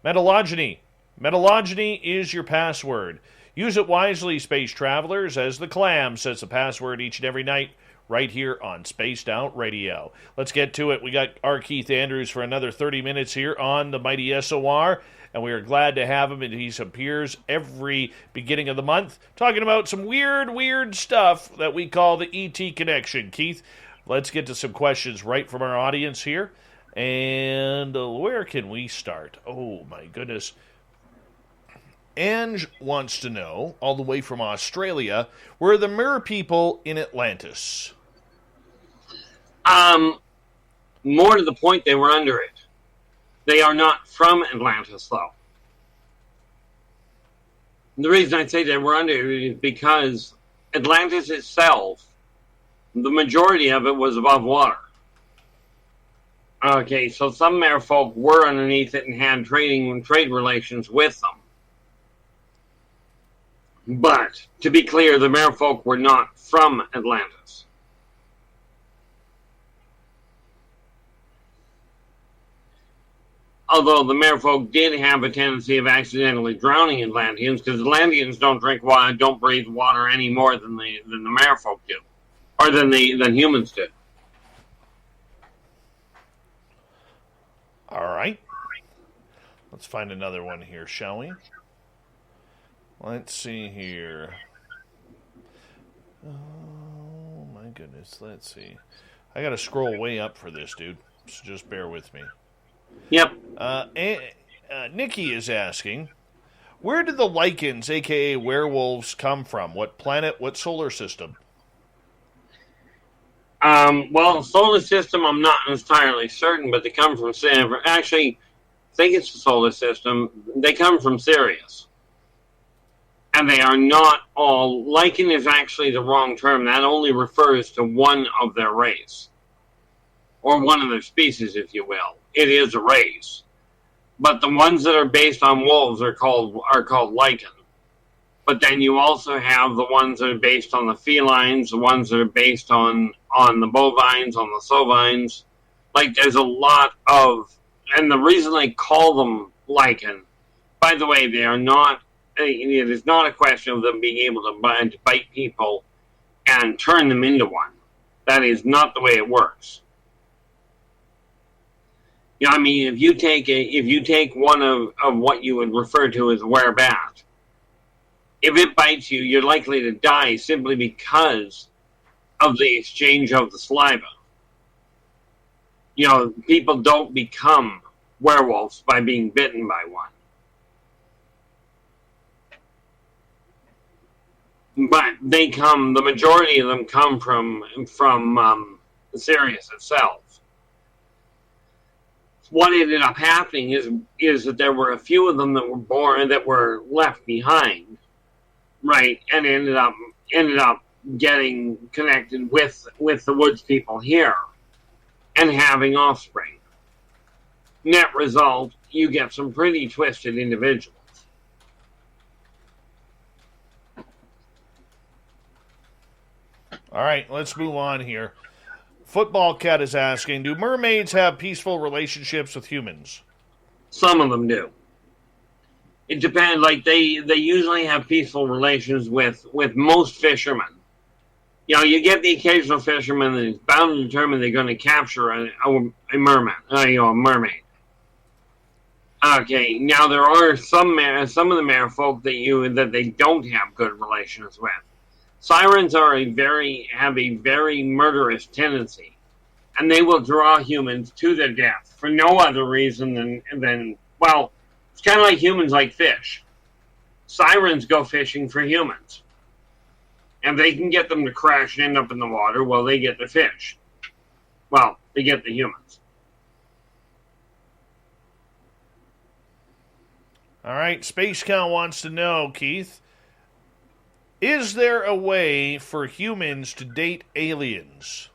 Metallogeny. Metallogeny is your password. Use it wisely, Space Travelers, as the Clam sets the password each and every night right here on Spaced Out Radio. Let's get to it. We got our Keith Andrews for another 30 minutes here on the mighty SOR, and we are glad to have him, and he appears every beginning of the month talking about some weird stuff that we call the ET Connection. Keith, let's get to some questions right from our audience here. And where can we start? Oh, my goodness. Ange wants to know, all the way from Australia, were the Mirror people in Atlantis? More to the point, they were under it. They are not from Atlantis, though. The reason I say they were under it is because Atlantis itself, the majority of it was above water. Okay, so some merfolk were underneath it and had trade relations with them. But, to be clear, the merfolk were not from Atlantis. Although the merfolk did have a tendency of accidentally drowning Atlanteans, because Atlanteans don't drink water, don't breathe water any more than the merfolk do, or than humans do. All right. Let's find another one here, shall we? Let's see here. Oh, my goodness. Let's see. I got to scroll way up for this, dude. So just bear with me. Yep. Nikki is asking, where did the Lycans, a.k.a. werewolves, come from? What planet, what solar system? Well, solar system, I'm not entirely certain, but they come from... Actually, I think it's the solar system. They come from Sirius. And they are not all. Lichen is actually the wrong term. That only refers to one of their race, or one of their species, if you will. It is a race. But the ones that are based on wolves are called lichen. But then you also have the ones that are based on the felines, the ones that are based on the bovines, on the sovines. Like, there's a lot of, and the reason I call them lichen, by the way, they are not, it is not a question of them being able to bite people and turn them into one. That is not the way it works. Yeah, I mean, if you take one of what you would refer to as a werebat, if it bites you, you're likely to die simply because of the exchange of the saliva. You know, people don't become werewolves by being bitten by one. But the majority of them come from Sirius itself. What ended up happening is that there were a few of them that were left behind, right, and ended up getting connected with the woods people here and having offspring. Net result, you get some pretty twisted individuals. All right, let's move on here. Football Cat is asking, do mermaids have peaceful relationships with humans? Some of them do. It depends. Like, they usually have peaceful relations with most fishermen. You know, you get the occasional fisherman that is bound and determined they're going to capture a merman, a mermaid. Okay, now there are some of the merfolk that they don't have good relations with. Sirens have a very murderous tendency, and they will draw humans to their death for no other reason than well, it's kind of like humans like fish. Sirens go fishing for humans, and they can get them to crash and end up in the water while they get the fish. Well, they get the humans. All right, Space Cow wants to know, Keith, is there a way for humans to date aliens?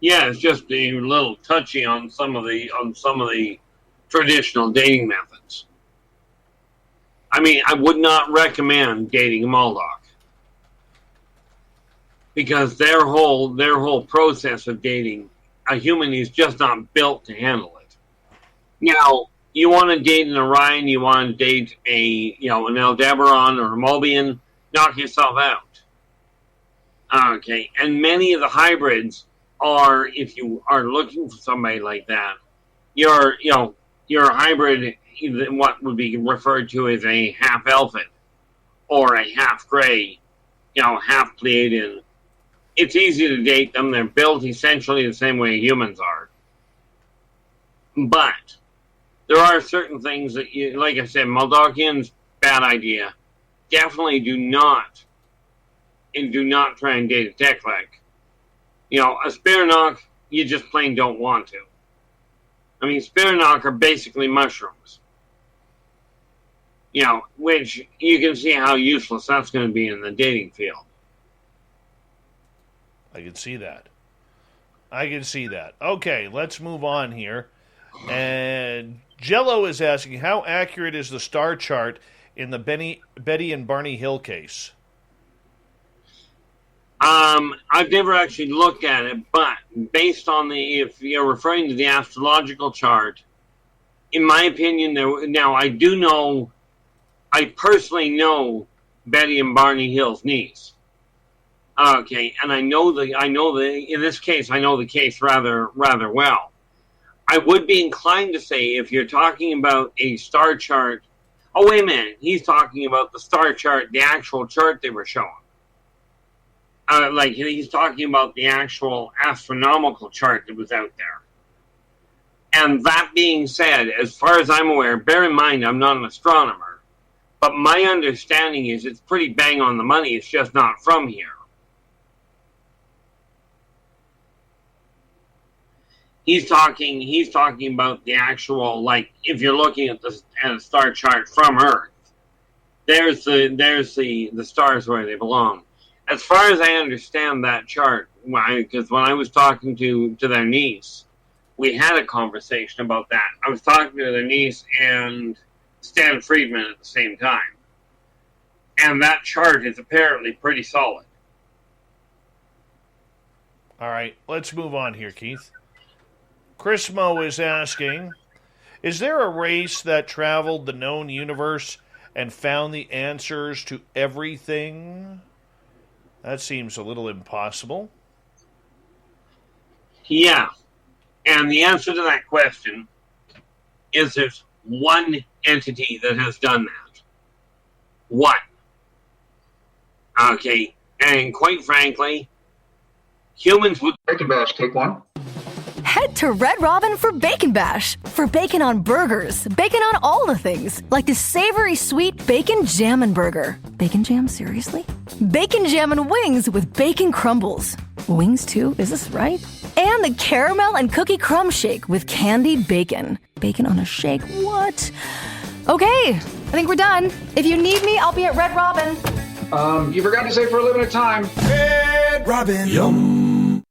Yeah, it's just a little touchy on some of the traditional dating methods. I mean, I would not recommend dating a Muldock, because their whole process of dating a human is just not built to handle it. Now, you want to date an Orion, you want to date an Aldebaran or a Mobian, knock yourself out. Okay, and many of the hybrids are, if you are looking for somebody like that, you're a hybrid, what would be referred to as a half elfin or a half gray, half Pleiadian. It's easy to date them. They're built essentially the same way humans are. But there are certain things that, like I said, Muldachians, bad idea. Definitely do not try and date a Teklik. A Spirinok, you just plain don't want to. I mean, Spirinok are basically mushrooms. Which you can see how useless that's going to be in the dating field. I can see that. Okay, let's move on here. And Jello is asking, how accurate is the star chart in the Betty and Barney Hill case? I've never actually looked at it, but based on if you're referring to the astrological chart, in my opinion, I personally know Betty and Barney Hill's niece. Okay, and in this case, I know the case rather well. I would be inclined to say, if you're talking about a star chart, oh, wait a minute, he's talking about the star chart, the actual chart they were showing. He's talking about the actual astronomical chart that was out there. And that being said, as far as I'm aware, bear in mind, I'm not an astronomer, but my understanding is it's pretty bang on the money. It's just not from here. He's talking about the actual, if you're looking at a star chart from Earth, There's the stars where they belong. As far as I understand that chart, because when I was talking to their niece, we had a conversation about that. I was talking to their niece and Stan Friedman at the same time. And that chart is apparently pretty solid. All right, let's move on here, Keith. Chris Mo is asking, is there a race that traveled the known universe and found the answers to everything? That seems a little impossible. Yeah. And the answer to that question is there's one entity that has done that. One. Okay. And quite frankly, humans would... Bacon Bash, take one. Head to Red Robin for Bacon Bash. For bacon on burgers, bacon on all the things. Like this savory sweet bacon jammin' burger. Bacon jam, seriously? Bacon jammin' wings with bacon crumbles. Wings too, is this right? And the caramel and cookie crumb shake with candied bacon. Bacon on a shake, what? Okay, I think we're done. If you need me, I'll be at Red Robin. You forgot to say for a limited time. Red Robin. Yum.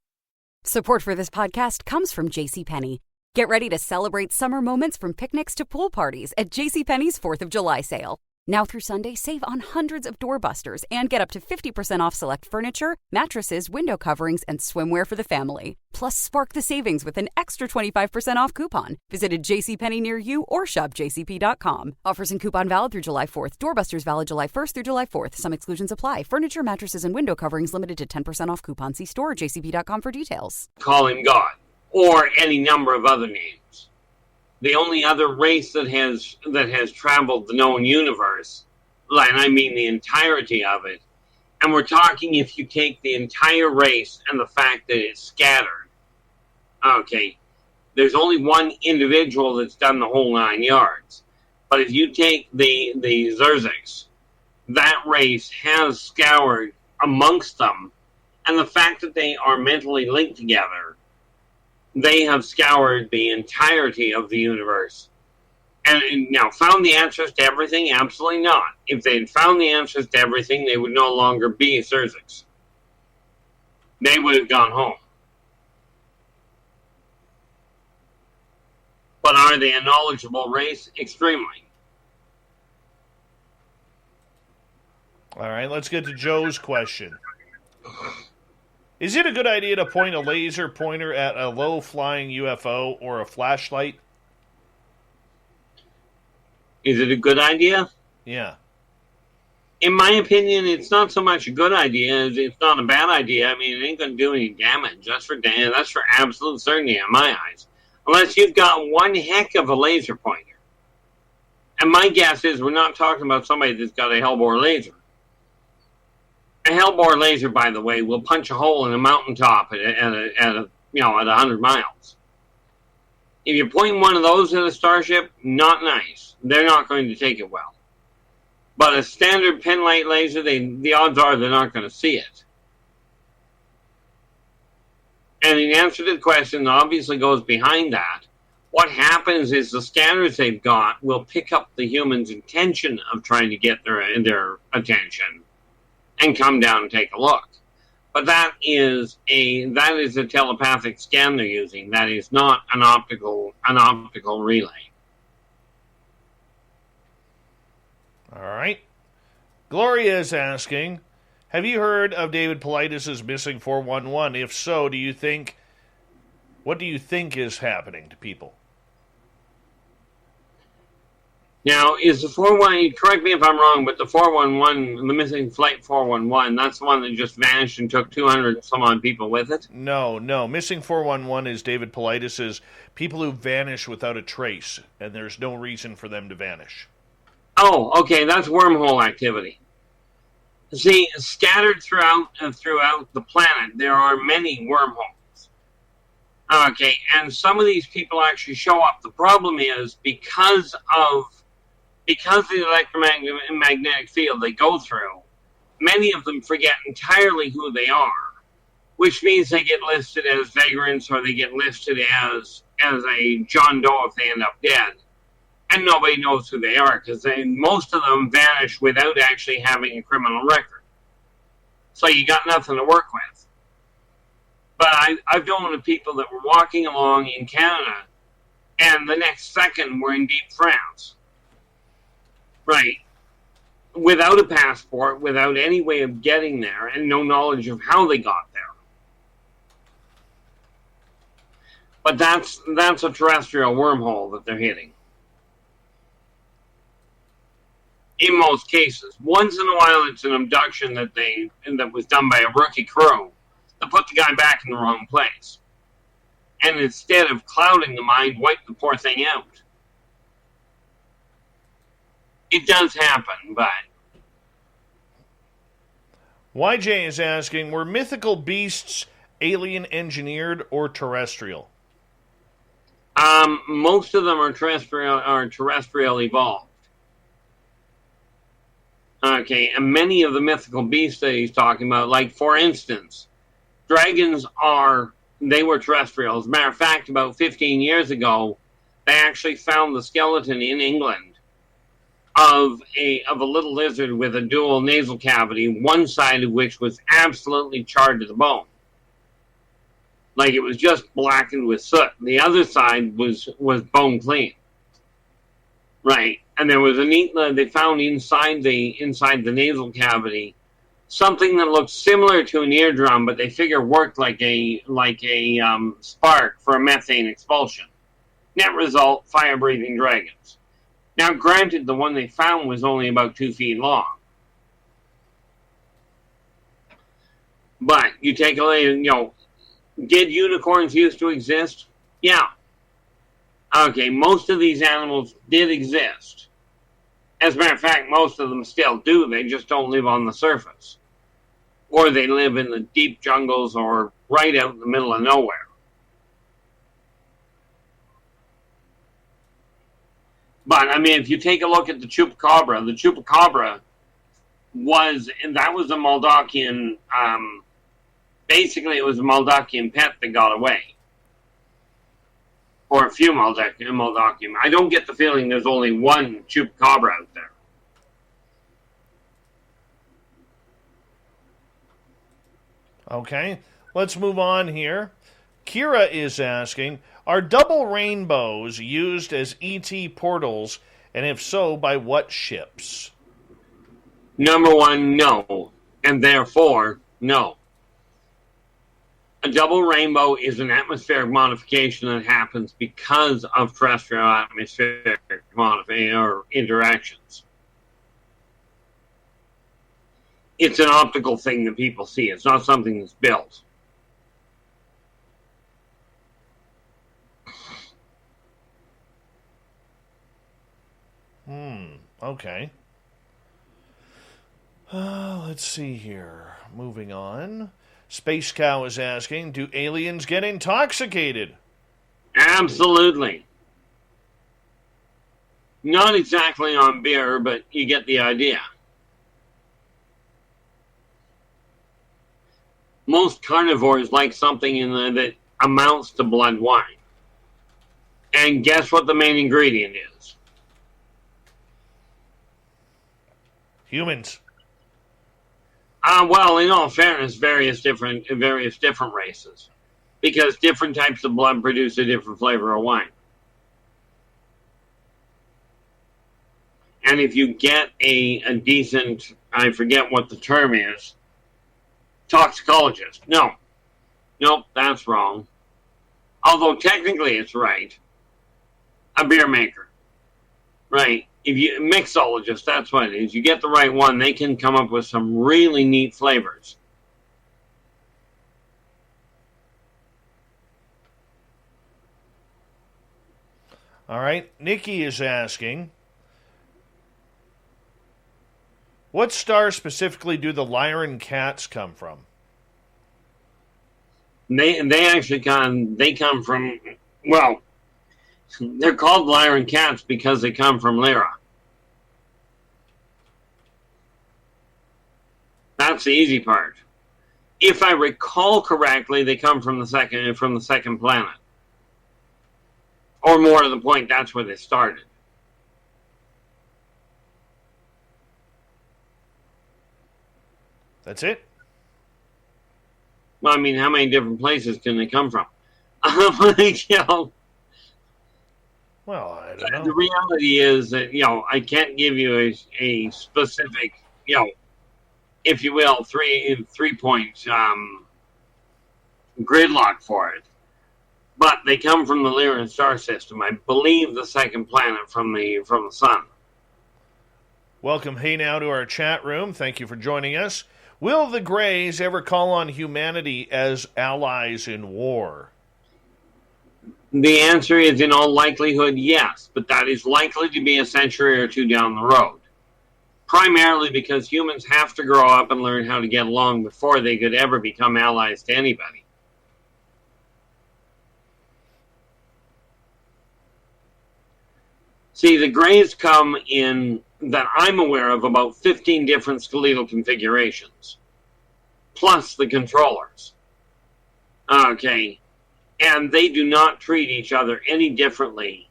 Support for this podcast comes from JCPenney. Get ready to celebrate summer moments from picnics to pool parties at JCPenney's 4th of July sale. Now through Sunday, save on hundreds of doorbusters and get up to 50% off select furniture, mattresses, window coverings, and swimwear for the family. Plus, spark the savings with an extra 25% off coupon. Visit a JCPenney near you or shop jcp.com. Offers and coupon valid through July 4th. Doorbusters valid July 1st through July 4th. Some exclusions apply. Furniture, mattresses, and window coverings limited to 10% off coupon. See store or jcp.com for details. Call him God, or any number of other names. The only other race that has traveled the known universe, and I mean the entirety of it, and we're talking if you take the entire race and the fact that it's scattered, okay, there's only one individual that's done the whole 9 yards. But if you take the Zerziks, that race has scoured amongst them, and the fact that they are mentally linked together, they have scoured the entirety of the universe. And now, found the answers to everything? Absolutely not. If they had found the answers to everything, they would no longer be Zerziks. They would have gone home. But are they a knowledgeable race? Extremely. All right, let's get to Joe's question. Is it a good idea to point a laser pointer at a low-flying UFO or a flashlight? Is it a good idea? Yeah. In my opinion, it's not so much a good idea as it's not a bad idea. I mean, it ain't going to do any damage. That's for absolute certainty in my eyes. Unless you've got one heck of a laser pointer. And my guess is we're not talking about somebody that's got a hellbore laser. A hellbore laser, by the way, will punch a hole in a mountaintop at 100 miles. If you point one of those at a starship, not nice. They're not going to take it well. But a standard pinlight laser, the odds are they're not going to see it. And in answer to the question that obviously goes behind that, what happens is the scanners they've got will pick up the human's intention of trying to get their attention and come down and take a look. But that is a telepathic scan they're using. That is not an optical relay. All right. Gloria is asking, have you heard of David Paulides' missing 411? If so, what do you think is happening to people? Now, is the 411, correct me if I'm wrong, but the 411, the missing flight 411, that's the one that just vanished and took 200 some odd people with it? No. Missing 411 is David Paulides' people who vanish without a trace, and there's no reason for them to vanish. Oh, okay, that's wormhole activity. See, scattered throughout the planet, there are many wormholes. Okay, and some of these people actually show up. The problem is because of the electromagnetic field they go through, many of them forget entirely who they are, which means they get listed as vagrants or they get listed as a John Doe if they end up dead. And nobody knows who they are because most of them vanish without actually having a criminal record. So you got nothing to work with. But I've known of people that were walking along in Canada and the next second were in deep France. Right. Without a passport, without any way of getting there, and no knowledge of how they got there. But that's a terrestrial wormhole that they're hitting. In most cases. Once in a while it's an abduction that was done by a rookie crew that put the guy back in the wrong place. And instead of clouding the mind, wipe the poor thing out. It does happen, but... YJ is asking, were mythical beasts alien engineered or terrestrial? Most of them are terrestrial evolved. Okay, and many of the mythical beasts that he's talking about, like, for instance, dragons they were terrestrial. As a matter of fact, about 15 years ago, they actually found the skeleton in England of a little lizard with a dual nasal cavity, one side of which was absolutely charred to the bone. Like it was just blackened with soot. The other side was bone clean. Right. And there was they found inside the nasal cavity something that looked similar to an eardrum, but they figure worked like a spark for a methane expulsion. Net result, fire-breathing dragons. Now, granted, the one they found was only about 2 feet long. But you take away, did unicorns used to exist? Yeah. Okay, most of these animals did exist. As a matter of fact, most of them still do. They just don't live on the surface. Or they live in the deep jungles or right out in the middle of nowhere. But, I mean, if you take a look at the chupacabra was a Moldakian, basically it was a Moldakian pet that got away. Or a few Moldakian. I don't get the feeling there's only one chupacabra out there. Okay, let's move on here. Kira is asking, are double rainbows used as ET portals, and if so, by what ships? Number one, no. And therefore, no. A double rainbow is an atmospheric modification that happens because of terrestrial atmospheric interactions. It's an optical thing that people see. It's not something that's built. Okay. Let's see here. Moving on. Space Cow is asking, do aliens get intoxicated? Absolutely. Not exactly on beer, but you get the idea. Most carnivores like something in there that amounts to blood wine. And guess what the main ingredient is? Humans. Well, in all fairness, various different races, because different types of blood produce a different flavor of wine. And if you get a decent, I forget what the term is, toxicologist. Nope, that's wrong. Although technically it's right. A beer maker. Right. If you mixologist, that's what it is. You get the right one, they can come up with some really neat flavors. All right. Nikki is asking, what star specifically do the Lyran cats come from? They actually come from, well, they're called Lyran cats because they come from Lyra. That's the easy part. If I recall correctly, they come from the second planet. Or more to the point, that's where they started. That's it? Well, I mean, how many different places can they come from? Like, you know, well, I don't know. The reality is that, you know, I can't give you a specific, you know, if you will, 3-point gridlock for it. But they come from the Lyran star system. I believe the second planet from the sun. Welcome, hey now, to our chat room. Thank you for joining us. Will the Greys ever call on humanity as allies in war? The answer is, in all likelihood, yes, but that is likely to be a century or two down the road. Primarily because humans have to grow up and learn how to get along before they could ever become allies to anybody. See, the Greys come in, that I'm aware of, about 15 different skeletal configurations, plus the controllers. Okay, and they do not treat each other any differently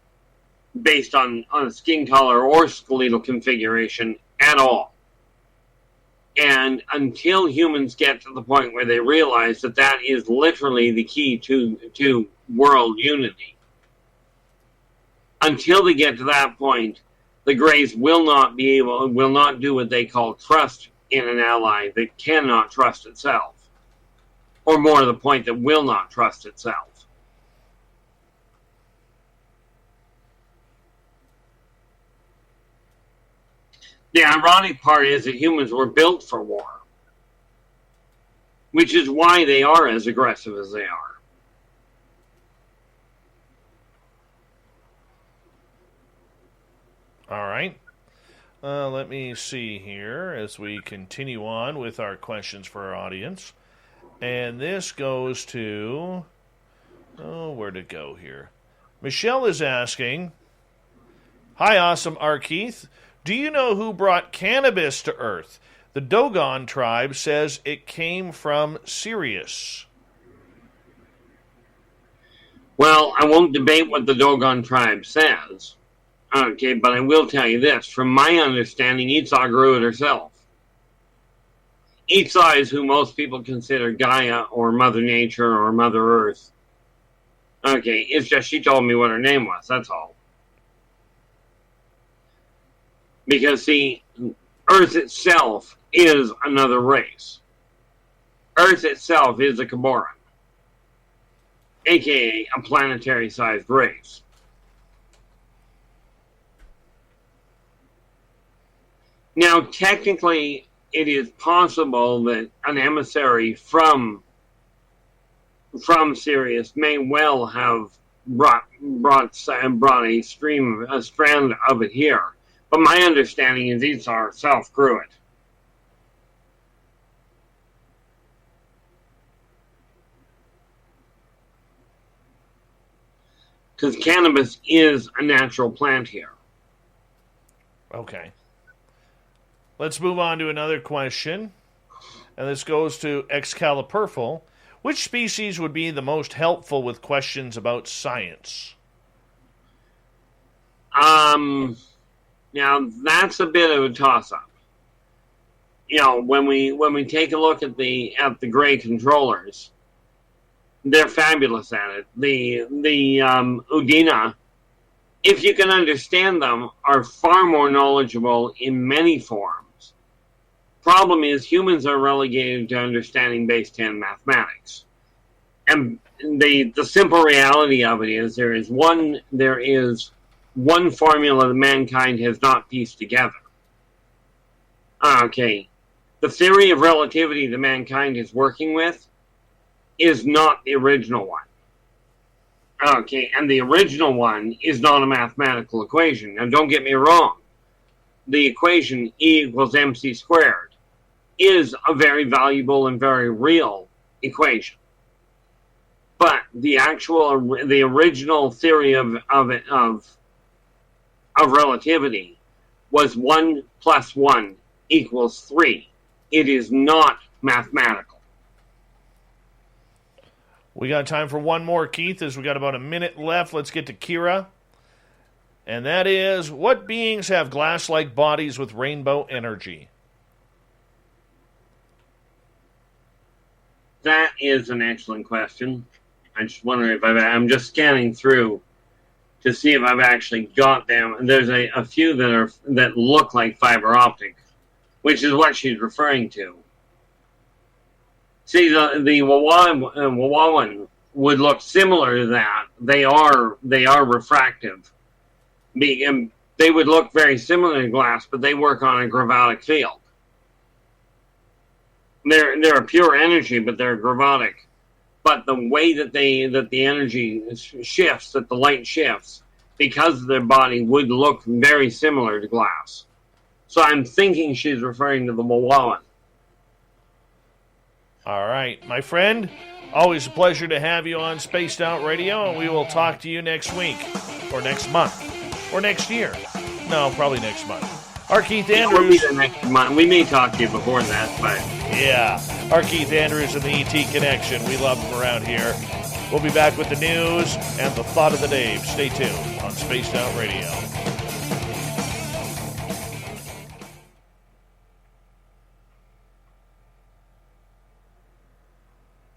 based on skin color or skeletal configuration at all. And until humans get to the point where they realize that that is literally the key to world unity, until they get to that point, the Greys will not do what they call trust in an ally that cannot trust itself. Or more to the point, that will not trust itself. The ironic part is that humans were built for war, which is why they are as aggressive as they are. All right. Let me see here as we continue on with our questions for our audience. And this goes to... oh, where'd it go here? Michelle is asking, hi, awesome Arkeith. Do you know who brought cannabis to Earth? The Dogon tribe says it came from Sirius. Well, I won't debate what the Dogon tribe says. Okay, but I will tell you this. From my understanding, Esau grew it herself. Esau is who most people consider Gaia or Mother Nature or Mother Earth. Okay, it's just she told me what her name was, that's all. Because, see, Earth itself is another race. Earth itself is a Caboran, a.k.a. a planetary-sized race. Now, technically, it is possible that an emissary from Sirius may well have brought a strand of it here. But my understanding is Esau herself grew it. Because cannabis is a natural plant here. Okay. Let's move on to another question. And this goes to Excalipurful. Which species would be the most helpful with questions about science? Now that's a bit of a toss-up. You know, when we take a look at the Grey controllers, they're fabulous at it. The Udina, if you can understand them, are far more knowledgeable in many forms. Problem is, humans are relegated to understanding base 10 mathematics. And the simple reality of it is there is one formula that mankind has not pieced together. Okay. The theory of relativity that mankind is working with is not the original one. Okay, and the original one is not a mathematical equation. Now, don't get me wrong. The equation E equals mc squared is a very valuable and very real equation. But the original theory of relativity was 1 + 1 = 3. It is not mathematical. We got time for one more, Keith, as we got about a minute left. Let's get to Kira. And that is, what beings have glass-like bodies with rainbow energy? That is an excellent question. I just wonder if I'm just scanning through to see if I've actually got them. And there's a few that look like fiber optic, which is what she's referring to. See, the Wawawan would look similar to that. They are refractive. They would look very similar to glass, but they work on a gravitic field. They're a pure energy, but they're gravitic. But the way that the energy shifts, that the light shifts, because of their body, would look very similar to glass. So I'm thinking she's referring to the Wawawan. All right, my friend, always a pleasure to have you on Spaced Out Radio, and we will talk to you next week, or next month, or next year. No, probably next month. Our Keith Andrews. It will be the next month. We may talk to you before that, but yeah, our Keith Andrews and the ET Connection. We love him around here. We'll be back with the news and the thought of the day. Stay tuned on Spaced Out Radio.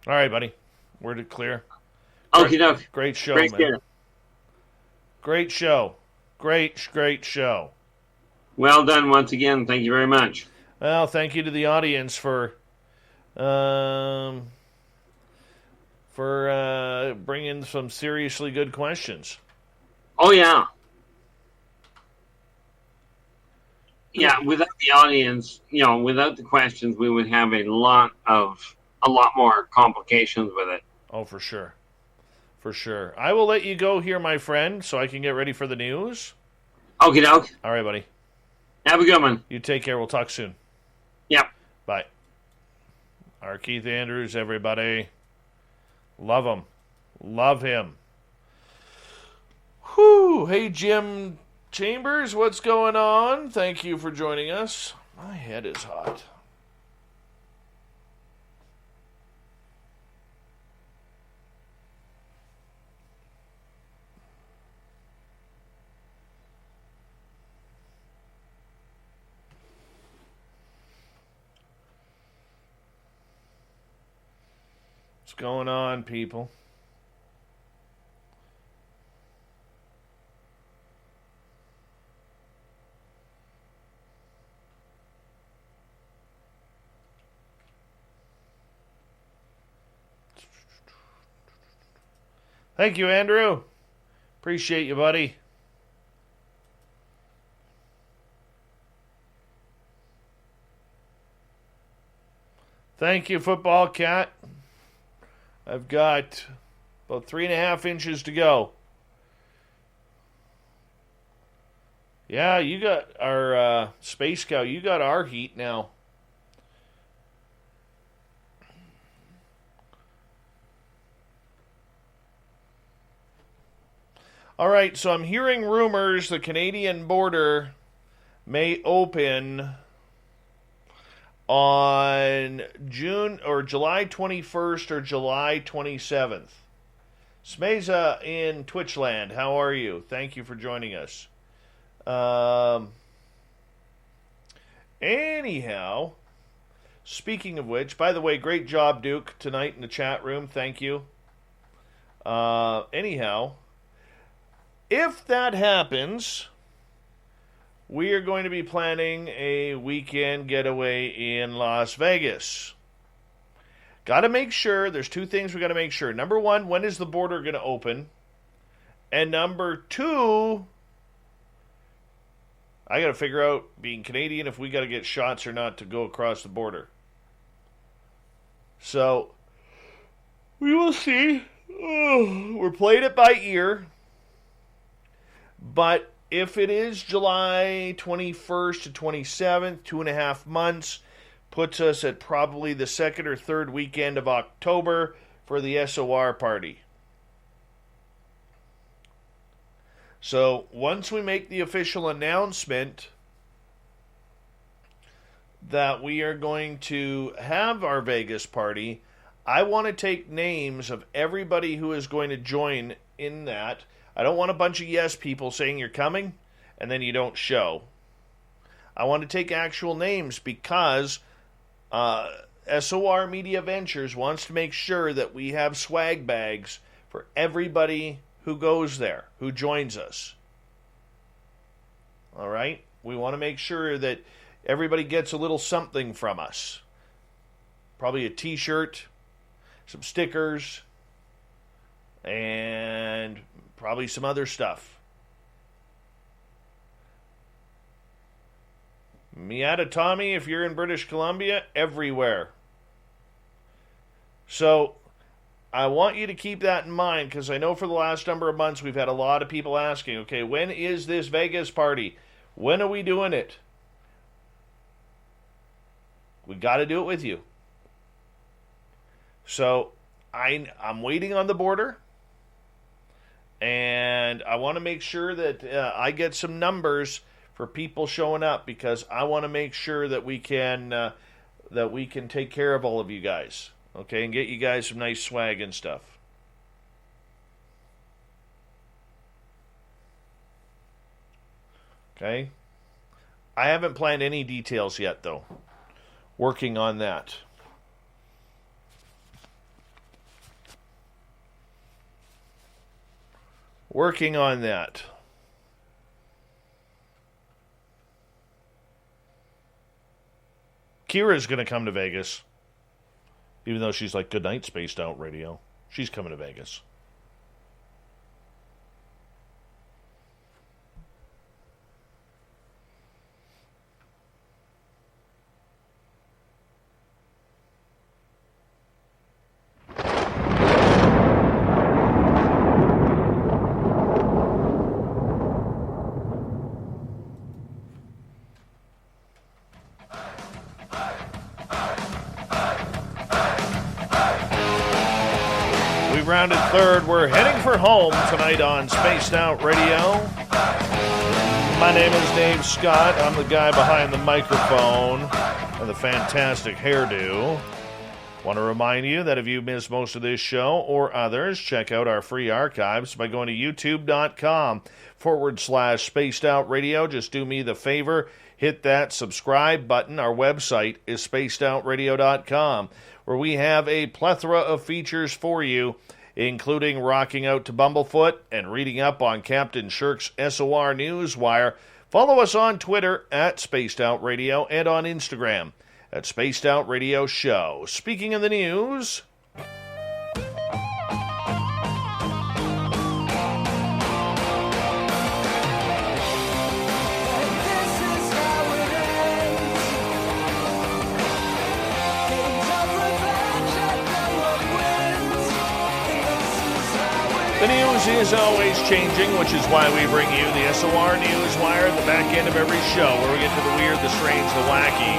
All right, buddy. We're to clear. Okie doke. Great show, Great man. show. Great show. Great show. Well done once again. Thank you very much. Well, thank you to the audience for bringing some seriously good questions. Oh, yeah. Yeah, without the audience, without the questions, we would have a lot more complications with it. Oh, for sure. For sure. I will let you go here, my friend, so I can get ready for the news. Okie doke. All right, buddy. Have a good one. You take care. We'll talk soon. Yep. Bye. Our Keith Andrews, everybody. Love him. Love him. Whew. Hey, Jim Chambers, what's going on? Thank you for joining us. My head is hot. What's going on, people? Thank you, Andrew. Appreciate you, buddy. Thank you, Football Cat. I've got about 3.5 inches to go. Yeah, you got our Space Cow. You got our heat now. All right, so I'm hearing rumors the Canadian border may open on June or July 21st or July 27th. Smeza in Twitchland, how are you? Thank you for joining us. Anyhow, speaking of which, by the way, great job, Duke, tonight in the chat room. Thank you. Anyhow, if that happens, we are going to be planning a weekend getaway in Las Vegas. Got to make sure, there's two things we got to make sure. Number one, when is the border going to open? And number two, I got to figure out, being Canadian, if we got to get shots or not to go across the border. So, we will see. We're playing it by ear. But if it is July 21st to 27th, 2.5 months, puts us at probably the second or third weekend of October for the SOR party. So once we make the official announcement that we are going to have our Vegas party, I want to take names of everybody who is going to join in that. I don't want a bunch of yes people saying you're coming and then you don't show. I want to take actual names because SOR Media Ventures wants to make sure that we have swag bags for everybody who goes there, who joins us. All right? We want to make sure that everybody gets a little something from us. Probably a t-shirt, some stickers, and probably some other stuff. Miata Tommy, if you're in British Columbia, everywhere. So I want you to keep that in mind, because I know for the last number of months we've had a lot of people asking, okay, when is this Vegas party? When are we doing it? We got to do it with you. So I'm waiting on the border, and I want to make sure that I get some numbers for people showing up, because I want to make sure that we can take care of all of you guys, okay, and get you guys some nice swag and stuff. Okay, I haven't planned any details yet, though. Working on that. Working on that. Kira's going to come to Vegas. Even though she's like, good night, Spaced Out Radio. She's coming to Vegas. Rounded third. We're heading for home tonight on Spaced Out Radio. My name is Dave Scott. I'm the guy behind the microphone and the fantastic hairdo. Want to remind you that if you missed most of this show or others, check out our free archives by going to youtube.com/Spaced Out Radio. Just do me the favor, hit that subscribe button. Our website is spacedoutradio.com, where we have a plethora of features for you, including rocking out to Bumblefoot and reading up on Captain Shirk's SOR Newswire. Follow us on Twitter at Spaced Out Radio and on Instagram at Spaced Out Radio Show. Speaking of the news, the news is always changing, which is why we bring you the SOR Newswire at the back end of every show, where we get to the weird, the strange, the wacky,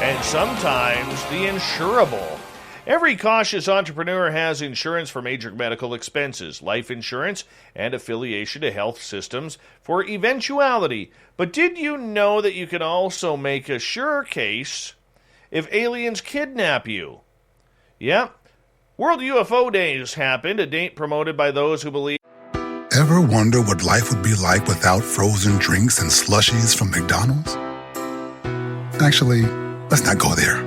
and sometimes the insurable. Every cautious entrepreneur has insurance for major medical expenses, life insurance, and affiliation to health systems for eventuality. But did you know that you can also make a sure case if aliens kidnap you? Yep. World UFO Days happened, a date promoted by those who believe. Ever wonder what life would be like without frozen drinks and slushies from McDonald's? Actually, let's not go there.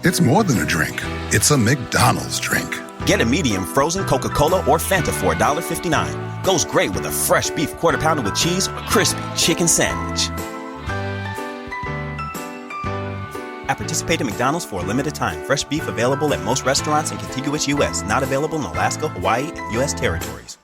It's more than a drink. It's a McDonald's drink. Get a medium frozen Coca-Cola or Fanta for $1.59. Goes great with a fresh beef quarter pounder with cheese or crispy chicken sandwich. At participating McDonald's for a limited time. Fresh beef available at most restaurants in contiguous U.S. Not available in Alaska, Hawaii, and U.S. territories.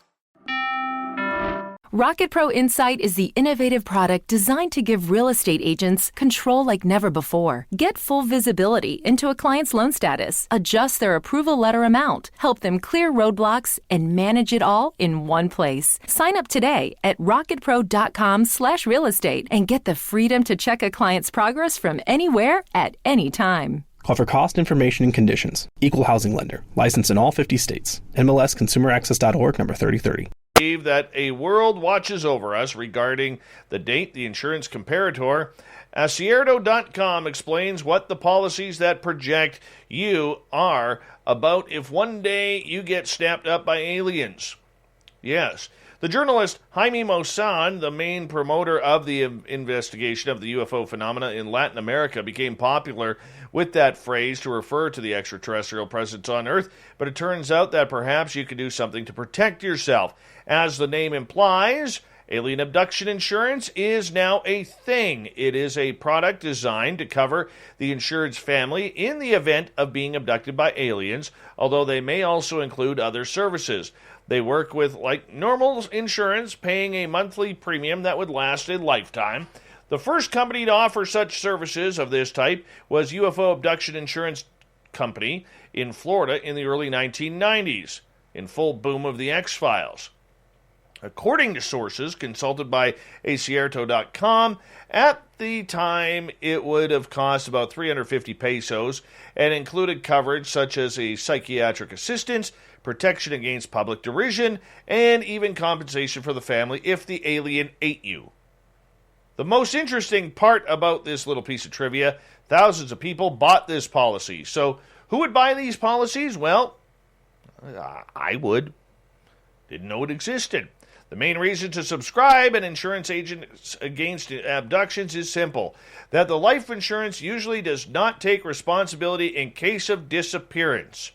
Rocket Pro Insight is the innovative product designed to give real estate agents control like never before. Get full visibility into a client's loan status, adjust their approval letter amount, help them clear roadblocks, and manage it all in one place. Sign up today at rocketpro.com/real estate and get the freedom to check a client's progress from anywhere at any time. Call for cost information and conditions. Equal housing lender. Licensed in all 50 states. MLS ConsumerAccess.org number 3030. That a world watches over us regarding the date the insurance comparator. Acierto.com explains what the policies that project you are about if one day you get snapped up by aliens. Yes, The journalist Jaime Maussan, the main promoter of the investigation of the UFO phenomena in Latin America, became popular with that phrase to refer to the extraterrestrial presence on Earth, but it turns out that perhaps you can do something to protect yourself. As the name implies, alien abduction insurance is now a thing. It is a product designed to cover the insured's family in the event of being abducted by aliens, although they may also include other services. They work with like normal insurance, paying a monthly premium that would last a lifetime. The first company to offer such services of this type was UFO Abduction Insurance Company in Florida in the early 1990s, in full boom of the X-Files. According to sources consulted by Acierto.com, at the time it would have cost about 350 pesos and included coverage such as a psychiatric assistance, protection against public derision, and even compensation for the family if the alien ate you. The most interesting part about this little piece of trivia, thousands of people bought this policy. So who would buy these policies? Well, I would. Didn't know it existed. The main reason to subscribe an insurance agent against abductions is simple, that the life insurance usually does not take responsibility in case of disappearance.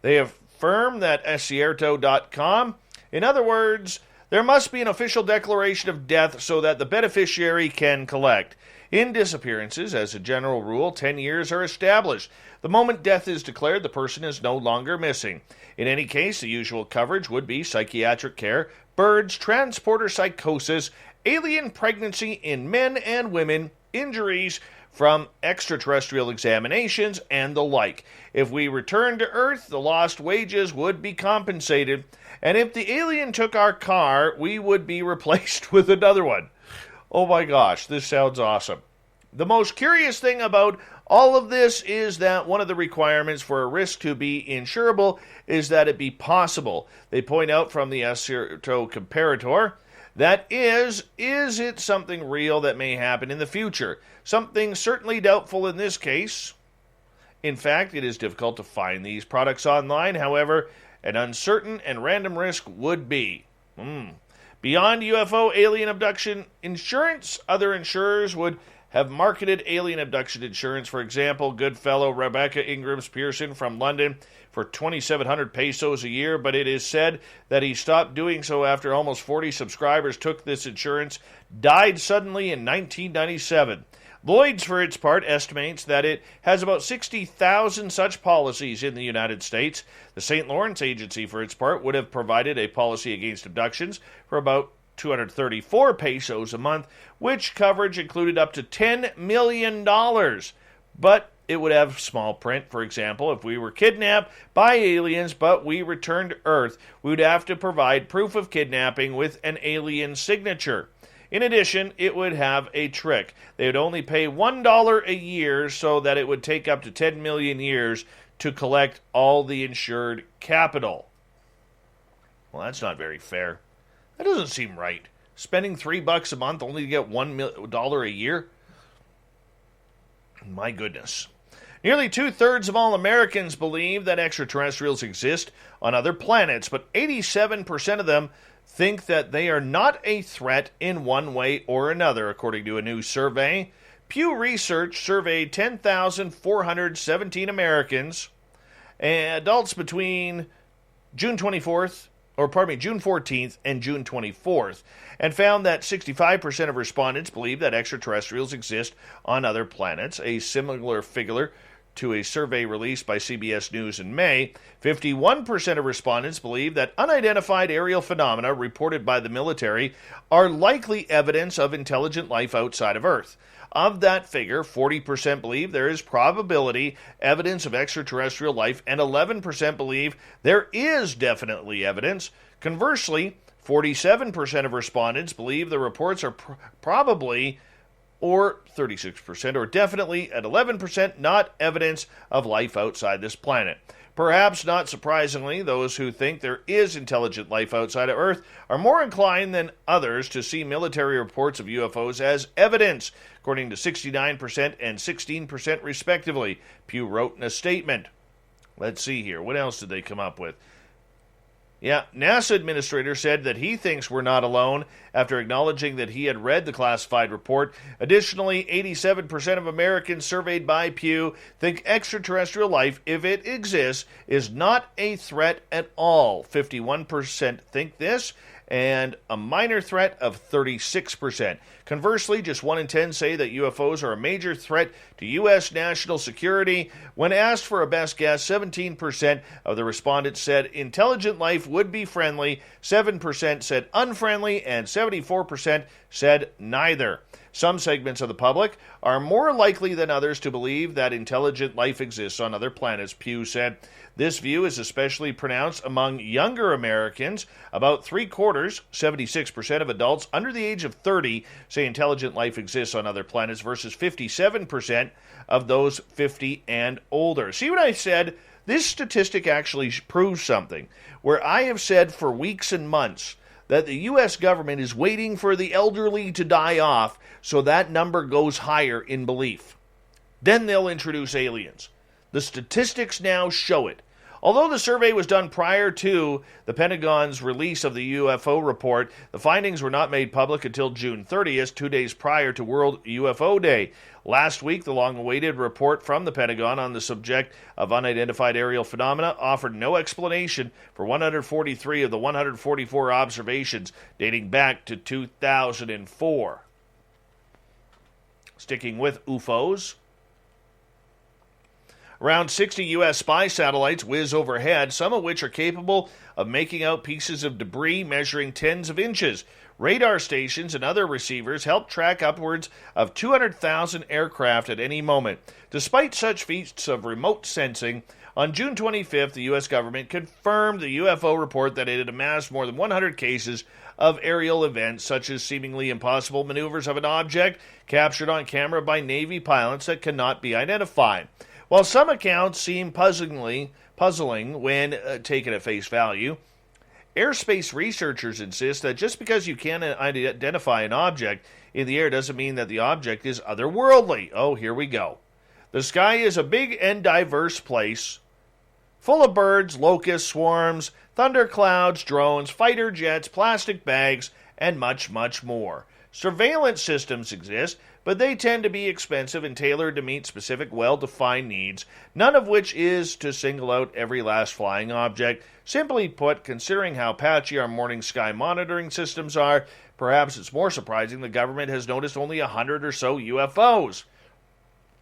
They affirm that Acierto.com. In other words, there must be an official declaration of death so that the beneficiary can collect. In disappearances, as a general rule, 10 years are established. The moment death is declared, the person is no longer missing. In any case, the usual coverage would be psychiatric care, birds, transporter psychosis, alien pregnancy in men and women, injuries from extraterrestrial examinations, and the like. If we return to Earth, the lost wages would be compensated, and if the alien took our car, we would be replaced with another one. Oh my gosh, this sounds awesome. The most curious thing about all of this is that one of the requirements for a risk to be insurable is that it be possible. They point out from the Acierto comparator, that is it something real that may happen in the future? Something certainly doubtful in this case. In fact, it is difficult to find these products online. However, an uncertain and random risk would be. Beyond UFO alien abduction insurance, other insurers would have marketed alien abduction insurance. For example, good fellow Rebecca Ingrams Pearson from London for 2,700 pesos a year, but it is said that he stopped doing so after almost 40 subscribers took this insurance, died suddenly in 1997. Lloyd's, for its part, estimates that it has about 60,000 such policies in the United States. The St. Lawrence Agency, for its part, would have provided a policy against abductions for about 234 pesos a month, which coverage included up to $10 million. But it would have small print. For example, if we were kidnapped by aliens but we returned to Earth, we would have to provide proof of kidnapping with an alien signature. In addition, it would have a trick. They would only pay $1 a year so that it would take up to 10 million years to collect all the insured capital. Well, that's not very fair. That doesn't seem right. Spending $3 a month only to get $1 a year? My goodness. Nearly 2/3 of all Americans believe that extraterrestrials exist on other planets, but 87% of them think that they are not a threat in one way or another, according to a new survey. Pew Research surveyed 10,417 Americans, adults between June 14th and June 24th, and found that 65% of respondents believe that extraterrestrials exist on other planets, a similar figure to a survey released by CBS News in May. 51% of respondents believe that unidentified aerial phenomena reported by the military are likely evidence of intelligent life outside of Earth. Of that figure, 40% believe there is probability evidence of extraterrestrial life, and 11% believe there is definitely evidence. Conversely, 47% of respondents believe the reports are probably, or 36%, or definitely at 11% not evidence of life outside this planet. Perhaps not surprisingly, those who think there is intelligent life outside of Earth are more inclined than others to see military reports of UFOs as evidence, according to 69% and 16% respectively, Pew wrote in a statement. Let's see here. What else did they come up with? Yeah, NASA administrator said that he thinks we're not alone after acknowledging that he had read the classified report. Additionally, 87% of Americans surveyed by Pew think extraterrestrial life, if it exists, is not a threat at all. 51% think this, and a minor threat of 36%. Conversely, just 1 in 10 say that UFOs are a major threat to U.S. national security. When asked for a best guess, 17% of the respondents said intelligent life would be friendly, 7% said unfriendly, and 74% said neither. Some segments of the public are more likely than others to believe that intelligent life exists on other planets, Pew said. This view is especially pronounced among younger Americans. About 3/4, 76% of adults under the age of 30 say intelligent life exists on other planets versus 57% of those 50 and older. See what I said? This statistic actually proves something. Where I have said for weeks and months that the U.S. government is waiting for the elderly to die off so that number goes higher in belief. Then they'll introduce aliens. The statistics now show it. Although the survey was done prior to the Pentagon's release of the UFO report, the findings were not made public until June 30th, 2 days prior to World UFO Day. Last week, the long-awaited report from the Pentagon on the subject of unidentified aerial phenomena offered no explanation for 143 of the 144 observations dating back to 2004. Sticking with UFOs, around 60 U.S. spy satellites whiz overhead, some of which are capable of making out pieces of debris measuring tens of inches. Radar stations and other receivers help track upwards of 200,000 aircraft at any moment. Despite such feats of remote sensing, on June 25th, the U.S. government confirmed the UFO report that it had amassed more than 100 cases of aerial events, such as seemingly impossible maneuvers of an object captured on camera by Navy pilots that cannot be identified. While some accounts seem puzzling when taken at face value, airspace researchers insist that just because you can't identify an object in the air doesn't mean that the object is otherworldly. Oh, here we go. The sky is a big and diverse place, full of birds, locusts, swarms, thunderclouds, drones, fighter jets, plastic bags, and much, much more. Surveillance systems exist, but they tend to be expensive and tailored to meet specific, well-defined needs, none of which is to single out every last flying object. Simply put, considering how patchy our morning sky monitoring systems are, perhaps it's more surprising the government has noticed only 100 or so UFOs.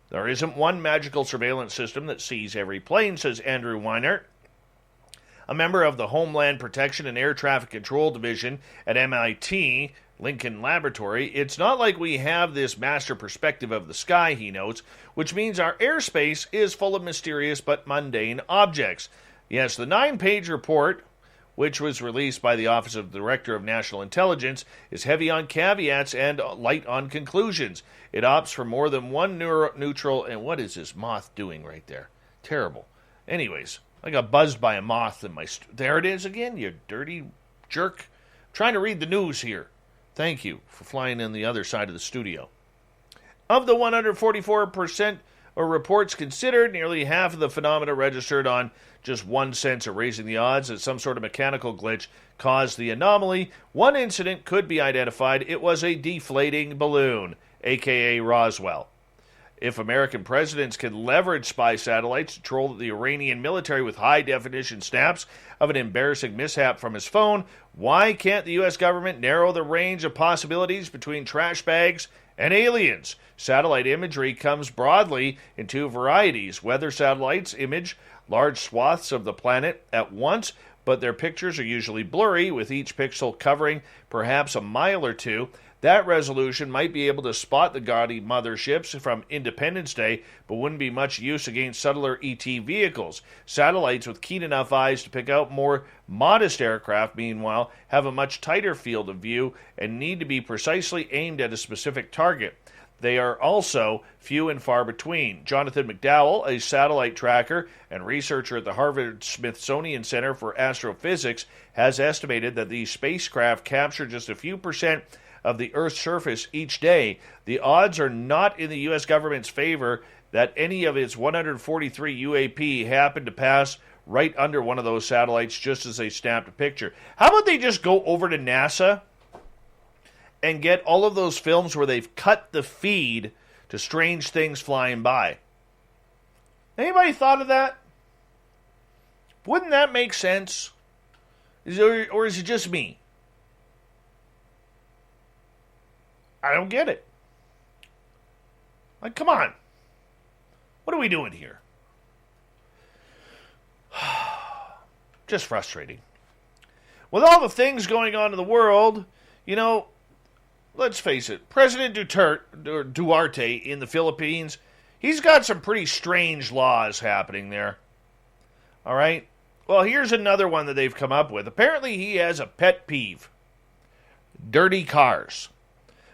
There isn't one magical surveillance system that sees every plane, says Andrew Weinert, a member of the Homeland Protection and Air Traffic Control Division at MIT Lincoln Laboratory. It's not like we have this master perspective of the sky, he notes, which means our airspace is full of mysterious but mundane objects. Yes, the 9-page report, which was released by the Office of the Director of National Intelligence, is heavy on caveats and light on conclusions. It opts for more than one neutral, and what is this moth doing right there? Terrible. Anyways, I got buzzed by a moth in my... There it is again, you dirty jerk. I'm trying to read the news here. Thank you for flying in the other side of the studio. Of the 144% or reports considered, nearly half of the phenomena registered on just one sensor, raising the odds that some sort of mechanical glitch caused the anomaly. One incident could be identified. It was a deflating balloon, a.k.a. Roswell. If American presidents can leverage spy satellites to troll the Iranian military with high-definition snaps of an embarrassing mishap from his phone, why can't the U.S. government narrow the range of possibilities between trash bags and aliens? Satellite imagery comes broadly in two varieties. Weather satellites image large swaths of the planet at once, but their pictures are usually blurry, with each pixel covering perhaps a mile or two. That resolution might be able to spot the gaudy motherships from Independence Day, but wouldn't be much use against subtler ET vehicles. Satellites with keen enough eyes to pick out more modest aircraft, meanwhile, have a much tighter field of view and need to be precisely aimed at a specific target. They are also few and far between. Jonathan McDowell, a satellite tracker and researcher at the Harvard-Smithsonian Center for Astrophysics, has estimated that these spacecraft capture just a few percent of the Earth's surface each day. The odds are not in the U.S. government's favor that any of its 143 UAP happen to pass right under one of those satellites just as they snapped a picture. How about they just go over to NASA and get all of those films where they've cut the feed to strange things flying by? Anybody thought of that? Wouldn't that make sense? Or is it just me? I don't get it. Like, come on. What are we doing here? Just frustrating. With all the things going on in the world, let's face it, President Duarte in the Philippines, he's got some pretty strange laws happening there. All right? Well, here's another one that they've come up with. Apparently he has a pet peeve. Dirty cars.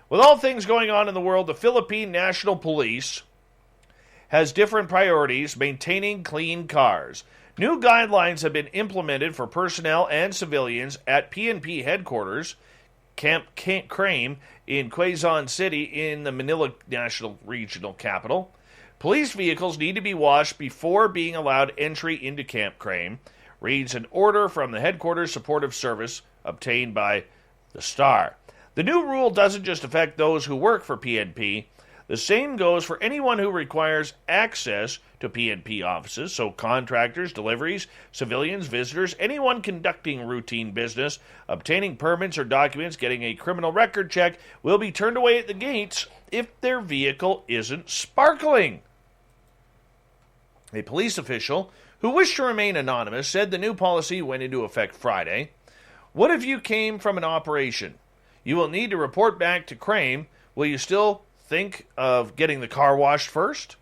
With all things going on in the world, the Philippine National Police has different priorities maintaining clean cars. New guidelines have been implemented for personnel and civilians at PNP headquarters, Camp Crame in Quezon City in the Manila National Regional Capital. Police vehicles need to be washed before being allowed entry into Camp Crame, reads an order from the Headquarters Supportive Service obtained by the Star. The new rule doesn't just affect those who work for PNP. The same goes for anyone who requires access to PNP offices, so contractors, deliveries, civilians, visitors, anyone conducting routine business, obtaining permits or documents, getting a criminal record check, will be turned away at the gates if their vehicle isn't sparkling. A police official who wished to remain anonymous said the new policy went into effect Friday. What if you came from an operation? You will need to report back to Crame. Will you still think of getting the car washed first?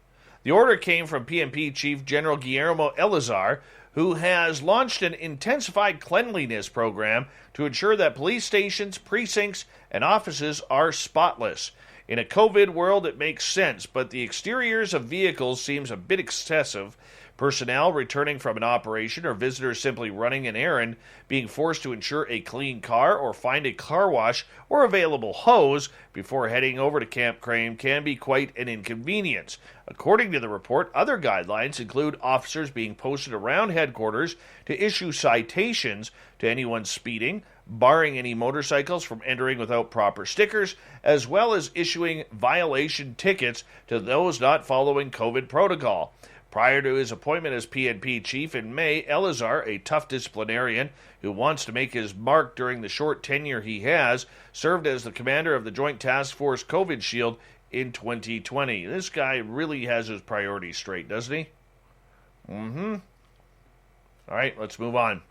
The order came from PNP Chief General Guillermo Elazar, who has launched an intensified cleanliness program to ensure that police stations, precincts, and offices are spotless. In a COVID world, it makes sense, but the exteriors of vehicles seems a bit excessive. Personnel returning from an operation or visitors simply running an errand being forced to ensure a clean car or find a car wash or available hose before heading over to Camp Crane can be quite an inconvenience. According to the report, other guidelines include officers being posted around headquarters to issue citations to anyone speeding, barring any motorcycles from entering without proper stickers, as well as issuing violation tickets to those not following COVID protocol. Prior to his appointment as PNP chief in May, Elazar, a tough disciplinarian who wants to make his mark during the short tenure he has, served as the commander of the Joint Task Force COVID Shield in 2020. This guy really has his priorities straight, doesn't he? All right, let's move on.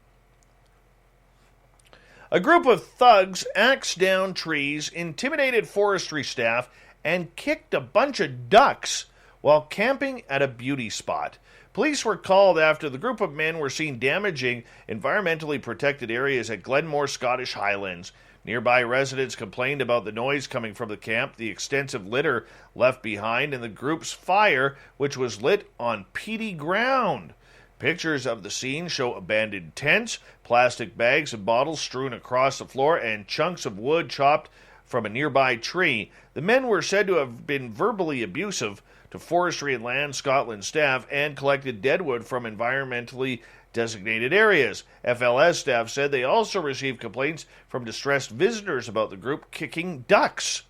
A group of thugs axed down trees, intimidated forestry staff, and kicked a bunch of ducks while camping at a beauty spot. Police were called after the group of men were seen damaging environmentally protected areas at Glenmore Scottish Highlands. Nearby residents complained about the noise coming from the camp, the extensive litter left behind, and the group's fire, which was lit on peaty ground. Pictures of the scene show abandoned tents, plastic bags and bottles strewn across the floor, and chunks of wood chopped from a nearby tree. The men were said to have been verbally abusive to Forestry and Land Scotland staff and collected deadwood from environmentally designated areas. FLS staff said they also received complaints from distressed visitors about the group kicking ducks.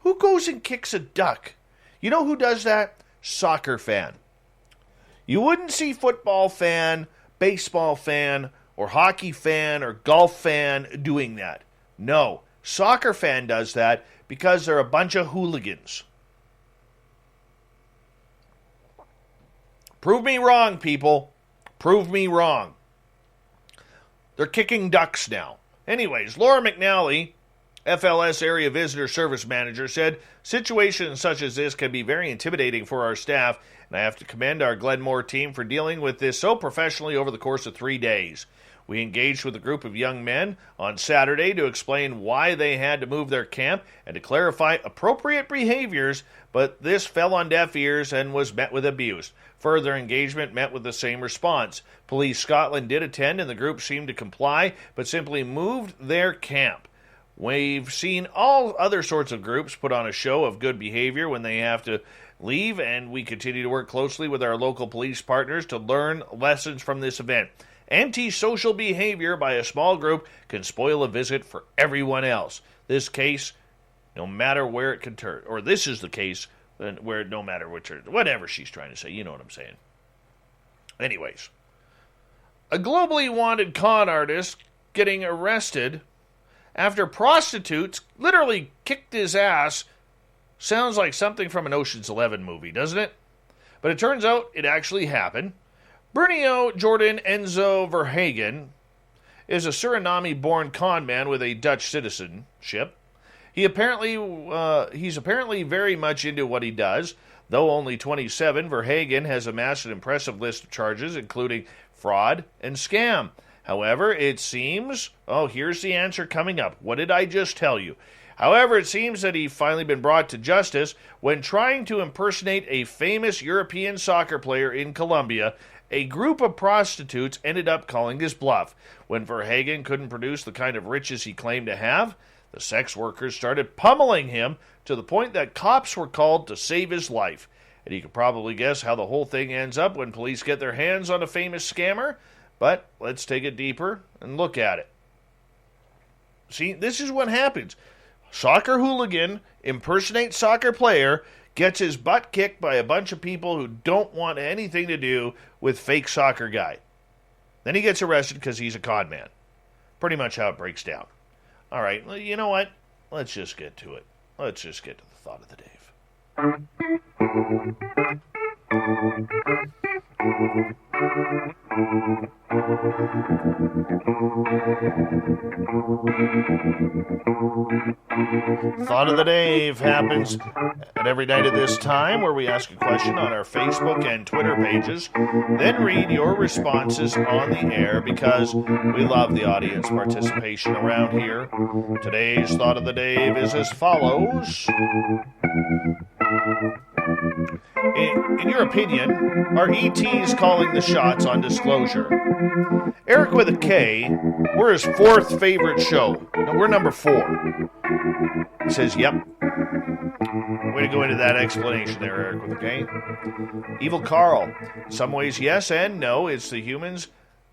Who goes and kicks a duck? You know who does that? Soccer fan. You wouldn't see football fan, baseball fan, or hockey fan, or golf fan doing that. No, soccer fan does that because they're a bunch of hooligans. Prove me wrong, people. Prove me wrong. They're kicking ducks now. Anyways, Laura McNally, FLS Area Visitor Service Manager, said situations such as this can be very intimidating for our staff, and I have to commend our Glenmore team for dealing with this so professionally over the course of 3 days. We engaged with a group of young men on Saturday to explain why they had to move their camp and to clarify appropriate behaviors, but this fell on deaf ears and was met with abuse. Further engagement met with the same response. Police Scotland did attend and the group seemed to comply, but simply moved their camp. We've seen all other sorts of groups put on a show of good behavior when they have to leave, and we continue to work closely with our local police partners to learn lessons from this event. Antisocial behavior by a small group can spoil a visit for everyone else. This case, no matter where it can turn, or this is the case where no matter which, whatever she's trying to say, you know what I'm saying. Anyways, a globally wanted con artist getting arrested after prostitutes literally kicked his ass. Sounds like something from an Ocean's 11 movie, doesn't it? But it turns out it actually happened. Brunio Jordan Enzo Verhagen is a Suriname-born con man with a Dutch citizenship. He's apparently very much into what he does. Though only 27, Verhagen has amassed an impressive list of charges, including fraud and scam. However, it seems... Oh, here's the answer coming up. What did I just tell you? However, it seems that he's finally been brought to justice when trying to impersonate a famous European soccer player in Colombia. A group of prostitutes ended up calling his bluff. When Verhagen couldn't produce the kind of riches he claimed to have, the sex workers started pummeling him to the point that cops were called to save his life. And you can probably guess how the whole thing ends up when police get their hands on a famous scammer. But let's take it deeper and look at it. See, this is what happens. Soccer hooligan impersonates soccer player, gets his butt kicked by a bunch of people who don't want anything to do with fake soccer guy. Then he gets arrested because he's a con man. Pretty much how it breaks down. All right, you know what? Let's just get to it. Let's just get to the thought of the Dave. Thought of the Dave happens at every night at this time, where we ask a question on our Facebook and Twitter pages, then read your responses on the air because we love the audience participation around here. Today's Thought of the Dave is as follows. In your opinion, are ETs calling the shots on disclosure? Eric with a K, we're his fourth favorite show. No, we're number 4. He says, yep. Way to go into that explanation there, Eric with a K. Evil Carl, in some ways yes and no. It's the humans,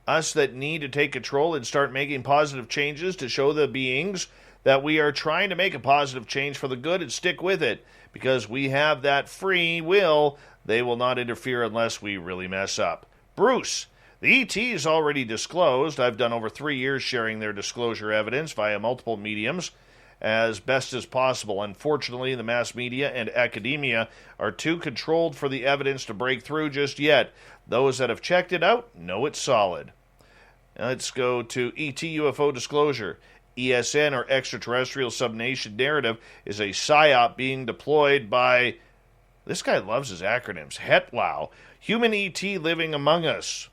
us, that need to take control and start making positive changes to show the beings that we are trying to make a positive change for the good and stick with it. Because we have that free will, they will not interfere unless we really mess up. Bruce, the ET is already disclosed. I've done over 3 years sharing their disclosure evidence via multiple mediums as best as possible. Unfortunately, the mass media and academia are too controlled for the evidence to break through just yet. Those that have checked it out know it's solid. Let's go to ET UFO disclosure. ESN, or extraterrestrial subnation narrative, is a psyop being deployed by, this guy loves his acronyms, HETLOW, human ET living among us.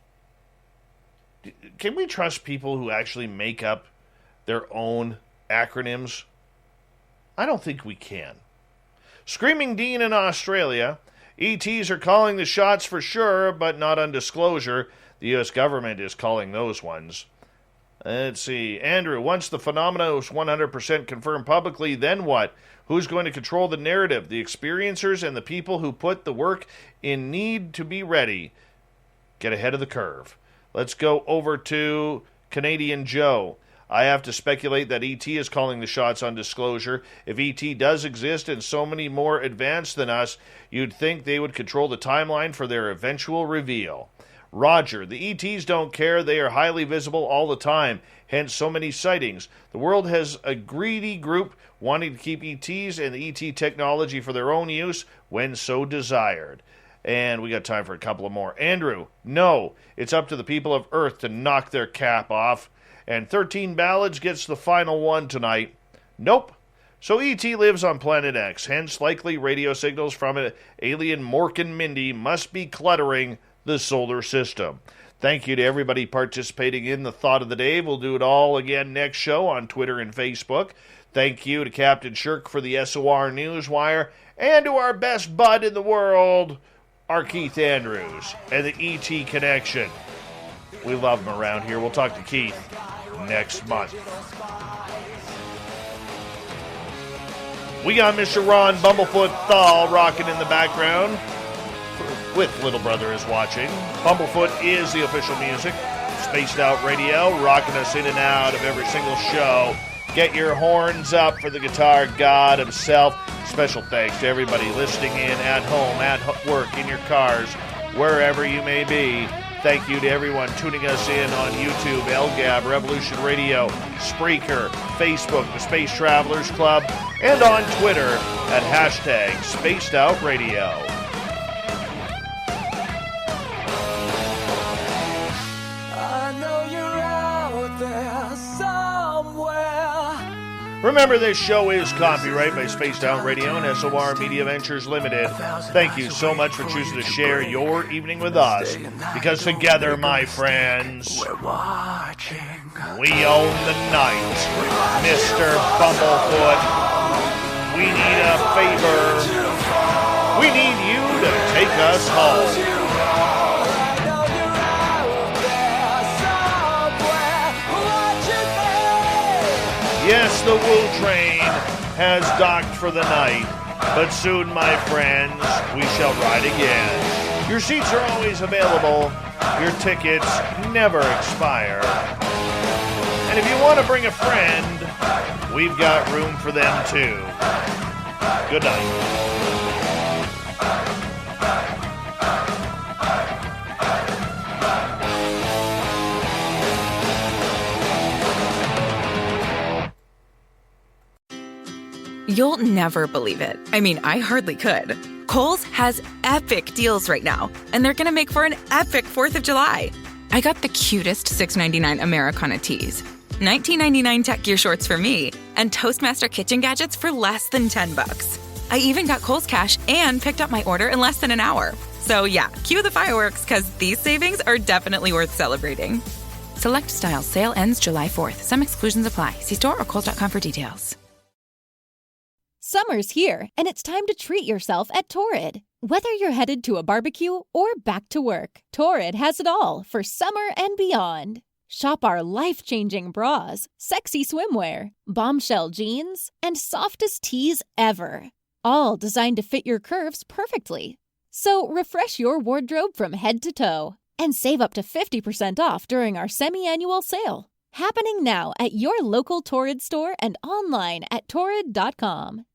Can we trust people who actually make up their own acronyms? I don't think we can. Screaming Dean in Australia, ETs are calling the shots for sure, but not on disclosure. The U.S. government is calling those ones. Let's see. Andrew, once the phenomena is 100% confirmed publicly, then what? Who's going to control the narrative? The experiencers and the people who put the work in need to be ready. Get ahead of the curve. Let's go over to Canadian Joe. I have to speculate that ET is calling the shots on disclosure. If ET does exist and so many more advanced than us, you'd think they would control the timeline for their eventual reveal. Roger, the ETs don't care. They are highly visible all the time, hence so many sightings. The world has a greedy group wanting to keep ETs and the ET technology for their own use when so desired. And we got time for a couple of more. Andrew, no, it's up to the people of Earth to knock their cap off. And 13 Ballads gets the final one tonight. Nope. So ET lives on Planet X, hence likely radio signals from an alien Mork and Mindy must be cluttering the solar system. Thank you to everybody participating in the Thought of the Day. We'll do it all again next show on Twitter and Facebook. Thank you to Captain Shirk for the SOR Newswire, and to our best bud in the world, our Keith Andrews and the ET Connection. We love him around here. We'll talk to Keith next month. We got Mr. Ron Bumblefoot Thal rocking in the background with Little Brother is Watching. Bumblefoot is the official music. Spaced Out Radio, rocking us in and out of every single show. Get your horns up for the guitar god himself. Special thanks to everybody listening in at home, at work, in your cars, wherever you may be. Thank you to everyone tuning us in on YouTube, LGAB, Revolution Radio, Spreaker, Facebook, the Space Travelers Club, and on Twitter at hashtag Spaced Out Radio. Remember, this show is copyright by Spaced Out Radio and SOR Media Ventures Limited. Thank you so much for choosing to share your evening with us, because together, my friends, we own the night. Mr. Bumblefoot, we need a favor. We need you to take us home. Yes, the Woo Train has docked for the night, but soon, my friends, we shall ride again. Your seats are always available. Your tickets never expire. And if you want to bring a friend, we've got room for them too. Good night. You'll never believe it. I mean, I hardly could. Kohl's has epic deals right now, and they're gonna make for an epic 4th of July. I got the cutest $6.99 Americana tees, $19.99 tech gear shorts for me, and Toastmaster kitchen gadgets for less than $10. I even got Kohl's Cash and picked up my order in less than an hour. So yeah, cue the fireworks, because these savings are definitely worth celebrating. Select styles. Sale ends July 4th. Some exclusions apply. See store or Kohl's.com for details. Summer's here, and it's time to treat yourself at Torrid. Whether you're headed to a barbecue or back to work, Torrid has it all for summer and beyond. Shop our life-changing bras, sexy swimwear, bombshell jeans, and softest tees ever. All designed to fit your curves perfectly. So refresh your wardrobe from head to toe and save up to 50% off during our semi-annual sale. Happening now at your local Torrid store and online at torrid.com.